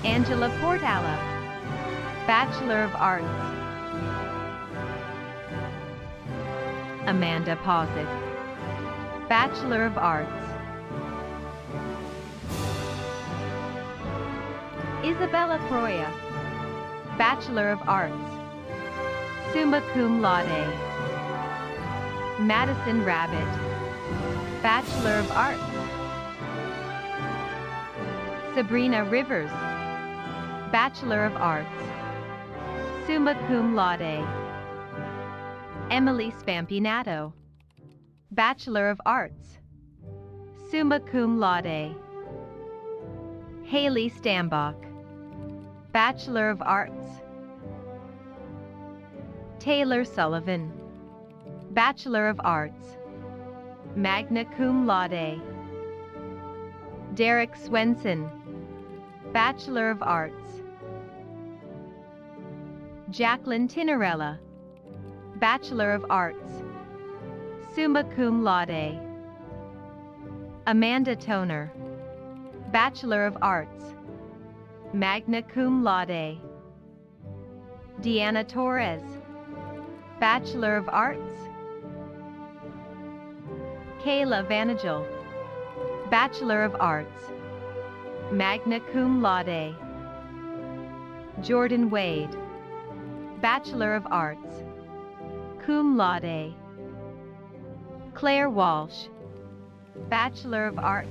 Speaker 17: Angela Portala, Bachelor of Arts. Amanda Posick, Bachelor of Arts. Isabella Croya, Bachelor of Arts, summa cum laude. Madison Rabbit, Bachelor of Arts. Sabrina Rivers, Bachelor of Arts, summa cum laude. Emily Spampinato, Bachelor of Arts, summa cum laude. Haley Stambach, Bachelor of Arts. Taylor Sullivan, Bachelor of Arts, magna cum laude. Derek Swenson, Bachelor of Arts. Jacqueline Tinarella, Bachelor of Arts, summa cum laude. Amanda Toner, Bachelor of Arts, magna cum laude. Deanna Torres, Bachelor of Arts. Kayla Vanagel, Bachelor of Arts, magna cum laude. Jordan Wade, Bachelor of Arts, cum laude. Claire Walsh, Bachelor of Arts.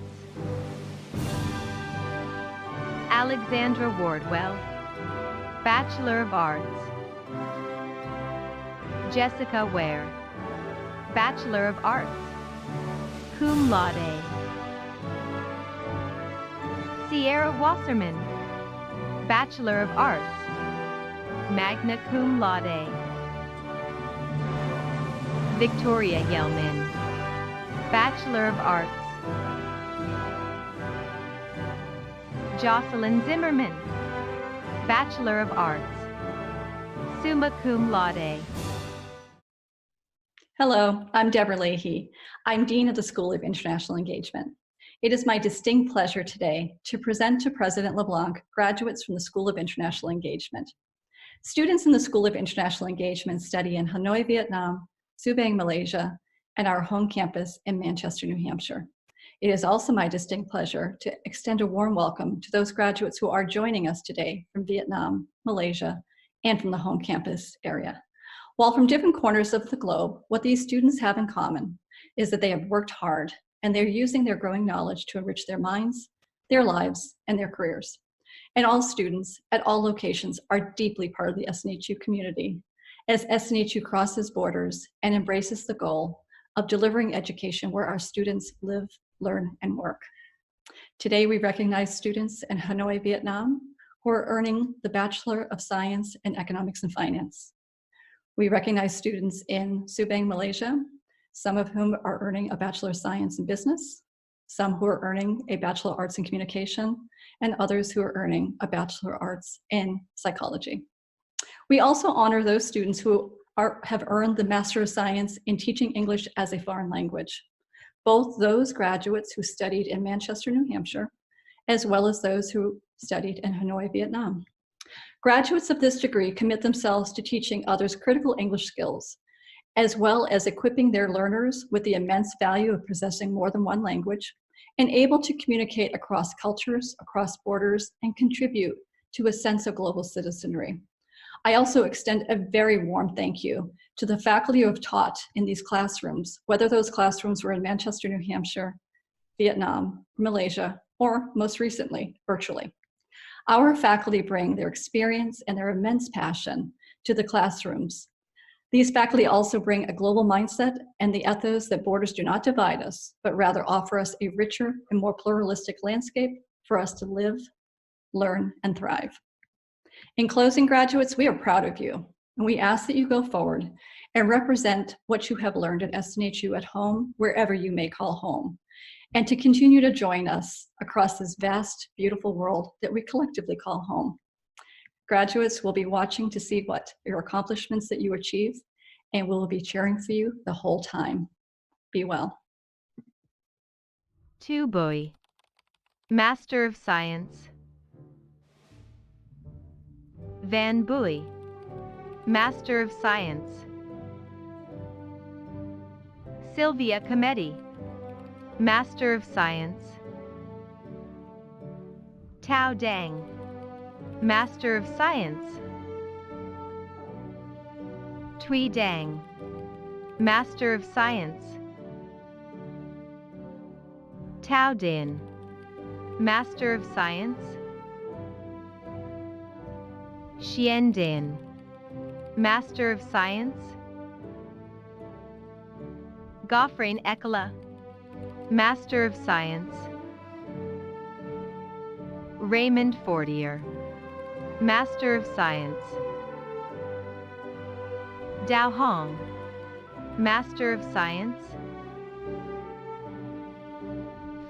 Speaker 17: Alexandra Wardwell, Bachelor of Arts. Jessica Ware, Bachelor of Arts, cum laude. Sierra Wasserman, Bachelor of Arts, magna cum laude. Victoria Yelman, Bachelor of Arts. Jocelyn Zimmerman, Bachelor of Arts, summa cum laude.
Speaker 20: Hello, I'm Deborah Leahy. I'm Dean of the School of International Engagement. It is my distinct pleasure today to present to President LeBlanc graduates from the School of International Engagement. Students in the School of International Engagement study in Hanoi, Vietnam, Subang, Malaysia, and our home campus in Manchester, New Hampshire. It is also my distinct pleasure to extend a warm welcome to those graduates who are joining us today from Vietnam, Malaysia, and from the home campus area. While from different corners of the globe, what these students have in common is that they have worked hard and they're using their growing knowledge to enrich their minds, their lives, and their careers. And all students at all locations are deeply part of the SNHU community as SNHU crosses borders and embraces the goal of delivering education where our students live, learn, and work. Today, we recognize students in Hanoi, Vietnam, who are earning the Bachelor of Science in Economics and Finance. We recognize students in Subang, Malaysia, some of whom are earning a Bachelor of Science in Business, some who are earning a Bachelor of Arts in Communication, and others who are earning a Bachelor of Arts in Psychology. We also honor those students who have earned the Master of Science in Teaching English as a Foreign Language, both those graduates who studied in Manchester, New Hampshire, as well as those who studied in Hanoi, Vietnam. Graduates of this degree commit themselves to teaching others critical English skills, as well as equipping their learners with the immense value of possessing more than one language and able to communicate across cultures, across borders, and contribute to a sense of global citizenry. I also extend a very warm thank you to the faculty who have taught in these classrooms, whether those classrooms were in Manchester, New Hampshire, Vietnam, Malaysia, or most recently, virtually. Our faculty bring their experience and their immense passion to the classrooms. These faculty also bring a global mindset and the ethos that borders do not divide us, but rather offer us a richer and more pluralistic landscape for us to live, learn, and thrive. In closing, graduates, we are proud of you, and we ask that you go forward and represent what you have learned at SNHU at home, wherever you may call home, and to continue to join us across this vast, beautiful world that we collectively call home. Graduates will be watching to see what your accomplishments that you achieve, and we'll be cheering for you the whole time. Be well.
Speaker 17: Tu Bui, Master of Science. Van Bui, Master of Science. Sylvia Cometti, Master of Science. Tao Dang, Master of Science. Tui Dang, Master of Science. Tao Din, Master of Science. Xian Din, Master of Science. Goffrain Ekala, Master of Science. Raymond Fortier, Master of Science. Dao Hong, Master of Science.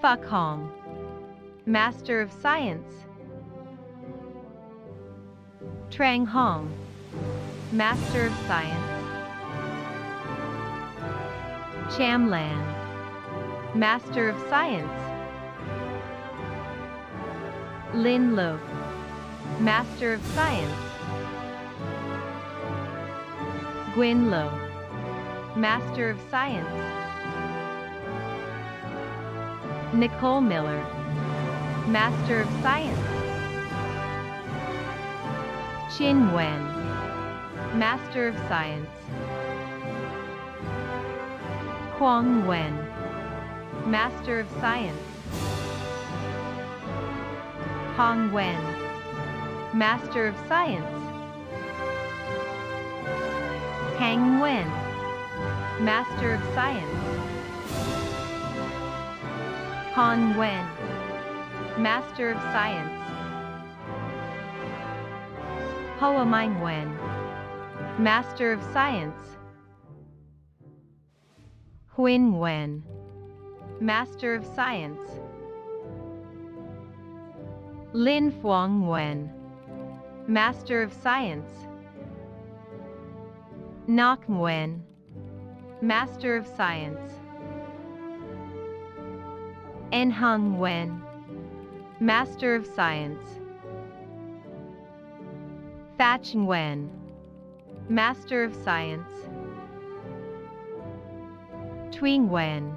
Speaker 17: Fuck Hong, Master of Science. Trang Hong, Master of Science. Chamlan, Master of Science. Lin Lo, Master of Science. Gwyn Lo, Master of Science. Nicole Miller, Master of Science. Chin Wen, Master of Science. Huang Wen, Master of Science. Hong Wen, Master of Science. Hang Wen, Master of Science. Han Wen, Master of Science. Hoa Ming Wen, Master of Science. Huin Wen, Master of Science. Lin Fuang Wen, Master of Science. Nok Wen, Master of Science. En Hung Wen, Master of Science. Thach Wen, Master of Science. Twing Wen,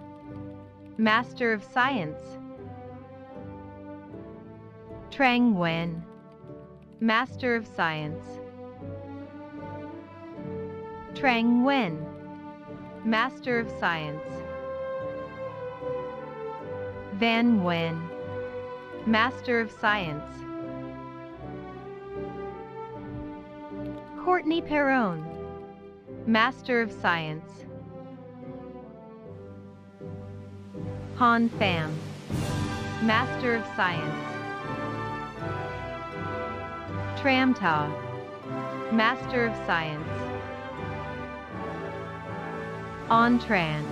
Speaker 17: Master of Science. Trang Wen, Master of Science. Trang Wen, Master of Science. Van Wen, Master of Science. Courtney Perron, Master of Science. Han Pham, Master of Science. Tram Ta, Master of Science. On Tran,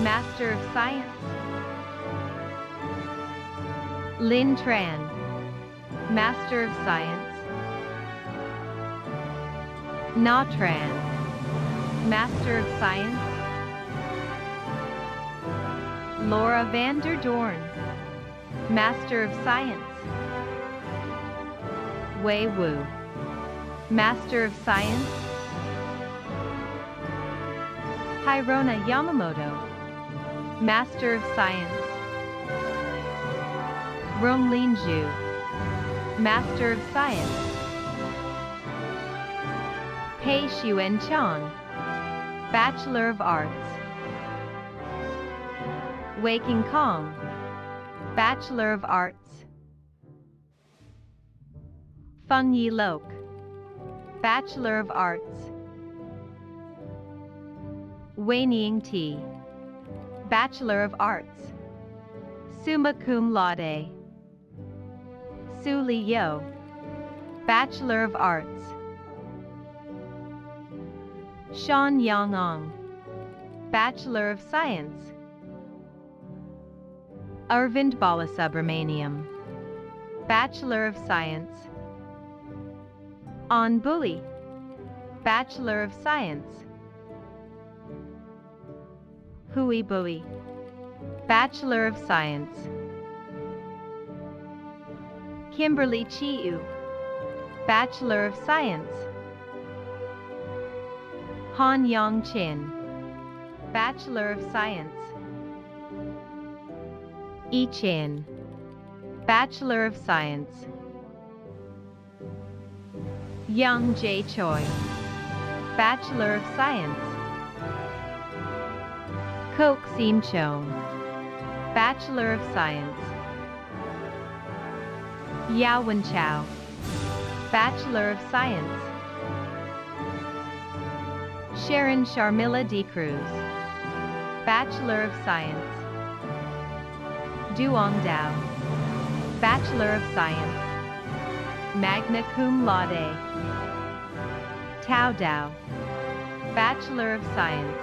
Speaker 17: Master of Science. Lin Tran, Master of Science. Na Tran, Master of Science. Laura van der Doorn, Master of Science. Wei Wu, Master of Science. Hirona Yamamoto, Master of Science. Ronglin Zhu, Master of Science. Pei Xuen Chang, Bachelor of Arts. Wei King Kong, Bachelor of Arts. Feng Yi Lok, Bachelor of Arts. Wei Ning Ti, Bachelor of Arts. Summa Cum Laude. Su Li Yo, Bachelor of Arts. Shan Yang Ong, Bachelor of Science. Arvind Balasubramaniam, Bachelor of Science. An Bully, Bachelor of Science. Hui Bully, Bachelor of Science. Kimberly Chiu, Bachelor of Science. Han Yang Chin, Bachelor of Science. Yi Chin, Bachelor of Science. Young Jae Choi, Bachelor of Science. Kok Sim Chon, Bachelor of Science. Yao Wen Chow, Bachelor of Science. Sharon Sharmila D. Cruz, Bachelor of Science. Duong Dao, Bachelor of Science. Magna Cum Laude. Tao Dao, Bachelor of Science.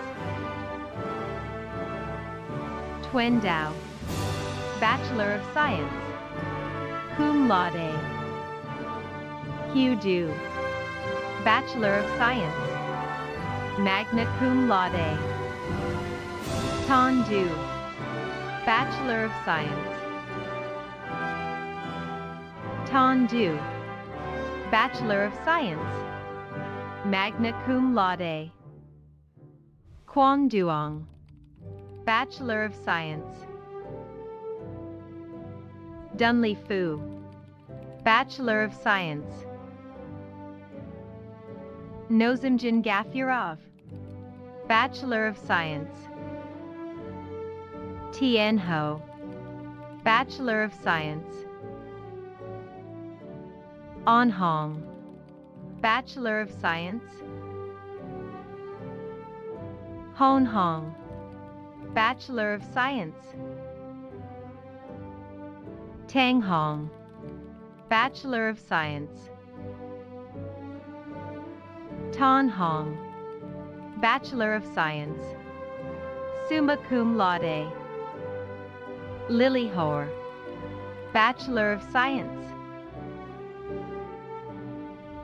Speaker 17: Tuen Dao, Bachelor of Science. Cum Laude. Hugh Du, Bachelor of Science, magna cum laude. Ton Du, Bachelor of Science. Ton Du, Bachelor of Science, magna cum laude. Quang Duong, Bachelor of Science. Dunley Fu, Bachelor of Science. Nozimjin Gafurov, Bachelor of Science. Tien Ho, Bachelor of Science. An Hong, Bachelor of Science. Hon Hong, Bachelor of Science. Tang Hong, Bachelor of Science. Tan Hong, Bachelor of Science, summa cum laude. Lily Hoare, Bachelor of Science.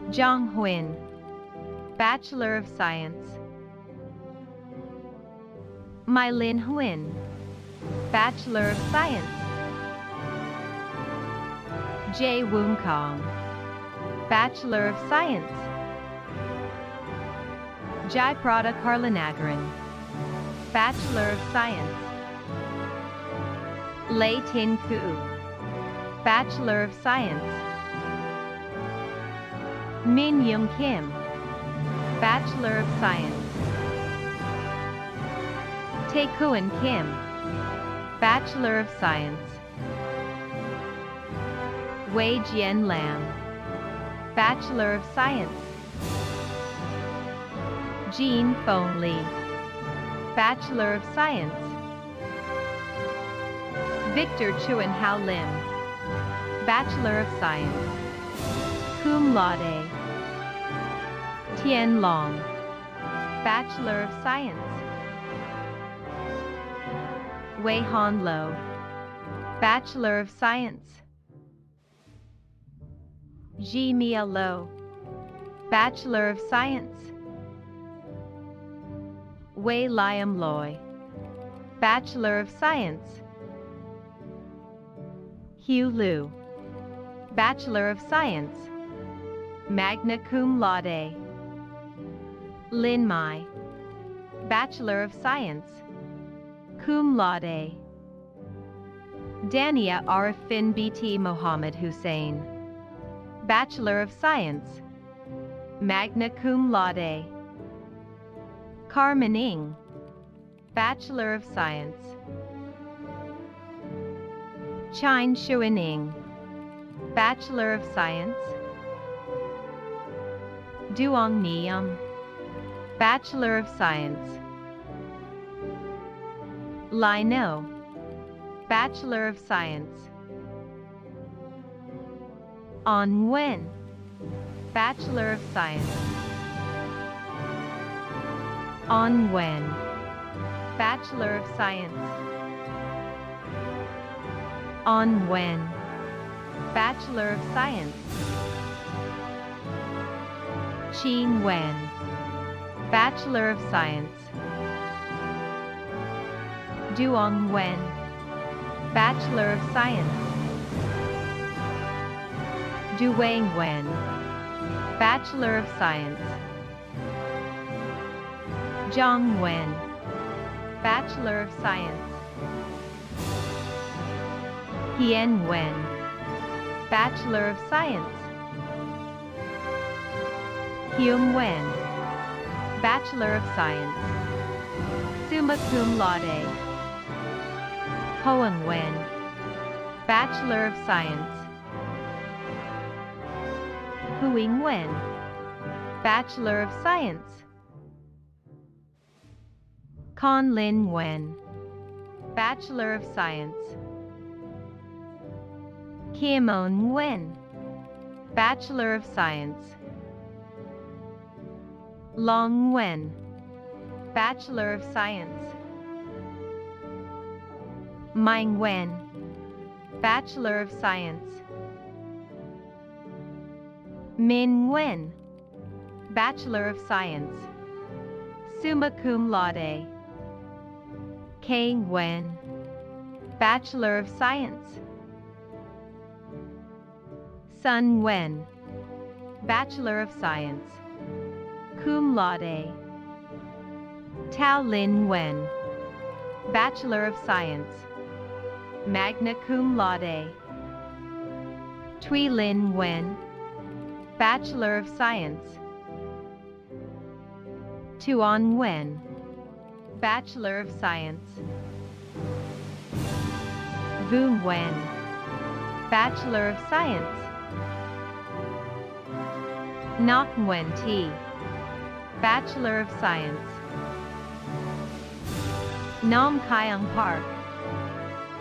Speaker 17: Zhang Huin, Bachelor of Science. Mai Lin Huin, Bachelor of Science. Jay Woon Kong, Bachelor of Science. Jai Prada Karlanagaran, Bachelor of Science. Lei Tin Ku, Bachelor of Science. Min Young Kim, Bachelor of Science. Tae Kuan Kim, Bachelor of Science. Wei Jian Lam, Bachelor of Science. Jean Fong Lee, Bachelor of Science. Victor Chuan Hao Lim, Bachelor of Science. Cum laude. Tian Long, Bachelor of Science. Wei Han Lo, Bachelor of Science. Ji Mia Lo, Bachelor of Science. Wei Liam Loy, Bachelor of Science. Hugh Liu, Bachelor of Science, magna cum laude. Lin Mai, Bachelor of Science, cum laude. Dania Arifin BT Mohammed Hussein, Bachelor of Science, magna cum laude. Carmen Ng, Bachelor of Science. Chine Shuan Ng, Bachelor of Science. Duong Niam, Bachelor of Science. Lai No, Bachelor of Science. An Wen, Bachelor of Science. An Wen, Bachelor of Science. An Wen, Bachelor of Science. Qing Wen, Bachelor of Science. Duong Wen, Bachelor of Science. Duwang Wen, Bachelor of Science. Zhang Wen, Bachelor of Science. Hien Wen, Bachelor of Science. Hyung Wen, Bachelor of Science, summa cum laude. Hoang Wen, Bachelor of Science. Huing Wen, Bachelor of Science. Con Lin Wen, Bachelor of Science. Kim On Wen, Bachelor of Science. Long Wen, Bachelor of Science. Ming Wen, Bachelor of Science. Min Wen, Bachelor of Science, summa cum laude. K. Nguyen, Bachelor of Science. Sun Nguyen, Bachelor of Science, cum laude. Tao Lin Nguyen, Bachelor of Science, magna cum laude. Thuy Lin Nguyen, Bachelor of Science. Tuan Nguyen, Bachelor of Science. Vu Nguyen, Bachelor of Science. Ngoc Nguyen T, Bachelor of Science. Nam Kyung Park,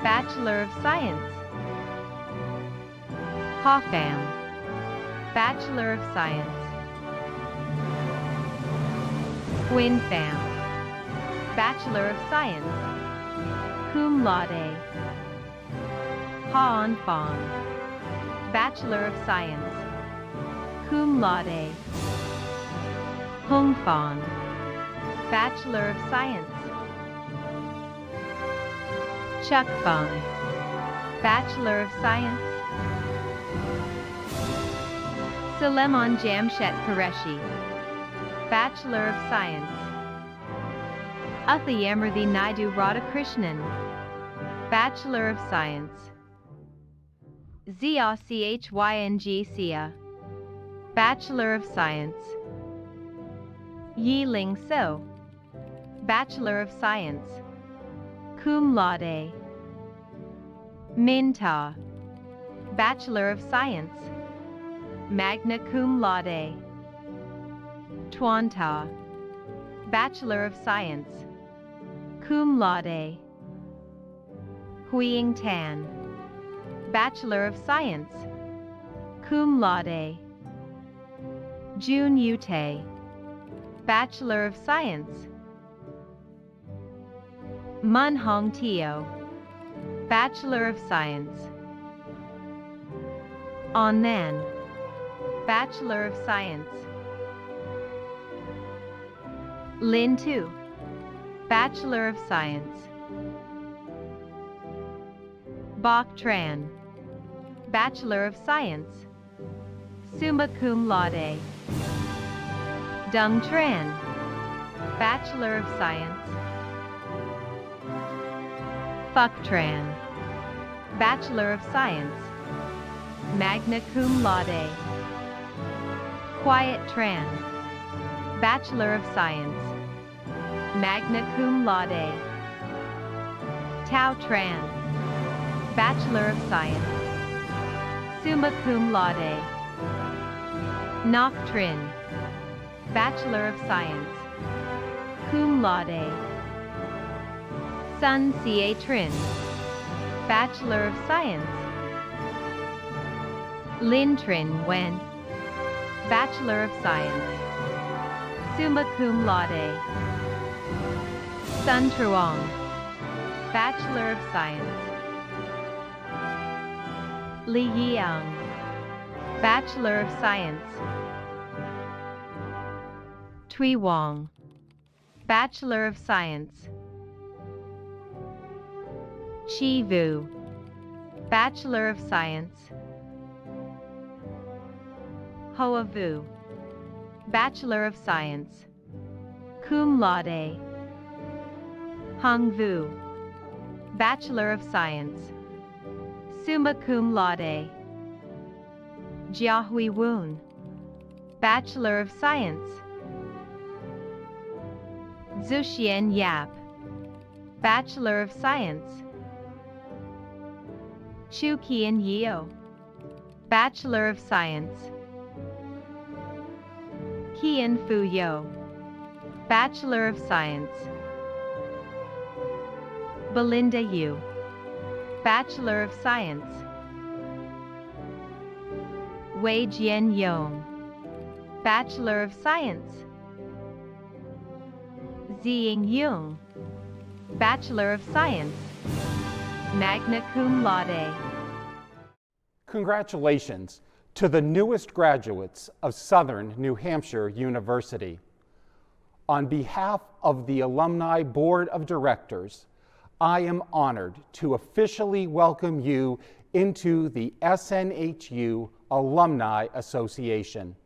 Speaker 17: Bachelor of Science. Ha Pham, Bachelor of Science. Nguyen Pham, Bachelor of Science, cum laude. Ha An Pham, Bachelor of Science, cum laude. Hung Pham, Bachelor of Science. Chuck Pham, Bachelor of Science. Suleiman Jamshed Qureshi, Bachelor of Science. Uthayamarthi Naidu Radhakrishnan, Bachelor of Science. Zia Chyng Sia, Bachelor of Science. Yi Ling So, Bachelor of Science, cum laude. Min Ta, Bachelor of Science, magna cum laude. Tuan Ta, Bachelor of Science, cum laude. Huiying Tan, Bachelor of Science, cum laude. Jun Yute, Bachelor of Science. Mun Hong Tio, Bachelor of Science. On Nan, Bachelor of Science. Lin Tu, Bachelor of Science. Bok Tran, Bachelor of Science, summa cum laude. Dung Tran, Bachelor of Science. Phuc Tran, Bachelor of Science, magna cum laude. Quiet Tran, Bachelor of Science, magna cum laude. Tao Tran, Bachelor of Science, summa cum laude. Ngoc Trin, Bachelor of Science, cum laude. Sun Ca Trin, Bachelor of Science. Lin Trin Nguyen, Bachelor of Science, summa cum laude. Sun Truong, Bachelor of Science. Li Yiang, Bachelor of Science. Thuy Wong, Bachelor of Science. Chi Vu, Bachelor of Science. Hoa Vu, Bachelor of Science, cum laude. Hung Vu, Bachelor of Science, summa cum laude. Jiahui Woon, Bachelor of Science. Zuxian Yap, Bachelor of Science. Chu Kian Yeo, Bachelor of Science. Kian Fu Yo, Bachelor of Science. Belinda Yu, Bachelor of Science. Wei Jian Yong, Bachelor of Science. Ziying Yung, Bachelor of Science, magna cum laude.
Speaker 2: Congratulations!
Speaker 21: To the newest graduates of Southern New Hampshire University, on behalf of the Alumni Board of Directors, I am honored to officially welcome you into the SNHU Alumni Association.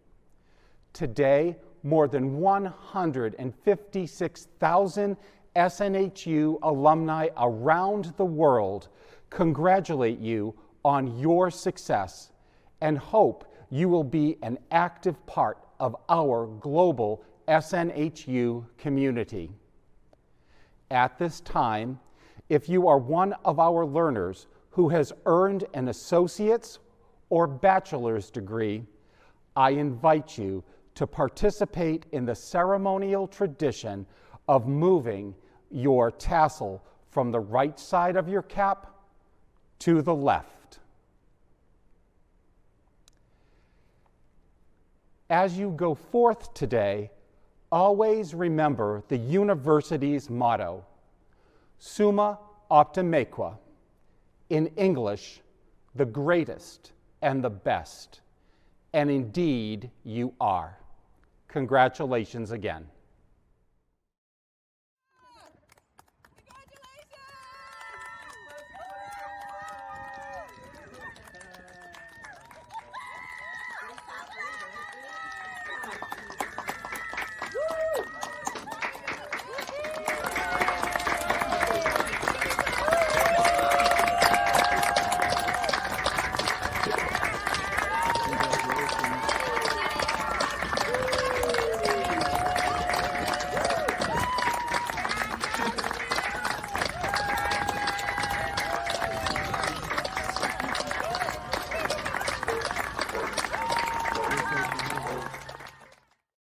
Speaker 21: Today, more than 156,000 SNHU alumni around the world congratulate you on your success and hope you will be an active part of our global SNHU community. At this time, if you are one of our learners who has earned an associate's or bachelor's degree, I invite you to participate in the ceremonial tradition of moving your tassel from the right side of your cap to the left. As you go forth today, always remember the university's motto, Summa Optimaque, in English, the greatest and the best. And indeed, you are. Congratulations again.